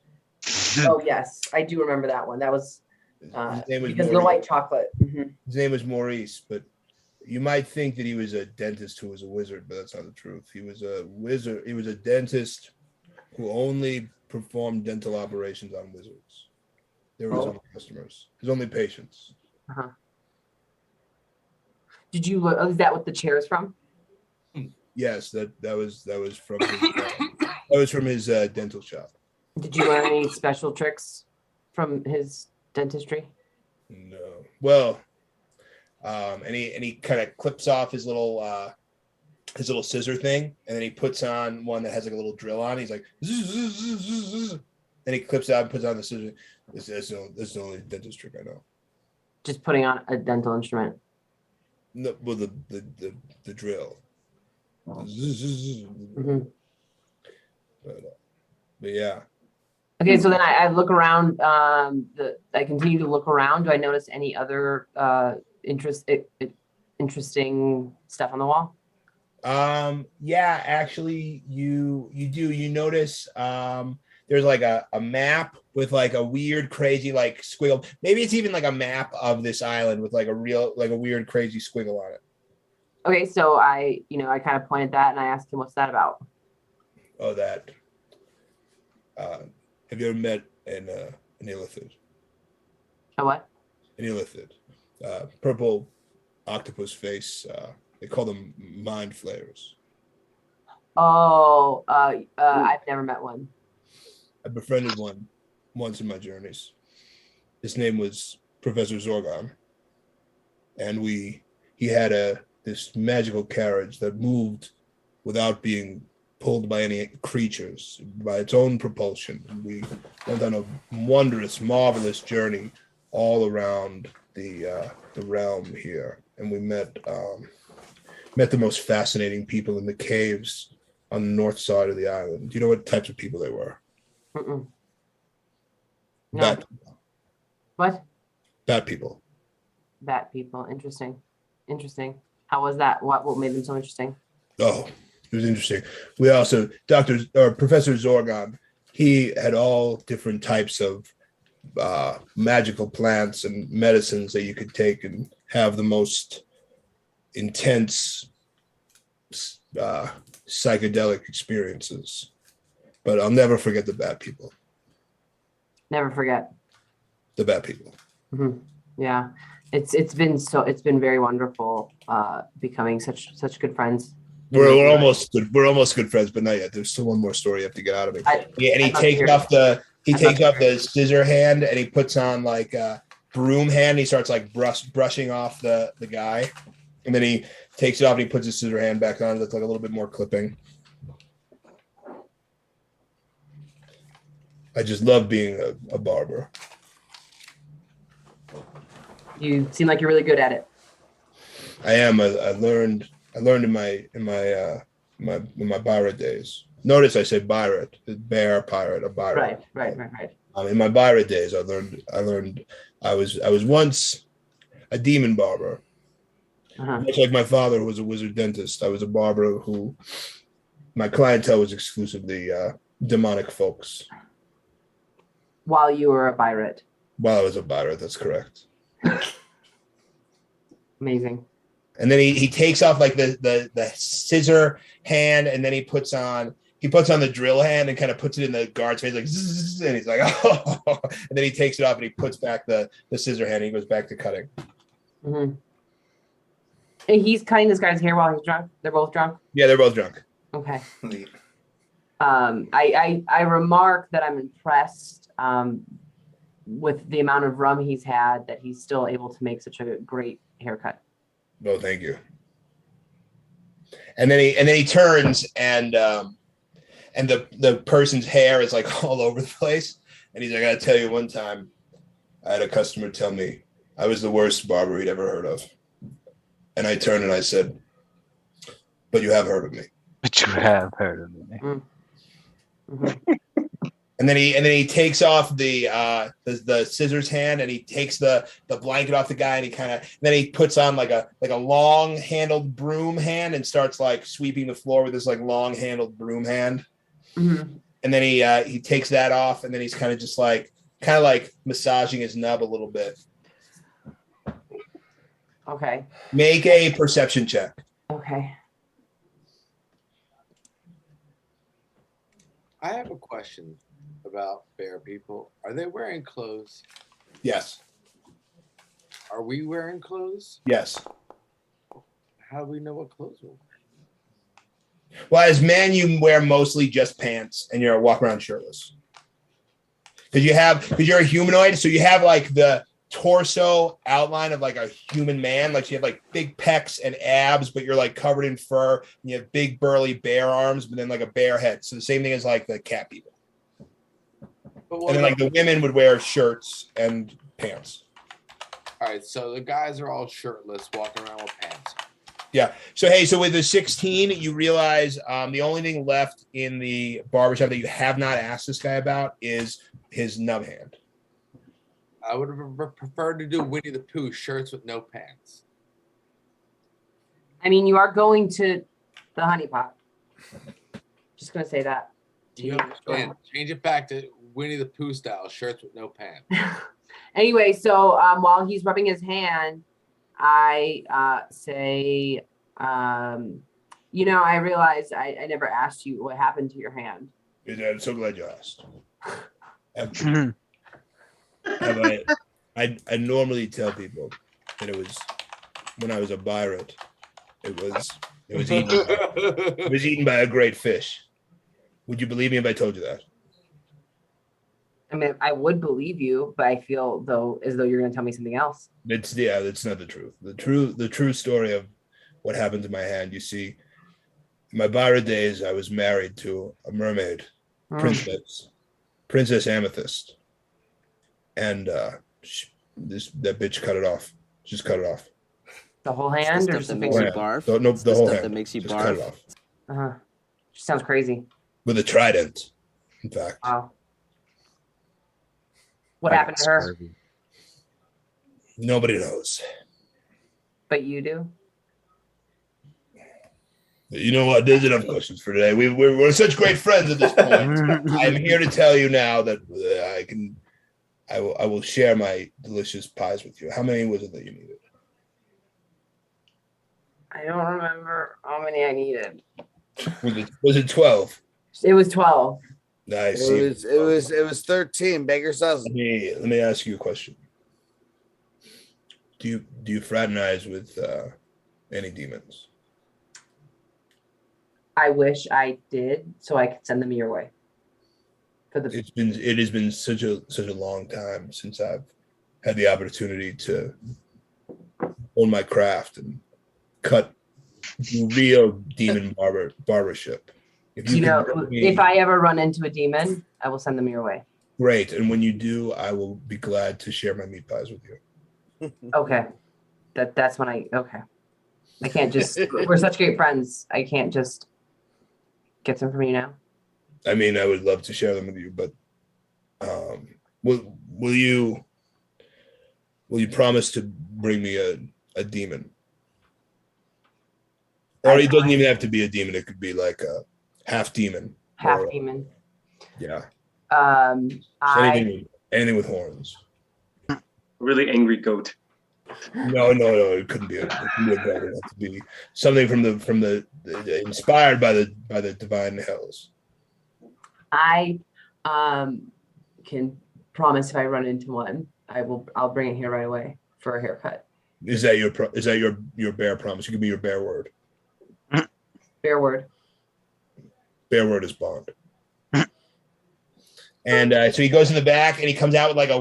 Oh yes, I do remember that one. That was His name was because of the Maurice. white chocolate. Mhm. His name was Maurice, but you might think that he was a dentist who was a wizard, but that's not the truth. He was a wizard. He was a dentist who only performed dental operations on wizards. They were his Oh. only customers, his only patients. Did you look? Oh, is that what the chair is from? Yes, that was from his dental shop. Did you learn any special tricks from his dentistry? No, well, and he kind of clips off his little scissor thing, and then he puts on one that has like a little drill on. He's like, zzz, zzz, zzz, zzz, zzz. Then he clips out and puts on the scissor. This is the only dentist trick I know. Just putting on a dental instrument. No, well, the drill. Zzz, zzz, zzz. Mhm. But yeah. Okay, so then I look around. I continue to look around. Do I notice any other interesting stuff on the wall? Yeah, actually, you do. You notice there's like a map with like a weird, crazy like squiggle. Maybe it's even like a map of this island with like a weird, crazy squiggle on it. Okay, so I kind of point at that and I ask him, "What's that about?" Oh, that. Have you ever met an illithid? A what? An illithid. Purple octopus face. They call them mind flayers. Oh, I've never met one. I befriended one once in my journeys. His name was Professor Zorgon, and he had this magical carriage that moved without being pulled by any creatures, by its own propulsion. And we went on a wondrous, marvelous journey all around the realm here, and we met the most fascinating people in the caves on the north side of the island. Do you know what types of people they were? Mm-mm. No. Bat, What? bat people. Bat people. Interesting. How was that? What made them so interesting? Oh, it was interesting. We also, Professor Zorgon, he had all different types of magical plants and medicines that you could take and have the most intense psychedelic experiences. But I'll never forget the bat people. Never forget. The bat people. Mm-hmm. Yeah, it's been very wonderful becoming such good friends. We're almost good. We're almost good friends, but not yet. There's still one more story you have to get out of me. He takes off the scissor hand and he puts on like a broom hand. He starts like brushing off the guy, and then he takes it off and he puts his scissor hand back on. That's like a little bit more clipping. I just love being a barber. You seem like you're really good at it. I am. I learned in my pirate days. Notice I say pirate, bear pirate, a pirate. Right. In my pirate days, I learned. I was once a demon barber, much like my father, who was a wizard dentist. I was a barber who my clientele was exclusively demonic folks. While you were a pirate. While I was a pirate, that's correct. Amazing. And then he takes off like the scissor hand, and then he puts on the drill hand and kind of puts it in the guard's face, like zzz, and he's like, oh, and then he takes it off and he puts back the scissor hand and he goes back to cutting. Mm-hmm. And he's cutting this guy's hair while he's drunk. They're both drunk. Yeah, they're both drunk. Okay. Neat. I remark that I'm impressed with the amount of rum he's had, that he's still able to make such a great haircut. Oh, thank you. And then he turns and the person's hair is like all over the place. And he's like, I gotta tell you, one time I had a customer tell me I was the worst barber he'd ever heard of. And I turned and I said, but you have heard of me. But you have heard of me. Mm-hmm. And then he takes off the scissors hand and he takes the blanket off the guy, and then he puts on like a long handled broom hand and starts like sweeping the floor with this like long handled broom hand. Mm-hmm. And then he takes that off, and then he's kind of like massaging his nub a little bit. Okay. Make a perception check. Okay. I have a question about bear people. Are they wearing clothes? Yes. Are we wearing clothes? Yes. How do we know what clothes we're wearing? Well, as men, you wear mostly just pants, and you're walk around shirtless. Because you're a humanoid, so you have like the torso outline of like a human man. Like you have like big pecs and abs, but you're like covered in fur. And you have big burly bear arms, but then like a bear head. So the same thing as like the cat people. And then like the women would wear shirts and pants. All right, so the guys are all shirtless, walking around with pants. Yeah. So with the 16, you realize the only thing left in the barbershop that you have not asked this guy about is his nub hand. I would have preferred to do Winnie the Pooh shirts with no pants. I mean, you are going to the honey pot. Just gonna say that. You understand? Change it back to Winnie the Pooh style shirts with no pants. Anyway, so while he's rubbing his hand, I say, I realized I never asked you what happened to your hand. I'm so glad you asked. I normally tell people that it was when I was a pirate. It was eaten by a great fish. Would you believe me if I told you that? I mean, I would believe you, but I feel as though you're going to tell me something else. That's not the truth. The true story of what happened to my hand. You see, in my pirate days, I was married to a mermaid, Princess Amethyst, and that bitch cut it off. Just cut it off. The whole hand, or that makes you barf? No, the whole hand. That makes you just barf. cut it off Sounds crazy. with a trident. In fact. Wow. What I happened got to her? scurvy. Nobody knows. But you do. You know what? There's enough questions for today. We're such great friends at this point. I'm here to tell you now that I will share my delicious pies with you. How many was it that you needed? I don't remember how many I needed. Was it 12? It was 12. Nice. It was 13. Baker's dozen. Let me ask you a question. Do you fraternize with any demons? I wish I did, so I could send them your way. It has been such a long time since I've had the opportunity to own my craft and cut real demon barbership. If I ever run into a demon, I will send them your way. Great, and when you do, I will be glad to share my meat pies with you. Okay, that's when I can't just. We're such great friends. I can't just get some from you now. I mean, I would love to share them with you, but will you promise to bring me a demon? Or it doesn't even have to be a demon. It could be like a half demon. Half demon. Yeah. I Anything with horns. Really angry goat. No. It couldn't be a goat. It has to be something from the inspired by the divine hells. I can promise if I run into one, I'll bring it here right away for a haircut. Is that your bear promise? You give me your bear word. Fair word. Bear word is bond. And so he goes in the back and he comes out with like a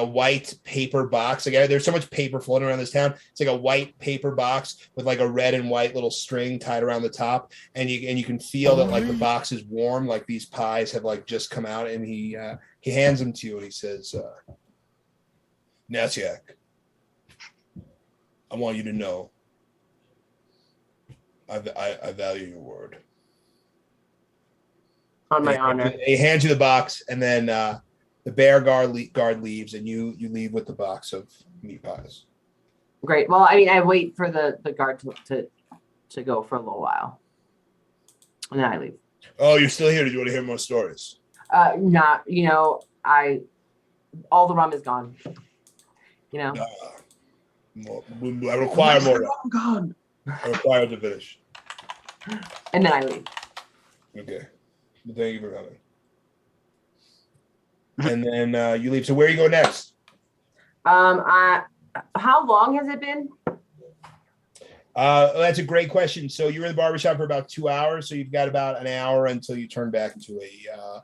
white paper box. Like there's so much paper floating around this town. It's like a white paper box with like a red and white little string tied around the top, and you can feel that like the box is warm, like these pies have like just come out. And he hands them to you and he says, "Nasiak, I want you to know I value your word." On my honor. He hands you the box, and then the bear guard leaves, and you leave with the box of meat pies. Great. Well, I mean, I wait for the guard to go for a little while, and then I leave. Oh, you're still here? Did you want to hear more stories? Not. All the rum is gone. I require more. Gone. I require to finish. And then I leave. Okay. Well, thank you for coming. And then you leave. So where you go next? How long has it been? That's a great question. So you were in the barbershop for about 2 hours. So you've got about an hour until you turn back into an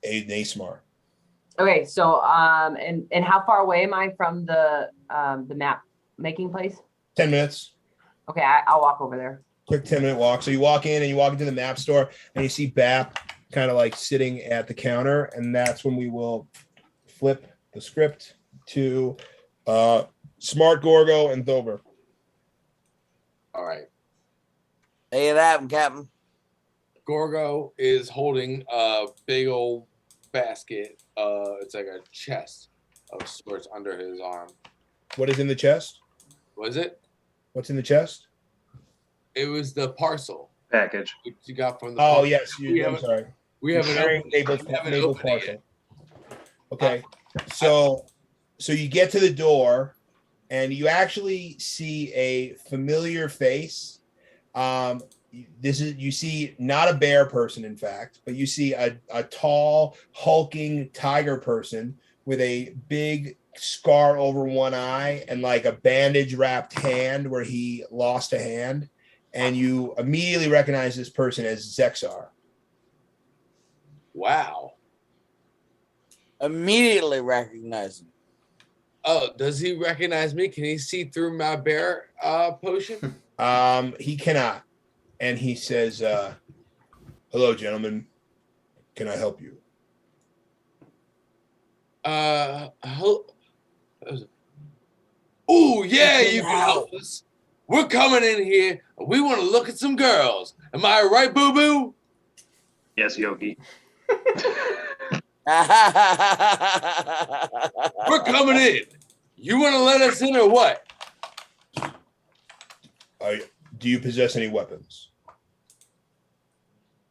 ASMR. Okay. So and how far away am I from the map making place? 10 minutes. Okay, I'll walk over there. Quick 10-minute walk. So you walk in and you walk into the map store and you see Bap kind of like sitting at the counter, and that's when we will flip the script to Smart Gorgo and Thober. All right. Hey, it happened, Captain. Gorgo is holding a big old basket. It's like a chest of sorts under his arm. What is in the chest? Was it? What's in the chest? It was the parcel Package. you got from the. Oh, parcel. yes. I'm sorry. We haven't opened it. Naples We haven't Naples opened it yet. parcel. Okay. So you get to the door and you actually see a familiar face. You see not a bear person, in fact, but you see a tall, hulking tiger person with a big scar over one eye and like a bandage wrapped hand where he lost a hand. And you immediately recognize this person as Zexar. Wow. Immediately recognize him. Oh, does he recognize me? Can he see through my bear potion? He cannot. And he says, "Hello, gentlemen. Can I help you?" Oh, yeah, you can help us. We're coming in here. We want to look at some girls. Am I right, Boo Boo? Yes, Yogi. We're coming in. You want to let us in or what? Do you possess any weapons?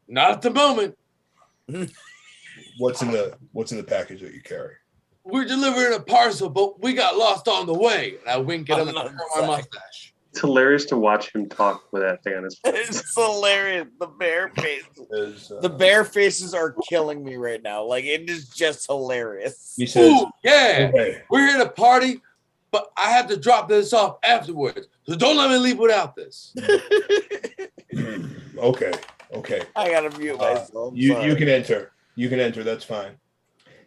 Not at the moment. What's in the package that you carry? We're delivering a parcel, but we got lost on the way. And I wink at him and curl my mustache. It's hilarious to watch him talk with that thing on his face. It's hilarious. The bear faces. The bear faces are killing me right now. Like, it is just hilarious. He says, Ooh, yeah. okay. We're here to party, but I have to drop this off afterwards. So don't let me leave without this. Okay. I gotta mute myself. You can enter. You can enter. That's fine.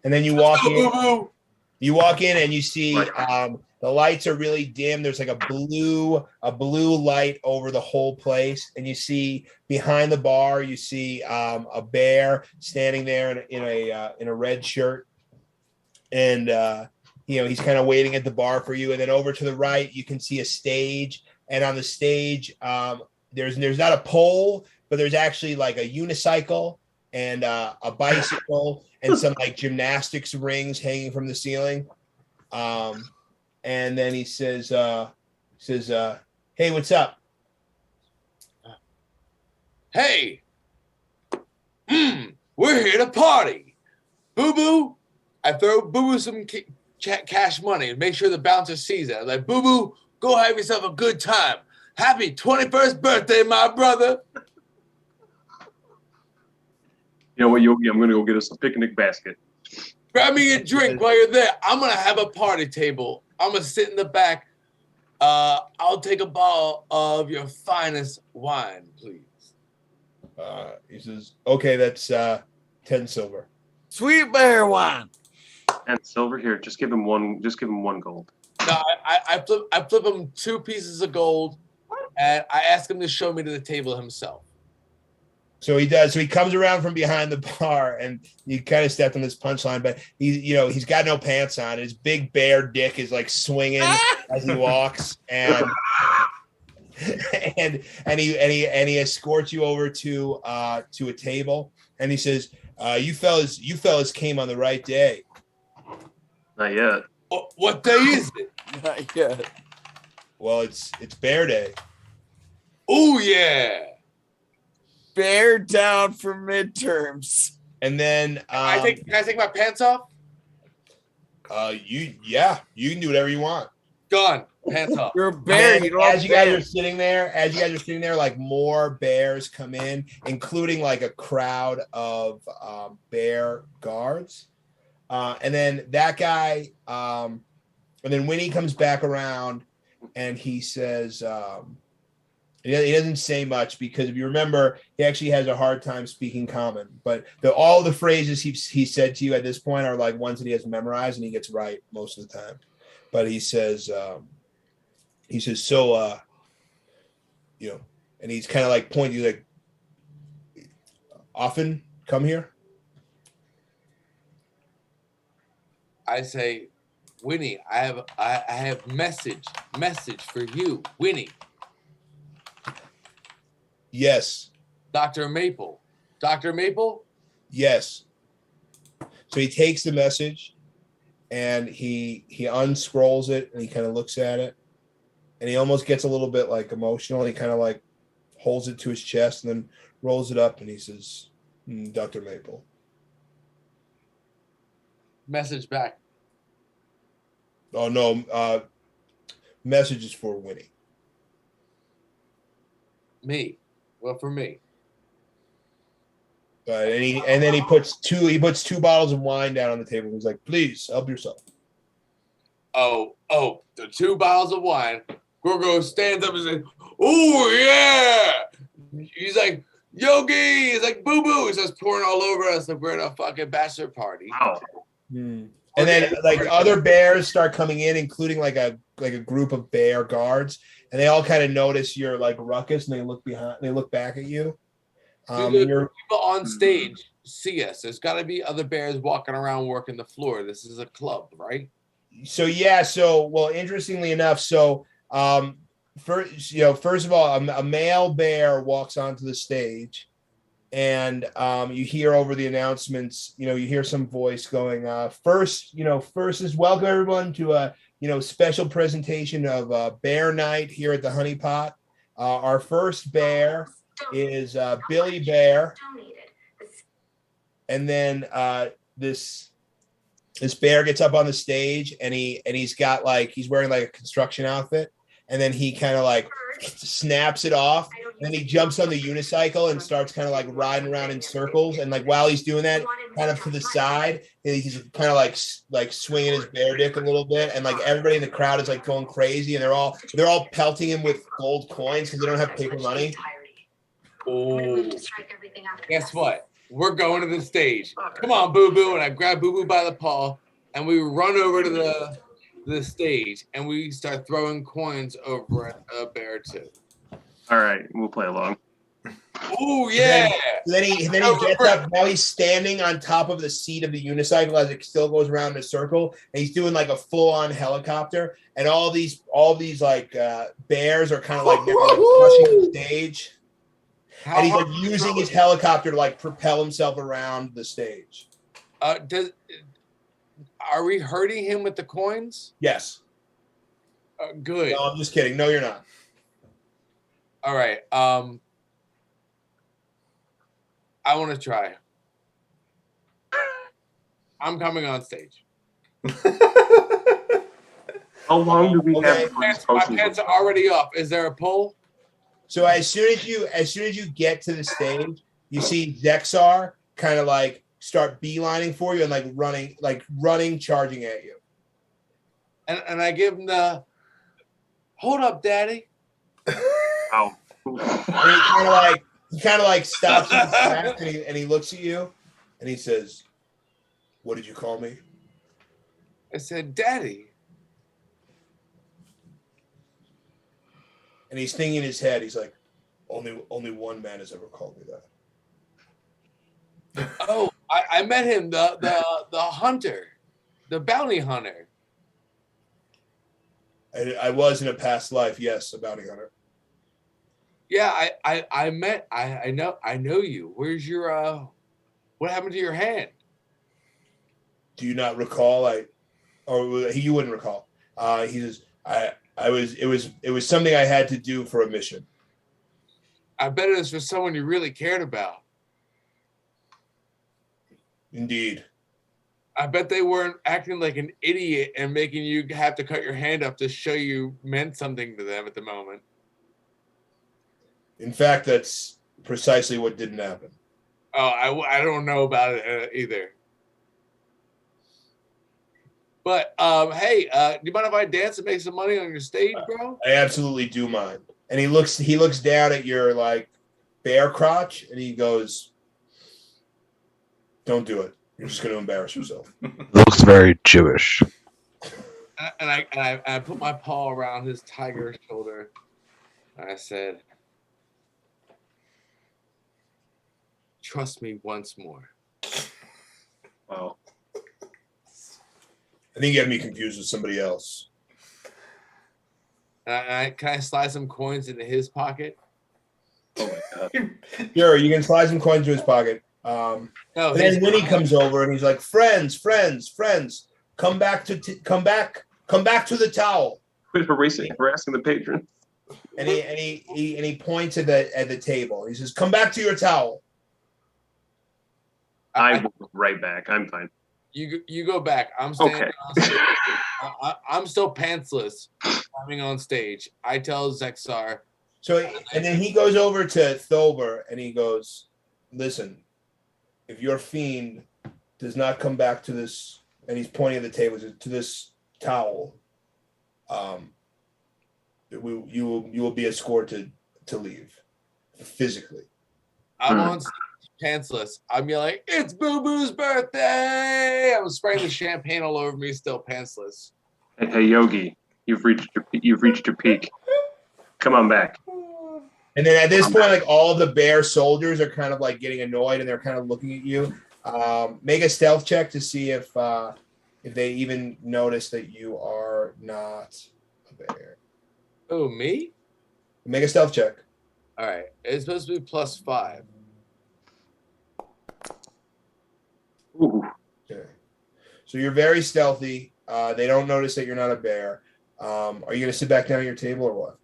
And then you walk in. Boo-boo. You walk in and you see the lights are really dim. There's like a blue light over the whole place, and you see behind the bar you see a bear standing there in a red shirt, and he's kind of waiting at the bar for you. And then over to the right you can see a stage, and on the stage there's not a pole, but there's actually like a unicycle and a bicycle and some like gymnastics rings hanging from the ceiling. And then he says, hey, what's up? Hey, we're here to party. Boo Boo, I throw Boo Boo some cash money and make sure the bouncer sees it. I'm like, Boo Boo, go have yourself a good time. Happy 21st birthday, my brother. You know what, Yogi? I'm going to go get us a picnic basket. Grab me a drink while you're there. I'm going to have a party table. I'm going to sit in the back. I'll take a bottle of your finest wine, please. He says, okay, that's 10 silver. Sweet bear wine. And silver here. Just give him one gold. No, I flip him 2 pieces of gold, and I ask him to show me to the table himself. So he does. So he comes around from behind the bar, and you kind of stepped on this punchline, but he's got no pants on. His big bear dick is like swinging as he walks, and he escorts you over to a table, and he says, "You fellas came on the right day." Not yet. What day is it? Not yet. Well, it's Bear Day. Oh yeah. Bear down for midterms. And then can I take my pants off? You can do whatever you want. Gone. Pants off. You're a bear. And as you guys are sitting there, like more bears come in, including like a crowd of bear guards. And then that guy, and then Winnie comes back around, and he says, he doesn't say much because if you remember, he actually has a hard time speaking common. But all the phrases he said to you at this point are like ones that he has memorized, and he gets right most of the time. But he says, so, and he's kind of like pointing, like, often come here. I say, Winnie, I have message for you, Winnie. Yes. Dr. Maple. Dr. Maple? Yes. So he takes the message and he unscrolls it and he kind of looks at it and he almost gets a little bit like emotional. He kind of like holds it to his chest and then rolls it up and he says, Dr. Maple. Message back. Oh, no. Message is for Winnie. Me. Well, for me. And then he puts two bottles of wine down on the table. He's like, please help yourself. Oh, the 2 bottles of wine. Gorgo stands up and says, oh, yeah. He's like, Yogi. He's like, boo boo. He starts pouring all over us like we're in a fucking bachelor party. Wow. And then like other bears start coming in, including like a group of bear guards, and they all kind of notice your like ruckus, and they look back at you. Do the people on stage see us? There's got to be other bears walking around working the floor. This is a club, right? So yeah. Well, interestingly enough, first of all, a male bear walks onto the stage, and you hear over the announcements, you hear some voice going, first is welcome everyone to a special presentation of Bear Night here at the Honey Pot. Our first bear is Billy Bear, and then this bear gets up on the stage, and he's got he's wearing a construction outfit, and then he kind of snaps it off, and then he jumps on the unicycle and starts kind of riding around in circles, and while he's doing that, kind of to the side, he's kind of like swinging his bear dick a little bit, and everybody in the crowd is going crazy, and they're all pelting him with gold coins because they don't have paper money. Oh, guess what? We're going to the stage. Come on, Boo Boo. And I grab Boo Boo by the paw, and we run over to the stage, and we start throwing coins over at Bear 2. All right, we'll play along. Oh, yeah. Then he gets up. Now he's standing on top of the seat of the unicycle as it still goes around in a circle, and he's doing a full-on helicopter. And all these bears are kind of crushing the stage. And he's using his helicopter to propel himself around the stage. Are we hurting him with the coins? Yes. Good. No, I'm just kidding. No, you're not. All right. I want to try. I'm coming on stage. How long do we have? My pants are already off. Is there a pull? So as soon as you get to the stage, you see Zexar kind of start beelining for you and running, charging at you. And I give him the hold up, Daddy. Ow. And he kind of stops in his tracks, and he looks at you and he says, "What did you call me?" I said, Daddy. And he's thinking in his head, he's like, only one man has ever called me that. Oh, I met him, the hunter, the bounty hunter. I was in a past life, yes, a bounty hunter. Yeah, I know you. Where's your what happened to your hand? Do you not recall? You wouldn't recall. He says, it was something I had to do for a mission. I bet it was for someone you really cared about. Indeed. I bet they weren't acting like an idiot and making you have to cut your hand up to show you meant something to them at the moment. In fact, that's precisely what didn't happen. Oh, I don't know about it either. But hey, do you mind if I dance and make some money on your stage, bro? I absolutely do mind. And he looks down at your bear crotch, and he goes, "Don't do it. You're just going to embarrass yourself." Looks very Jewish. And I put my paw around his tiger shoulder, and I said, "Trust me once more." Wow. I think you have me confused with somebody else. Can I slide some coins into his pocket? Oh my god. Sure, you can slide some coins into his pocket. No, and then Winnie comes over and he's like, friends, come back to the towel. Quit harassing the patrons. And he points at the table. He says, "Come back to your towel." I will go right back. I'm fine. You go back. I'm standing Okay. on stage. I'm still pantsless, coming on stage. I tell Zexar. And then he goes over to Thober and he goes, "Listen, if your fiend does not come back to this," and he's pointing at the table, "to this towel, you will be escorted to leave physically." I'm on stage, pantsless. I'm yelling, "It's Boo Boo's birthday!" I'm spraying the champagne all over me, still pantsless. Hey, Yogi, you've reached your peak. Come on back. And then at this point, all of the bear soldiers are kind of getting annoyed, and they're kind of looking at you. Make a stealth check to see if they even notice that you are not a bear. Oh, me? Make a stealth check. All right. It's supposed to be +5. Ooh. Okay. So you're very stealthy. They don't notice that you're not a bear. Are you going to sit back down at your table or what?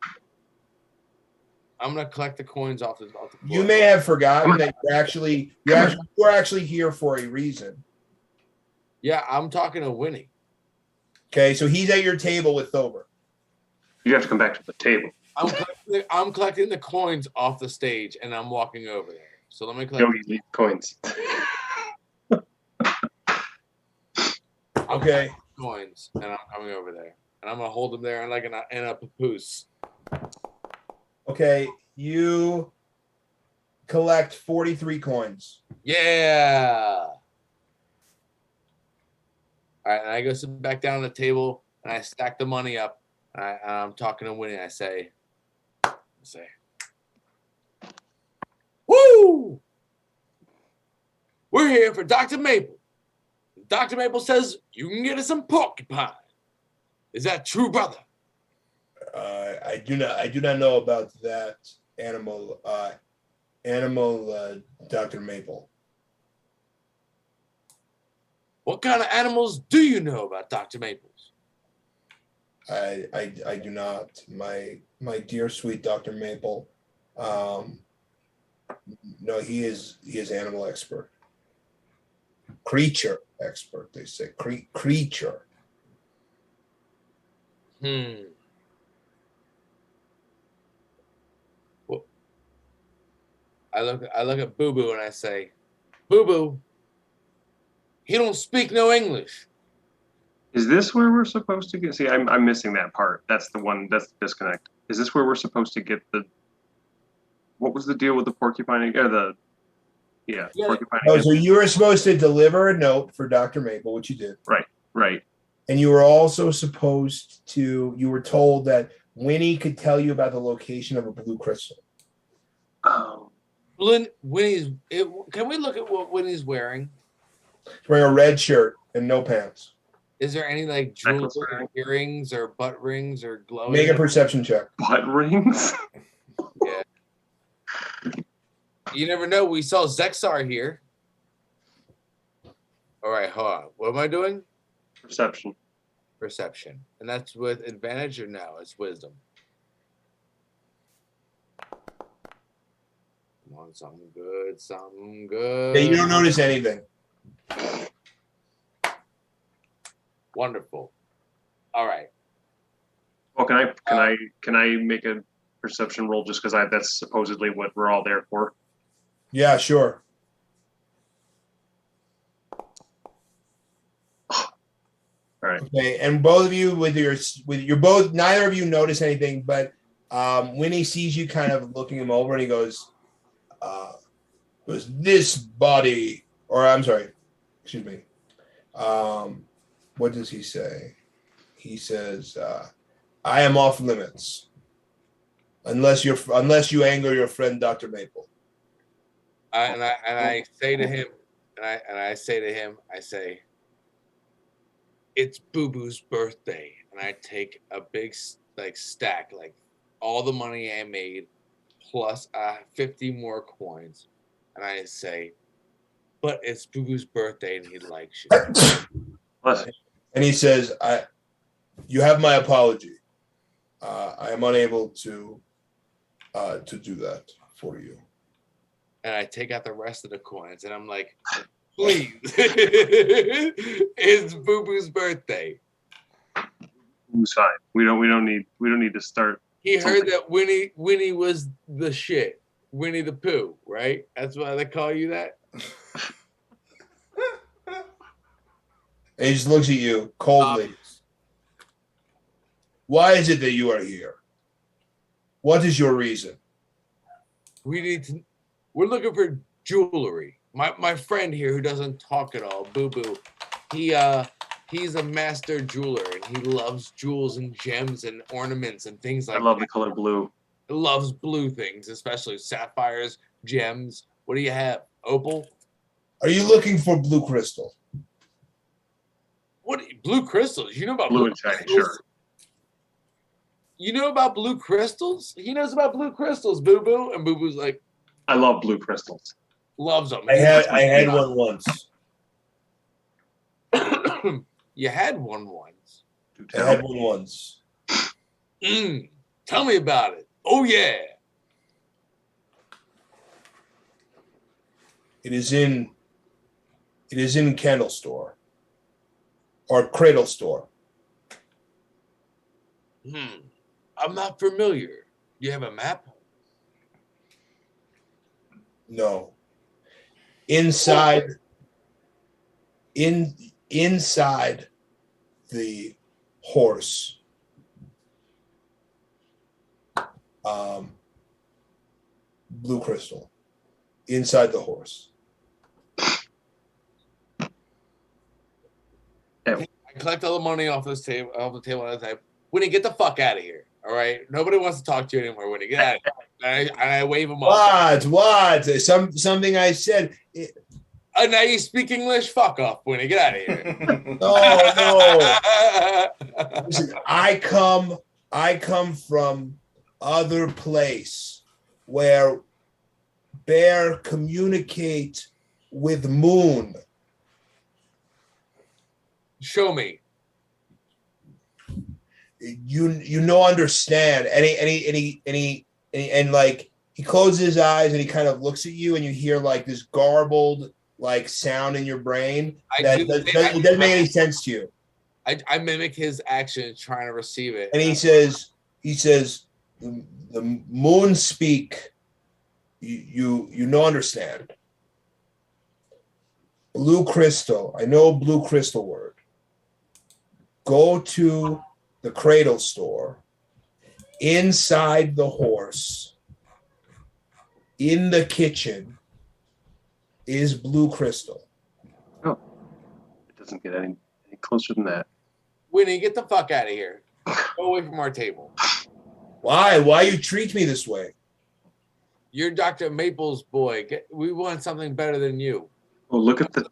I'm gonna collect the coins off the floor. You may have forgotten that you are actually here for a reason. Yeah, I'm talking to Winnie. Okay, so he's at your table with Thober. You have to come back to the table. I'm collecting the coins off the stage, and I'm walking over there. So let me collect Yogi leave coins. Okay. coins, and I'm coming over there, and I'm gonna hold them there in a papoose. Okay, you collect 43 coins. Yeah. All right, and I go sit back down at the table, and I stack the money up. And I'm talking to Winnie. I say, "Woo! We're here for Dr. Maple. Dr. Maple says you can get us some porcupine. Is that true, brother?" I do not know about that animal. Dr. Maple. What kind of animals do you know about Dr. Maples? I do not. My dear sweet Dr. Maple. No, he is animal expert. Creature expert, they say. Creature. Well, I look at Boo Boo and I say, Boo Boo, he don't speak no English. Is this where we're supposed to get? See, I'm missing that part. That's the one. That's the disconnect. Is this where we're supposed to get the? What was the deal with the porcupine? Yeah. Porcupine. Oh, so you were supposed to deliver a note for Dr. Maple, which you did. Right. And you were also supposed to. You were told that Winnie could tell you about the location of a blue crystal. Oh. Winnie's. Can we look at what Winnie's wearing? He's wearing a red shirt and no pants. Is there any like jewelry, or earrings, or butt rings, or glowing? Make a perception check. Butt rings. Yeah. You never know. We saw Zexar here. All right, hold on. What am I doing? Perception. And that's with advantage or no? It's wisdom. Come on, something good. Yeah, you don't notice anything. Wonderful. All right. Well, can I make a perception roll just because that's supposedly what we're all there for? Yeah, sure. All right. Okay, and both of you with your both, neither of you notice anything, but Winnie sees you kind of looking him over, and he goes, "This body," or I'm sorry, excuse me. What does he say? He says, "I am off limits, unless you anger your friend Dr. Maple." I say to him, I say, it's Boo Boo's birthday, and I take a big stack, like all the money I made, plus 50 more coins, and I say, but it's Boo Boo's birthday, and he likes you. And he says, "You have my apology. I am unable to do that for you." And I take out the rest of the coins, and I'm like, please, it's Boo Boo's birthday. Who's fine? We don't need to start. He heard that Winnie was the shit. Winnie the Pooh, right? That's why they call you that. And he just looks at you coldly. Why is it that you are here? What is your reason? We're looking for jewelry. My friend here who doesn't talk at all, Boo Boo, he's a master jeweler, and he loves jewels and gems and ornaments and things like that. I love the color blue. He loves blue things, especially sapphires, gems. What do you have? Opal? Are you looking for blue crystal? What blue crystals? You know about Blue blue and shiny, crystals? sure. You know about blue crystals? He knows about blue crystals, Boo Boo. And Boo Boo's like, I love blue crystals. loves them. I had one once. You had one once. Do I tell. had one once. Tell me about it. Oh yeah. It is in Candle Store or Cradle Store. I'm not familiar. You have a map? No. Inside the horse. Blue crystal. Inside the horse. I collect all the money off the table at the time. Winnie, get the fuck out of here. All right. Nobody wants to talk to you anymore, Winnie. Get out of here. And I wave him off. What? Something I said. Now you speak English? Fuck off, Winnie. Get out of here. No. Listen, I come from other place where bear communicate with moon. Show me. You no understand. And like he closes his eyes and he kind of looks at you and you hear like this garbled like sound in your brain it doesn't make any sense to you. I mimic his actions trying to receive it. And he says, the moon speak. You no understand. Blue crystal. I know blue crystal word. Go to the Cradle Store. Inside the horse. In the kitchen is blue crystal. Oh, it doesn't get any closer than that. Winnie, get the fuck out of here. Go away from our table. Why? Why you treat me this way? You're Dr. Maple's boy. We want something better than you. Well, look at the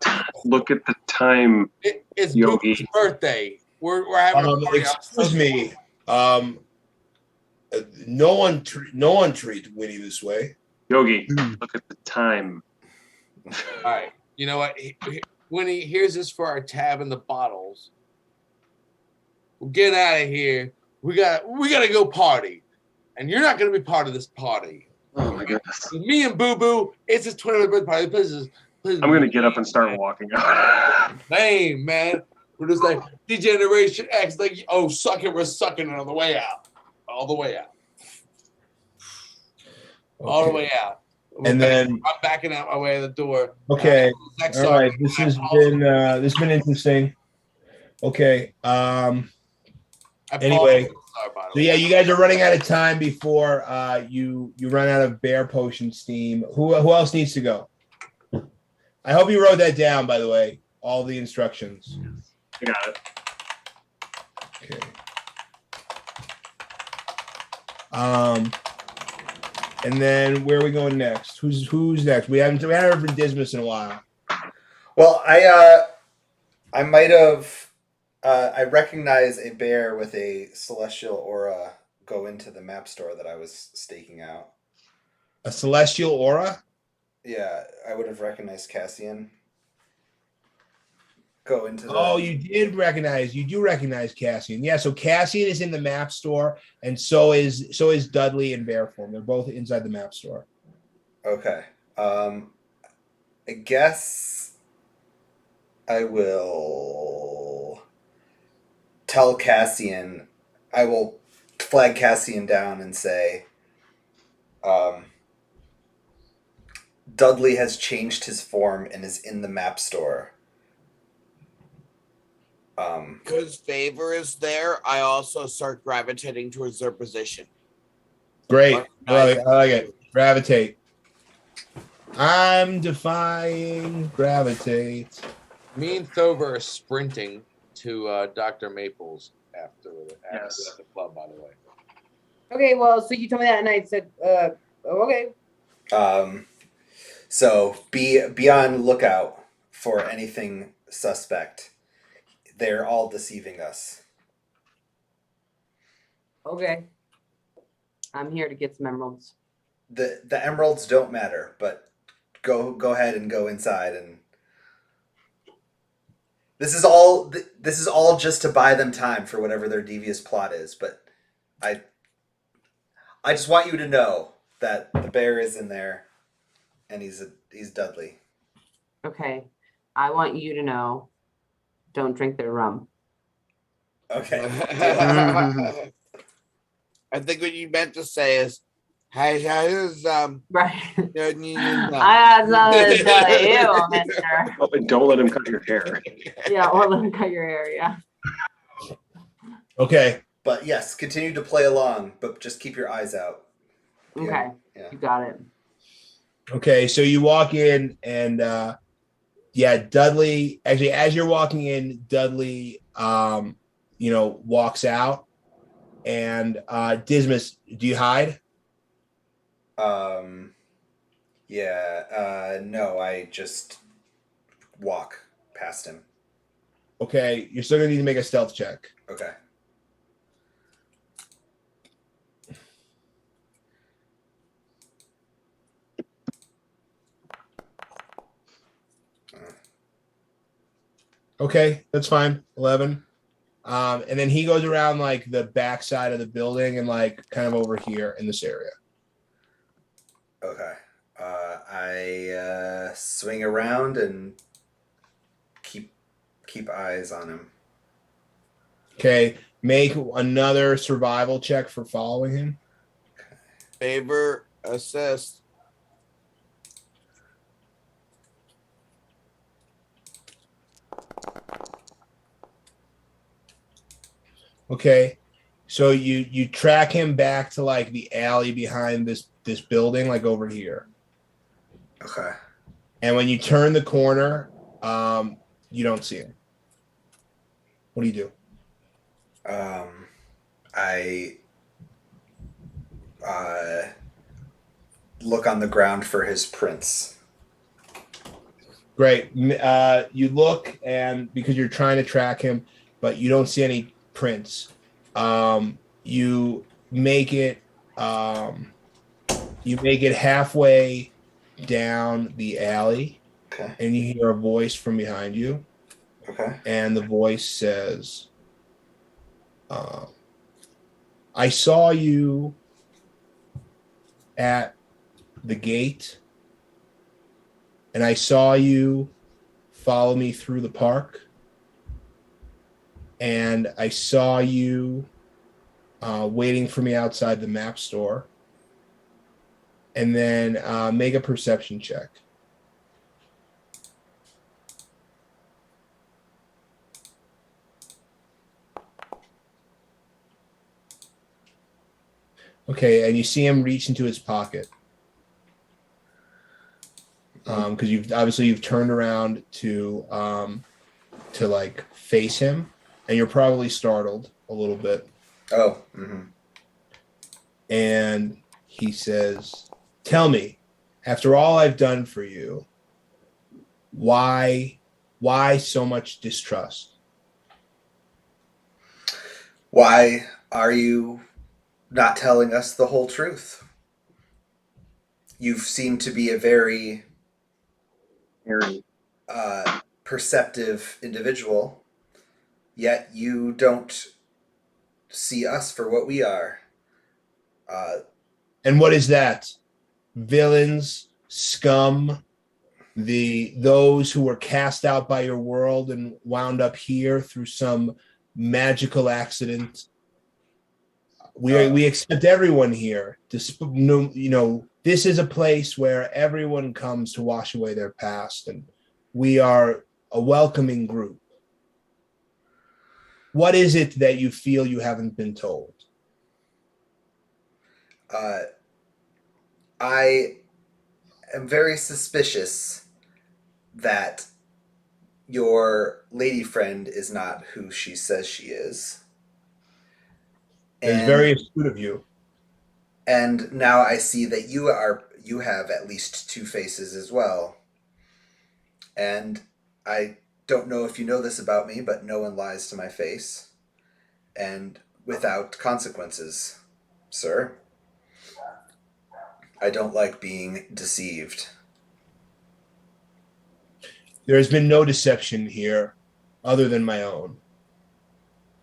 time. It's Yogi. Boo's birthday. We're having a party. Excuse me. No one treat Winnie this way. Yogi, look at the time. All right. You know what? Winnie, here's this for our tab and the bottles. We'll get out of here. We gotta go party. And you're not gonna be part of this party. Oh my goodness. Me and Boo Boo, it's his 20th birthday party. Please, I'm gonna get up and start walking out. Lame, man. We're just like Degeneration X, like, oh, suck it, we're sucking it on the way out. All the way out. All the way out. And then I'm backing out my way to the door. okay. All right. This has been interesting. Okay. Anyway. So yeah, you guys are running out of time before you run out of bear potion steam. Who else needs to go? I hope you wrote that down, by the way. All the instructions. I got it. Okay. And then where are we going next? Who's next? We haven't heard from Dismas in a while. Well, I might have. I recognize a bear with a celestial aura go into the map store that I was staking out. A celestial aura? Yeah, I would have recognized Cassian. Go into the... Oh, you do recognize Cassian. Yeah, so Cassian is in the map store, and so is Dudley in bear form. They're both inside the map store. Okay. I guess I will tell Cassian, I will flag Cassian down and say, Dudley has changed his form and is in the map store. Because favor is there, I also start gravitating towards their position. Great. I like it. Gravitate. I'm defying gravitate. Me and Thover are sprinting to Dr. Maple's after Yes. the club, by the way. Okay, well, so you told me that, and I said, okay. So be on lookout for anything suspect. They're all deceiving us. Okay. I'm here to get some emeralds. The emeralds don't matter, but go ahead and go inside and This is all just to buy them time for whatever their devious plot is. But I just want you to know that the bear is in there, and he's Dudley. Okay. I want you to know, don't drink their rum. Okay. I think what you meant to say is, hey, Right. no. I have something to tell you, mister. Oh, and don't let him cut your hair. Yeah, or let him cut your hair, yeah. Okay. But yes, continue to play along, but just keep your eyes out. Okay. Yeah. You got it. Okay. So you walk in, and Dudley. Actually, as you're walking in, Dudley, walks out, and Dismas, do you hide? Yeah. No, I just walk past him. Okay. You're still gonna need to make a stealth check. Okay. Okay, that's fine. 11. And then he goes around like the back side of the building and like kind of over here in this area. Okay. I swing around and keep eyes on him. Okay, make another survival check for following him. Favor, assist. Okay, so you track him back to like the alley behind this building, like over here. Okay. And when you turn the corner, you don't see him. What do you do? I look on the ground for his prints. Great. You look, and because you're trying to track him, but you don't see any prints. You make it. You make it halfway down the alley, Okay. and you hear a voice from behind you, Okay. and the voice says, "I saw you at the gate, and I saw you follow me through the park, and I saw you waiting for me outside the map store, and then make a perception check." Okay, and you see him reach into his pocket. Because you've turned around to like face him, and you're probably startled a little bit. Oh. Mm-hmm. And he says, "Tell me, after all I've done for you, why so much distrust?" Why are you not telling us the whole truth? You seem to be a very Harry. perceptive individual, yet you don't see us for what we are. And what is that? Villains, scum, those who were cast out by your world and wound up here through some magical accident. We accept everyone here. This is a place where everyone comes to wash away their past, and we are a welcoming group. What is it that you feel you haven't been told? I am very suspicious that your lady friend is not who she says she is. It's very astute of you. And now I see that you have at least two faces as well. And I don't know if you know this about me, but no one lies to my face. And without consequences, sir. I don't like being deceived. There has been no deception here. other than my own.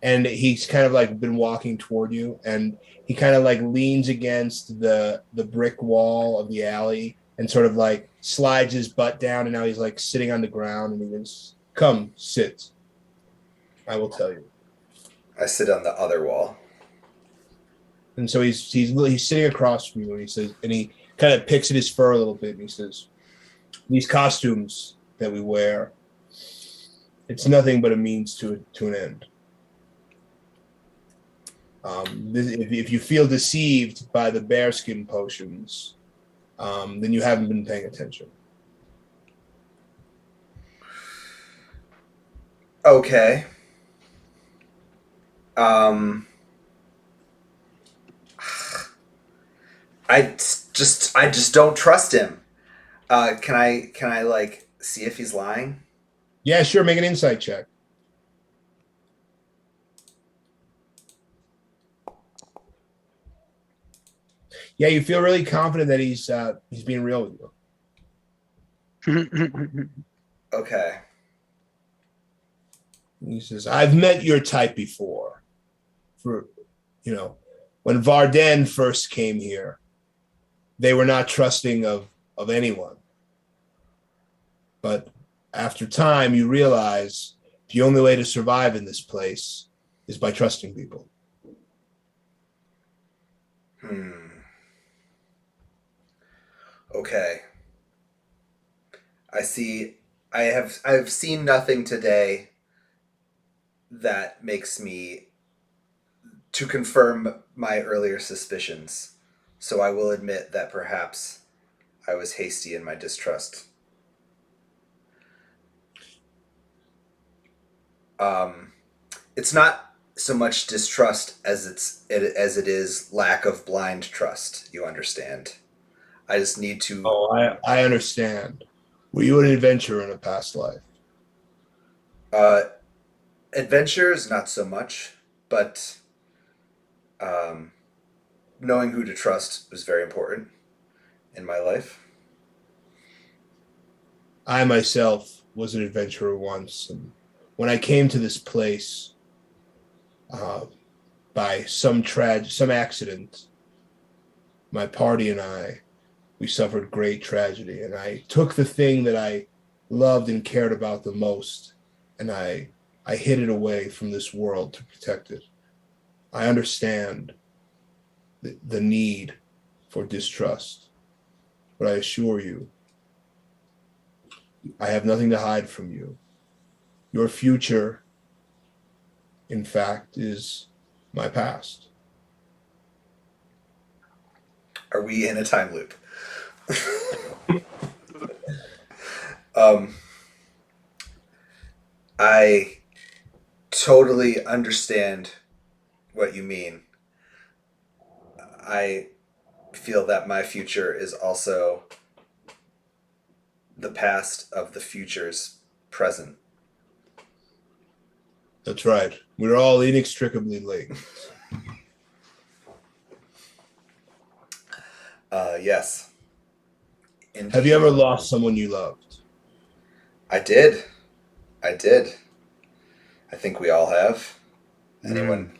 And he's kind of like been walking toward you, and he kind of like leans against the brick wall of the alley and sort of like slides his butt down, and now he's like sitting on the ground, and he goes, "Come, sit. I will tell you." I sit on the other wall. And so he's sitting across from you, and he says, and he kind of picks at his fur a little bit, and he says, "These costumes that we wear, it's nothing but a means to an end. If you feel deceived by the bearskin potions, then you haven't been paying attention." Okay. I just don't trust him. Can I like see if he's lying? Yeah, sure. Make an insight check. Yeah, you feel really confident that he's being real with you. Okay. He says, "I've met your type before. For when Varden first came here, they were not trusting of anyone. But after time, you realize the only way to survive in this place is by trusting people." Okay. I see. I've seen nothing today that makes me to confirm my earlier suspicions. So I will admit that perhaps I was hasty in my distrust. It's not so much distrust as it is lack of blind trust. You understand? I just need to. Oh, I understand. Were you an adventurer in a past life? Adventures, not so much, but knowing who to trust was very important in my life. I myself was an adventurer once, and when I came to this place by some accident, my party and we suffered great tragedy, and I took the thing that I loved and cared about the most, and I hid it away from this world to protect it. I understand the need for distrust, but I assure you, I have nothing to hide from you. Your future, in fact, is my past. Are we in a time loop? I totally understand what you mean. I feel that my future is also the past of the future's present. That's right. We're all inextricably linked. Yes. Indeed. Have you ever lost someone you loved? I did. I think we all have. Anyone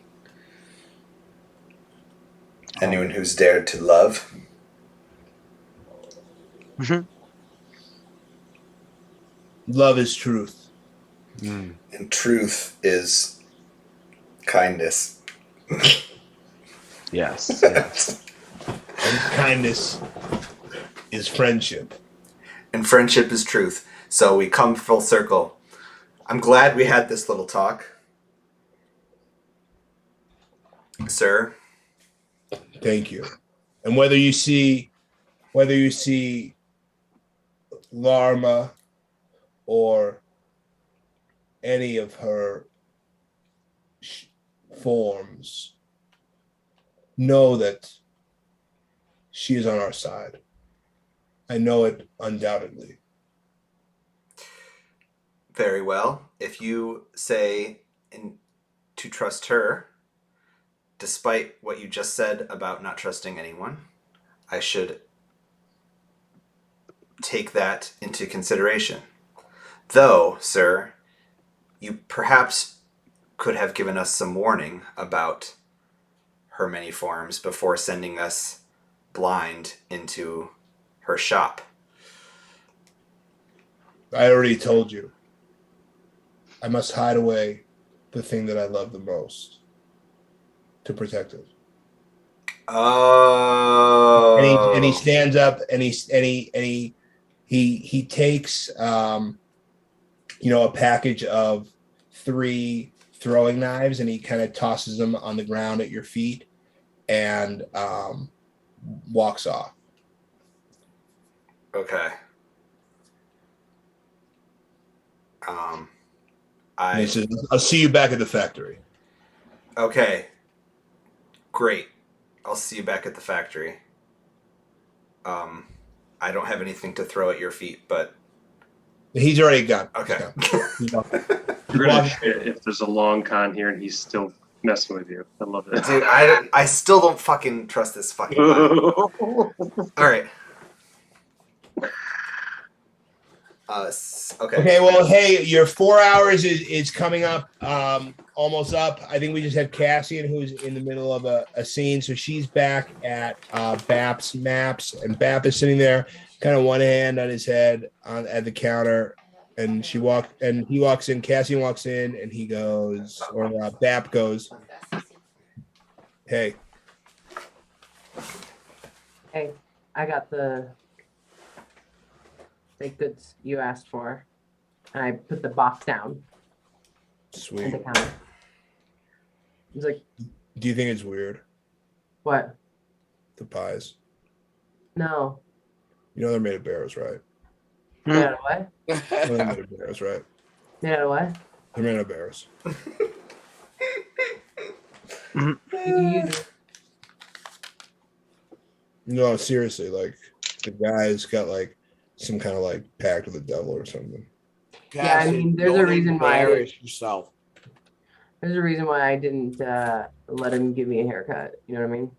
who's dared to love. Love is truth. And truth is kindness. Yes. And kindness is friendship. And friendship is truth. So we come full circle. I'm glad we had this little talk. Sir. Thank you. And whether you see Larma or any of her forms, know that she is on our side. I know it undoubtedly. Very well. If you say to trust her, despite what you just said about not trusting anyone, I should take that into consideration. Though, sir, you perhaps could have given us some warning about her many forms before sending us blind into her shop. I already told you. I must hide away the thing that I love the most to protect it. Oh. And he stands up and he takes a package of 3 throwing knives and he kind of tosses them on the ground at your feet and walks off. Okay. And he says, "I'll see you back at the factory." Okay. Great. I'll see you back at the factory. I don't have anything to throw at your feet, but He's already gone. okay. You're gonna shit if there's a long con here and he's still messing with you. I love it. Dude, I still don't fucking trust this fucking guy. All right. Okay. Okay, well, hey, your 4 hours is coming up, almost up. I think we just have Cassian, who's in the middle of a scene. So she's back at Bap's Maps, and Bap is sitting there, kind of one hand on his head at the counter. And he walks in, Cassian walks in, and he goes, or Bap goes, "Hey." Hey, I got the goods you asked for. And I put the box down at Sweet. the counter. He's like, Do you think it's weird, what? the pies? No. You know they're made of bears, right? Made out of what? You know they're made of bears, right? Made out of what? They're made of bears. You can use it. No, seriously, like the guy's got like some kind of like pact with the devil or something. Yeah, I mean, there's a Don't reason why I embarrass yourself. There's a reason why I didn't let him give me a haircut. You know what I mean?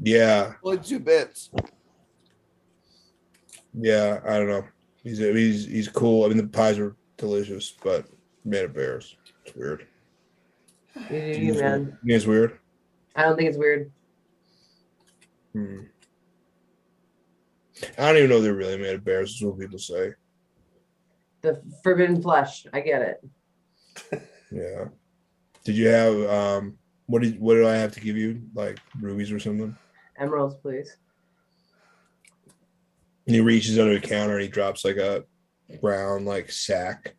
Yeah, Only 2 bits. yeah, I don't know. He's cool. I mean, the pies were delicious, but made of bears. It's weird. You do you, man. You think it's weird? I don't think it's weird. I don't even know if they're really made of bears. Is what people say. The forbidden flesh. I get it. Yeah. Did you have what did I have to give you? Like rubies or something? Emeralds, please. And he reaches under the counter and he drops like a brown like sack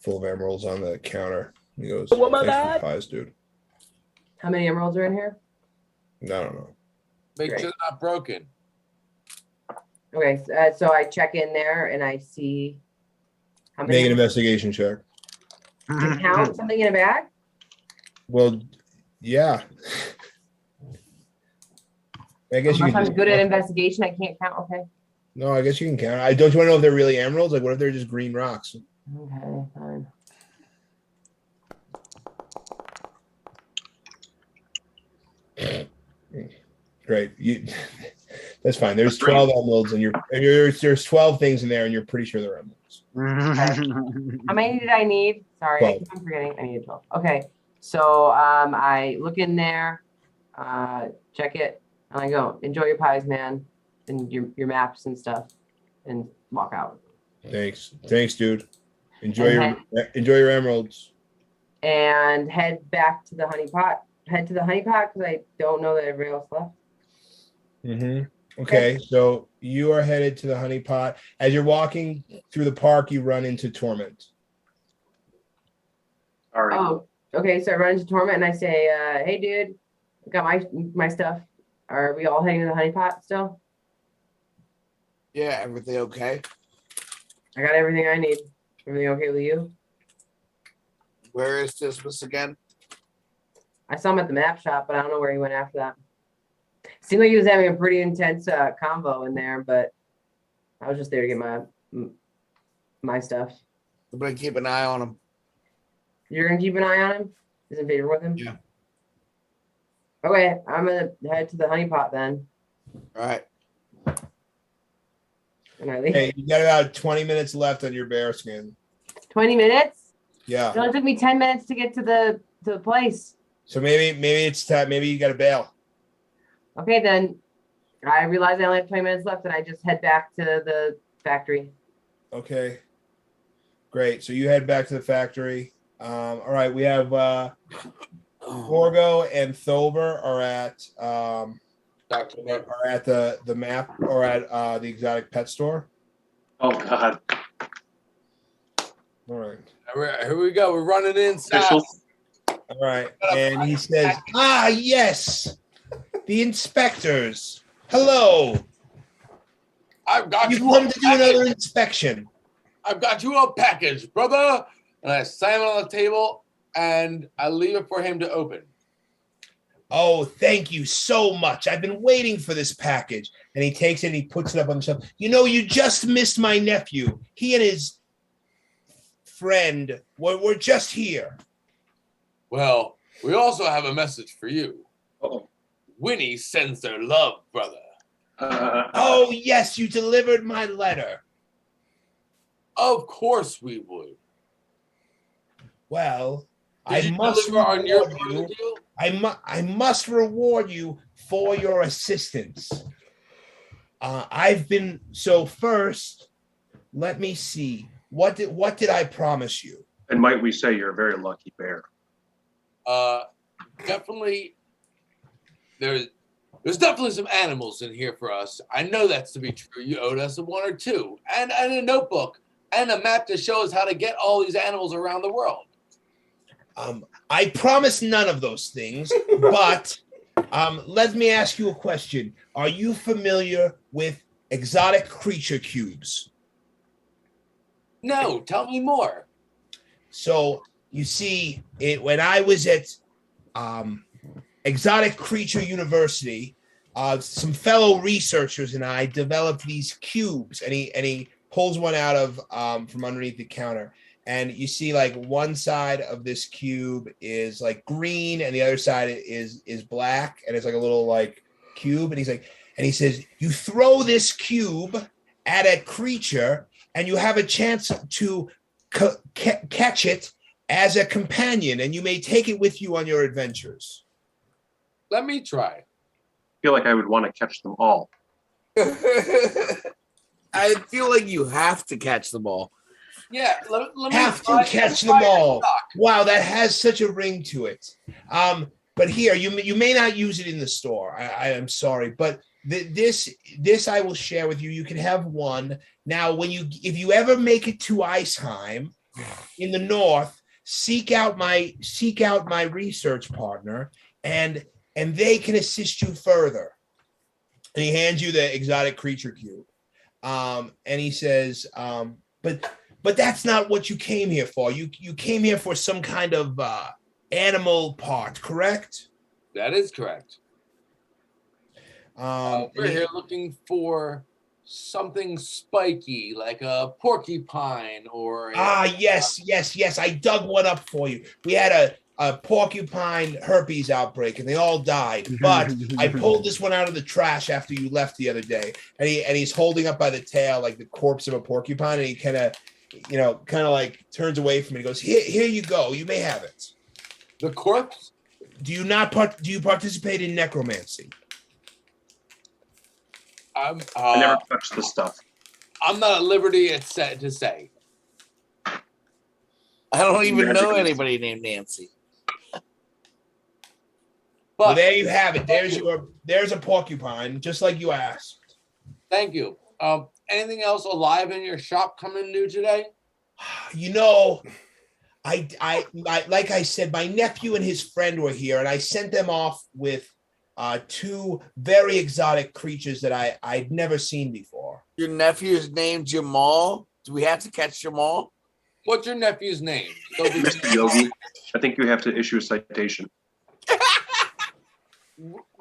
full of emeralds on the counter. He goes, "Thanks for the pies, dude." How many emeralds are in here? I don't know. Make Great. sure they're not broken. Okay, so I check in there and I see how many. Make an investigation check. To count something in a bag? Well, yeah. I guess you Unless can I'm good at investigation, I can't count. Okay. No, I guess you can count. I don't you want to know if they're really emeralds? Like, what if they're just green rocks? Okay, fine. Great. That's fine. There's 12 emeralds, and there's 12 things in there, and you're pretty sure they're emeralds. How many did I need? Sorry, 12. I keep on forgetting. I needed 12. Okay, so I look in there, check it, and I go, "Enjoy your pies, man, and your maps and stuff," and walk out. Thanks, dude. Enjoy your emeralds. And head back to the honey pot. Head to the honey pot because I don't know that everybody else left. Okay, so you are headed to the honey pot. As you're walking through the park, you run into Torment. All right. Oh, okay. So I run into Torment and I say, "Hey, dude, I got my stuff. Are we all heading to the honey pot still? Yeah, everything okay? I got everything I need. Everything okay with you?" Where is Dismas again? I saw him at the map shop, but I don't know where he went after that. Seemed like he was having a pretty intense convo in there, but I was just there to get my stuff. I'm gonna keep an eye on him. You're gonna keep an eye on him? Is in favor with him? Yeah. Okay, I'm gonna head to the honey pot then. All right. And I leave. Hey, you got about 20 minutes left on your bear skin. 20 minutes? Yeah. It only took me 10 minutes to get to the place. So maybe it's time. Maybe you got to bail. Okay, then I realize I only have 20 minutes left and I just head back to the factory. Okay. Great. So you head back to the factory. All right. We have Gorgo and Thover are at Dr. Murphy. are at the map or at the exotic pet store. Oh God. All right. Here we go. We're running inside. Officials. All right. And he says, "Ah, yes, the inspectors. Hello. I've got You've you come a to do package. another inspection. I've got you a package, brother." And I slam it on the table and I leave it for him to open. Oh, thank you so much. I've been waiting for this package." And he takes it and he puts it up on the shelf. "You know, you just missed my nephew. He and his friend were just here." Well, we also have a message for you. Oh. Winnie sends their love, brother. Oh, yes, you delivered my letter. Of course we would. Well, Did I you must deliver on your reward part of you. the deal? I must reward you for your assistance. I've been so first. Let me see. What did I promise you? And might we say you're a very lucky bear? Definitely. There's definitely some animals in here for us. I know that's to be true. You owed us one or two, and a notebook and a map to show us how to get all these animals around the world. I promise none of those things, but let me ask you a question. Are you familiar with exotic creature cubes? No, tell me more. So you see, when I was at Exotic Creature University, some fellow researchers and I developed these cubes, and he pulls one out of from underneath the counter. And you see, like, one side of this cube is like green, and the other side is black, and it's like a little like cube. And he says, you throw this cube at a creature, and you have a chance to catch it as a companion, and you may take it with you on your adventures. Let me try. I feel like I would want to catch them all. I feel like you have to catch them all. Yeah, let me Have try. to catch them all. Wow, that has such a ring to it. But here, you may not use it in the store. I am sorry, but this I will share with you. You can have one. Now, if you ever make it to Iceheim in the north, seek out my research partner, and they can assist you further. And he hands you the exotic creature cube. And he says, but that's not what you came here for. You came here for some kind of animal part, correct? That is correct. We're here looking for something spiky, like a porcupine or yes. I dug one up for you. We had a porcupine herpes outbreak, and they all died. But I pulled this one out of the trash after you left the other day, and he's holding up by the tail like the corpse of a porcupine, and he kind of like turns away from it. He goes, here you go. You may have it. The corpse? Do you participate in necromancy? I never touched the stuff. I'm not at liberty to say. I don't even know anybody named Nancy. But Well, there you have it. There's a porcupine, just like you asked. Thank you. Anything else alive in your shop coming new today? You know, I like I said, my nephew and his friend were here, and I sent them off with two very exotic creatures that I'd never seen before. Your nephew's named Jamal. Do we have to catch Jamal? What's your nephew's name? Mr. Yogi, I think you have to issue a citation.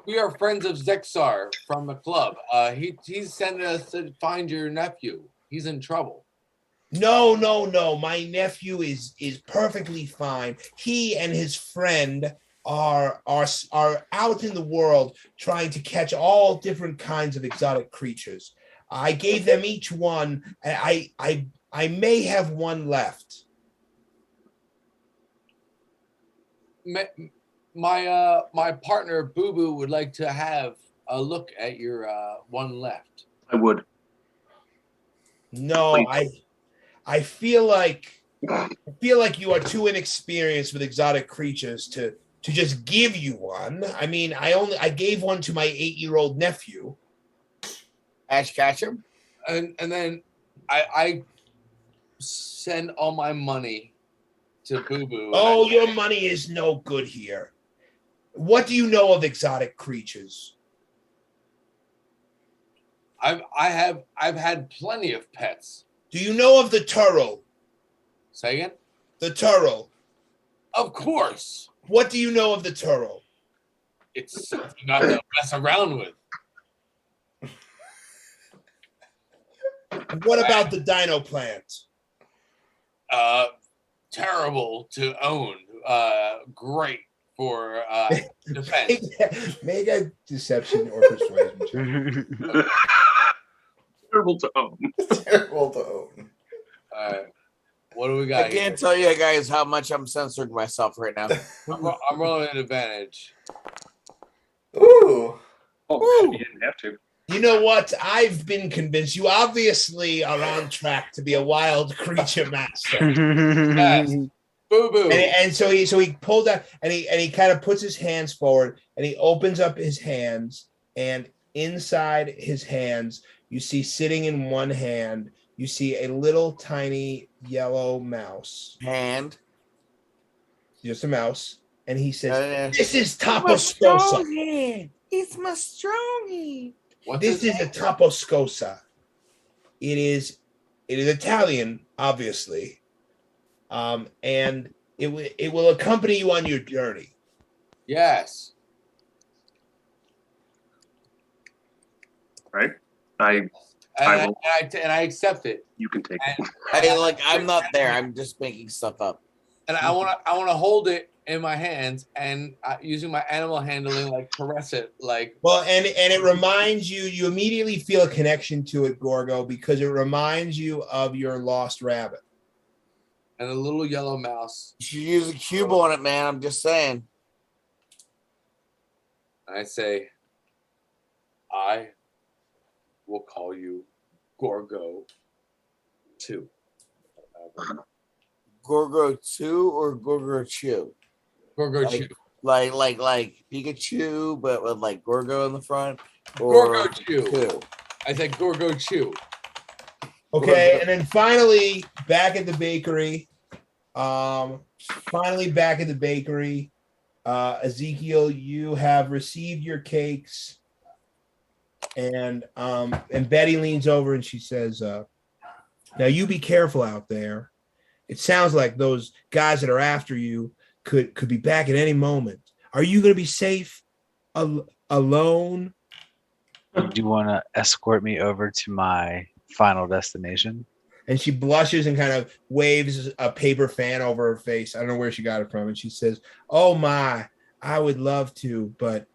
We are friends of Zexar from the club. He's sending us to find your nephew. He's in trouble. No. My nephew is perfectly fine. He and his friend are out in the world trying to catch all different kinds of exotic creatures. I gave them each one. I may have one left. my partner Boo Boo would like to have a look at your one left. I would. No, I feel like you are too inexperienced with exotic creatures to just give you one. I mean, I gave one to my 8-year-old nephew. Ash Ketchum? And then I send all my money to Boo Boo. Oh, your money is no good here. What do you know of exotic creatures? I've had plenty of pets. Do you know of the turtle? Say again? The turtle. Of course. What do you know of the turtle? It's something not to mess around with. What about the dino plant? Terrible to own. Great for defense. Make a deception or persuasion check. Terrible to own. Terrible to own. What do we got? I can't tell you guys how much I'm censoring myself right now. I'm rolling an advantage. Ooh. Oh, you didn't have to. You know what? I've been convinced. You obviously are on track to be a wild creature master. Yes. Boo Boo. And so he pulled out and he kind of puts his hands forward and he opens up his hands, and inside his hands you see, sitting in one hand, you see a little tiny yellow mouse. Hand. Just a mouse. And he says, Yeah. "This is Taposcosa. It's my strong hand. This is a Taposcosa. It is Italian, obviously. And it will accompany you on your journey." Yes. Right? I will. And I accept it. You can take it. I'm not there. I'm just making stuff up. And I wanna hold it in my hands and using my animal handling, like caress it, like. Well, and it reminds you. You immediately feel a connection to it, Gorgo, because it reminds you of your lost rabbit. And a little yellow mouse. You should use a cube on it, man. I'm just saying. I say, I will call you Gorgo 2. Gorgo 2 or Gorgo Chew? Gorgo Like- Chew. Like Pikachu, but with like Gorgo in the front. Or Gorgo Chew. 2. I said Gorgo Chew. Okay, and then finally back at the bakery. Ezekiel, you have received your cakes, and Betty leans over and she says, "Now you be careful out there. It sounds like those guys that are after you could be back at any moment. Are you going to be safe alone?" Do you want to escort me over to my final destination? And she blushes and kind of waves a paper fan over her face. I don't know where she got it from. And she says, "Oh my, I would love to, but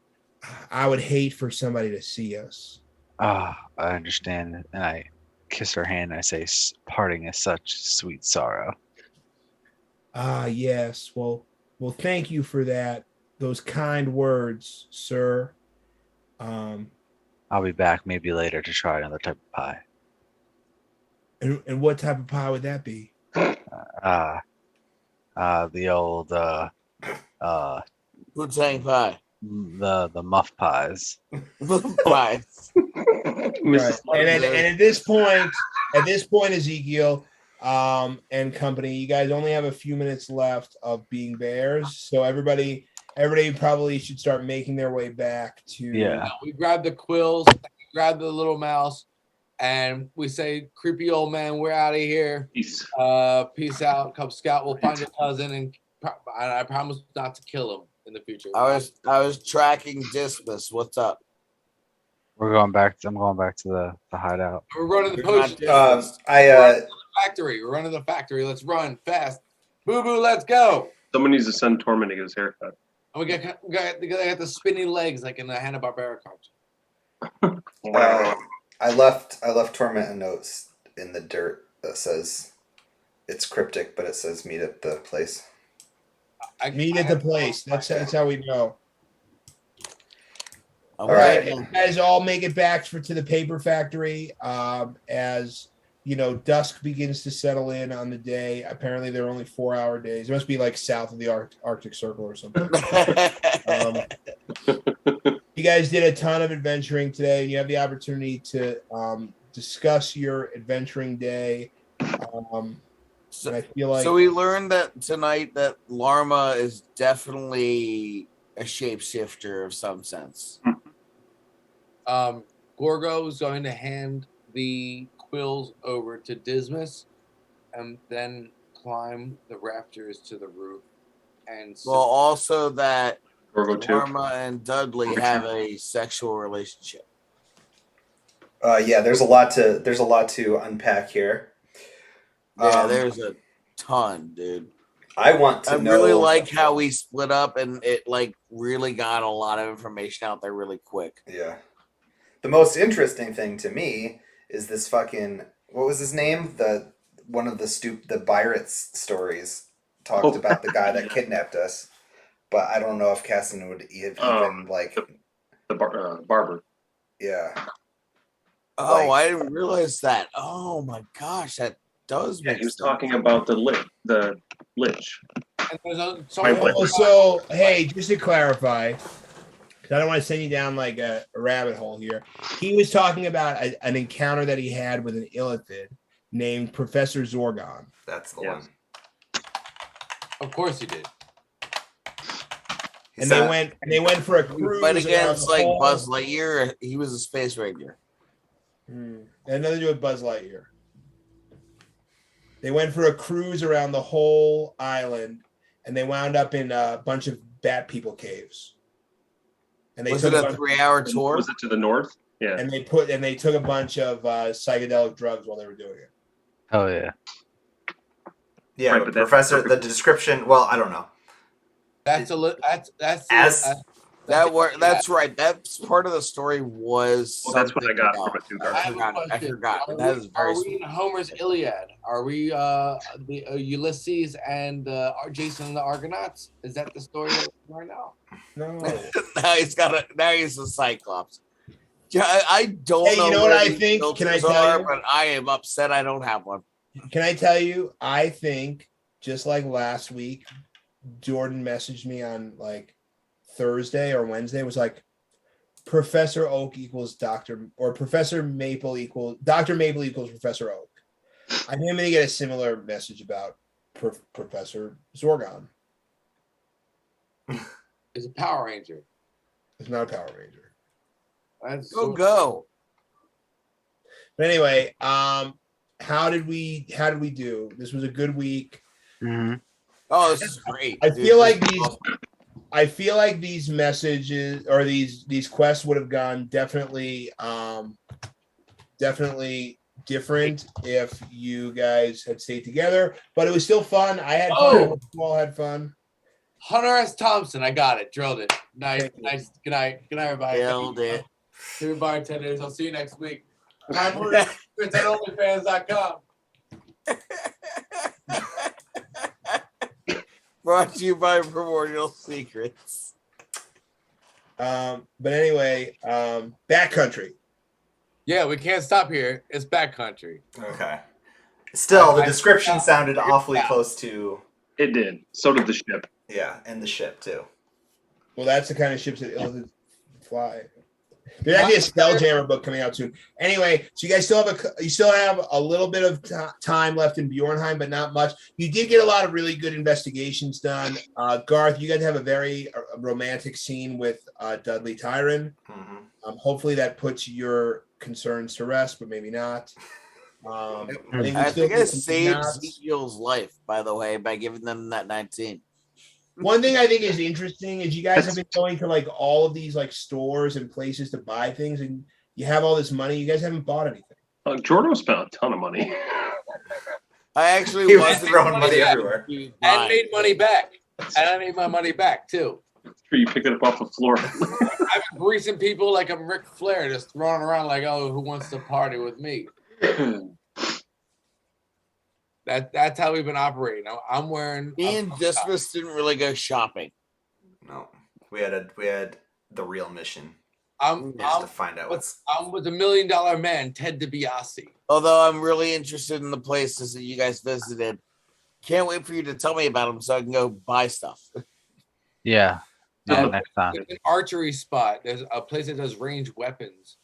I would hate for somebody to see us." Ah, I understand. And I kiss her hand and I say, "Parting is such sweet sorrow." Ah, yes. Well, thank you for that. Those kind words, sir. I'll be back maybe later to try another type of pie. And what type of pie would that be? The old Wu-Tang Pie. the muff pies. Pie. Right. And at this point, Ezekiel, and company, you guys only have a few minutes left of being bears. So everybody probably should start making their way back to. Yeah. We grab the quills, grab the little mouse, and we say, "Creepy old man, we're out of here. Peace. Peace out, Cub Scout. We'll find your cousin, and I promise not to kill him in the future." I was tracking Dismas. What's up? I'm going back to the hideout. We're running the You're not potion Dismas. factory. We're running the factory. Let's run fast. Boo Boo, let's go. Someone needs to send Torment to get his haircut. And we got the spinny legs like in the Hanna-Barbera cartoon. I left Torment a note in the dirt that says, it's cryptic, but it says meet at the place. Meet at the place. That's how we know. All right. You guys all make it back to the paper factory. As you know, dusk begins to settle in on the day. Apparently, they're only 4-hour days. It must be like south of the Arctic Circle or something. You guys did a ton of adventuring today, and you have the opportunity to discuss your adventuring day. So, and I feel like so we learned that tonight that Larma is definitely a shapeshifter of some sense. Gorgo is going to hand the quills over to Dismas and then climb the rafters to the roof. And Well, also that Gorgo too. Larma and Dudley have a sexual relationship. Yeah, there's a lot to unpack here. Yeah, there's a ton, dude. I want to I know. really like how we split up and it like really got a lot of information out there really quick. Yeah. The most interesting thing to me is this fucking, what was his name? One of the Byrett's stories talked about the guy that kidnapped us, but I don't know if Casson would have even like the barber. Yeah. Oh, I didn't realize that. Oh my gosh, that does Yeah, make he was sense. talking about the lich. So, hey, just to clarify, because I don't want to send you down like a rabbit hole here. He was talking about an encounter that he had with an illithid named Professor Zorgon. That's the one. Of course he did. And they went for a cruise. But against like whole... Buzz Lightyear, he was a space ranger. Had nothing to do with Buzz Lightyear. They went for a cruise around the whole island, and they wound up in a bunch of Bat People caves. And they was it a 3-hour tour? Was it to the north? Yeah. And they took a bunch of psychedelic drugs while they were doing it. Oh yeah. Yeah, right, but Professor, the description. Well, I don't know. That's right. That's part of the story. Was that's what I got from it too. I forgot. That is very. Are we in Homer's Iliad? Are we the Ulysses and Jason and the Argonauts? Is that the story right now? No. Now he's a Cyclops. I don't know. You know what I think? Can I tell you? But I am upset I don't have one. Can I tell you? I think just like last week, Jordan messaged me on like Thursday or Wednesday, was like, Professor Oak equals Dr. or Professor Maple equals Dr. Maple equals Professor Oak. I think I'm going to get a similar message about Professor Zorgon. It's a Power Ranger. It's not a Power Ranger. That's go. But anyway, how did we do? This was a good week. Mm-hmm. Oh, this is great. I feel like these messages or these quests would have gone definitely different if you guys had stayed together, but it was still fun. I had fun. You all had fun. Hunter S. Thompson, I got it, drilled it. Nice. Good night, everybody. Nailed it. To bartenders, I'll see you next week. It's at OnlyFans.com. Brought to you by Primordial Secrets. But anyway, backcountry. Yeah, we can't stop here. It's backcountry. Okay. Still, the description sounded awfully close to. It did. So did the ship. Yeah, and the ship too. Well, that's the kind of ships that fly. There's actually a Spelljammer book coming out soon. Anyway, so you guys still have a little bit of time left in Bjornheim, but not much. You did get a lot of really good investigations done. Garth, you guys have a very romantic scene with Dudley Tyron. Mm-hmm. Hopefully that puts your concerns to rest, but maybe not. I think I saved Ezekiel's life, by the way, by giving them that 19. One thing I think is interesting is you guys have been going to like all of these like stores and places to buy things, and you have all this money. You guys haven't bought anything. Jordan spent a ton of money. I actually was throwing money everywhere and made money back. And I made my money back too. Sure, you picked it up off the floor. I've been greasing people like I'm Ric Flair, just throwing around like, oh, who wants to party with me? That's how we've been operating. I'm wearing. Me and Dismas didn't really go shopping. No, we had the real mission. I'm Just to find out what's. I'm with $1 million man, Ted DiBiase. Although I'm really interested in the places that you guys visited. Can't wait for you to tell me about them so I can go buy stuff. Yeah. Yeah, Um, next time. There's an archery spot. There's a place that does ranged weapons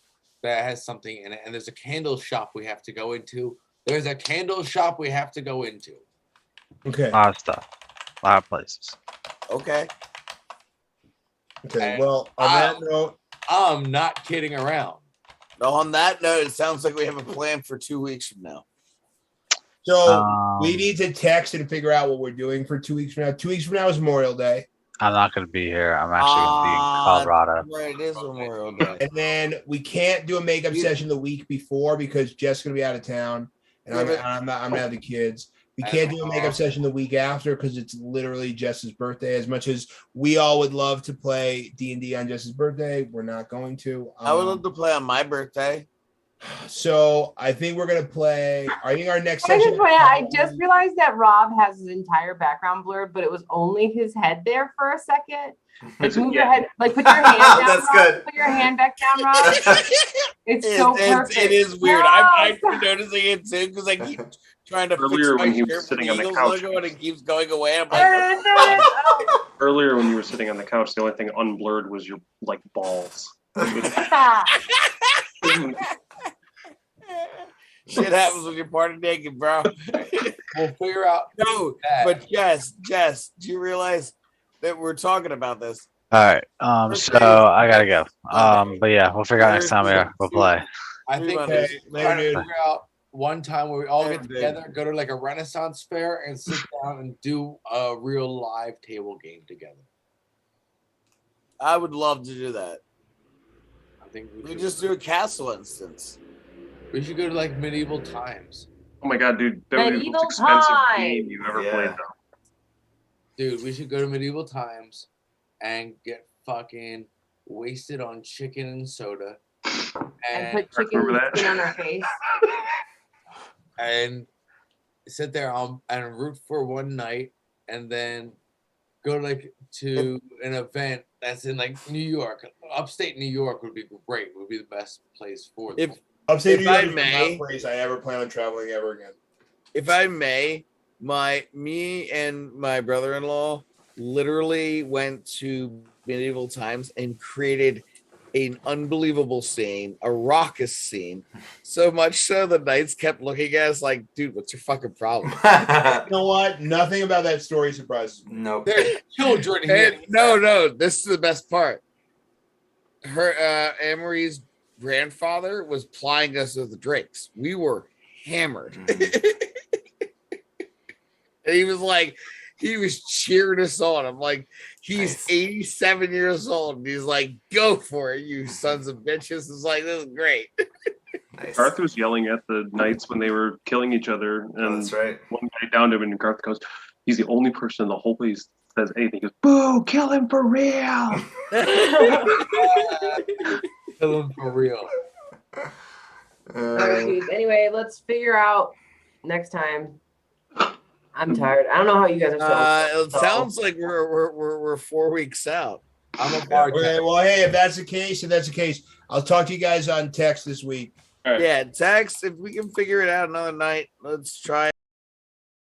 that has something in it, and there's a candle shop we have to go into. There's a candle shop we have to go into. Okay. A lot of stuff. A lot of places. Okay. Okay. And Well, on that note, I'm not kidding around. On that note, it sounds like we have a plan for 2 weeks from now. so we need to text and figure out what we're doing for 2 weeks from now. 2 weeks from now is Memorial Day. I'm not going to be here. I'm actually going to be in Colorado. Right, it is Memorial Day. And then we can't do a makeup session the week before because Jess is going to be out of town, and I'm not have the kids. We can't do a makeup session the week after because it's literally Jess's birthday. As much as we all would love to play D&D on Jess's birthday, we're not going to. I would love to play on my birthday. So I think we're gonna play. I think our next I session. just realized that Rob has his entire background blurred, but it was only his head there for a second. Like move your head, like put your hand down. That's Rob. good. Put your hand back down, Rob. It's so perfect. It is weird. No. I've been noticing it too because I keep trying to Earlier fix my when he was shirt sitting with on the Eagles couch. logo and it keeps going away. I'm like, Earlier when you were sitting on the couch, the only thing unblurred was your like balls. shit happens when you're party naked, bro. We'll figure out. No, but Jess, do you realize that we're talking about this? All right. So I gotta go. But yeah, we'll figure out next time we'll play. I think Okay, we're trying to later, figure out one time where we all Later, get dude. together, go to like a Renaissance fair, and sit down and do a real live table game together. I would love to do that. I think We just do a castle instance. we should go to like medieval times. Oh my god, dude, that would be the Medieval most expensive times. game you've ever played though. Dude, we should go to medieval times and get fucking wasted on chicken and soda. And And, put chicken remember that? skin on our face. and sit there and root for one night and then go like to an event that's in like New York. Upstate New York would be great. Would be the best place for them. Upstate New If I York is not may- a place I ever plan on traveling ever again. If I may, me and my brother-in-law literally went to medieval times and created an unbelievable scene, a raucous scene. So much so the knights kept looking at us like, dude, what's your fucking problem? You know what? Nothing about that story surprises me. Nope. There's children here. And no, this is the best part. Her Anne-Marie's grandfather was plying us with the drinks. We were hammered. And he was cheering us on. I'm like, he's Nice. 87 years old. And he's like, go for it, you sons of bitches. It's like, this is great. Nice. Garth was yelling at the knights when they were killing each other, Oh, and that's right. one guy downed him, and Garth goes, "He's the only person in the whole place that says anything." He goes, "Boo! Kill him for real!" Kill them for real. All right, dudes. Anyway, let's figure out next time. I'm tired. I don't know how you guys are feeling. It sounds like we're 4 weeks out. I'm a bartender. Okay, well, hey, if that's the case, I'll talk to you guys on text this week. Yeah, text if we can figure it out another night. Let's try.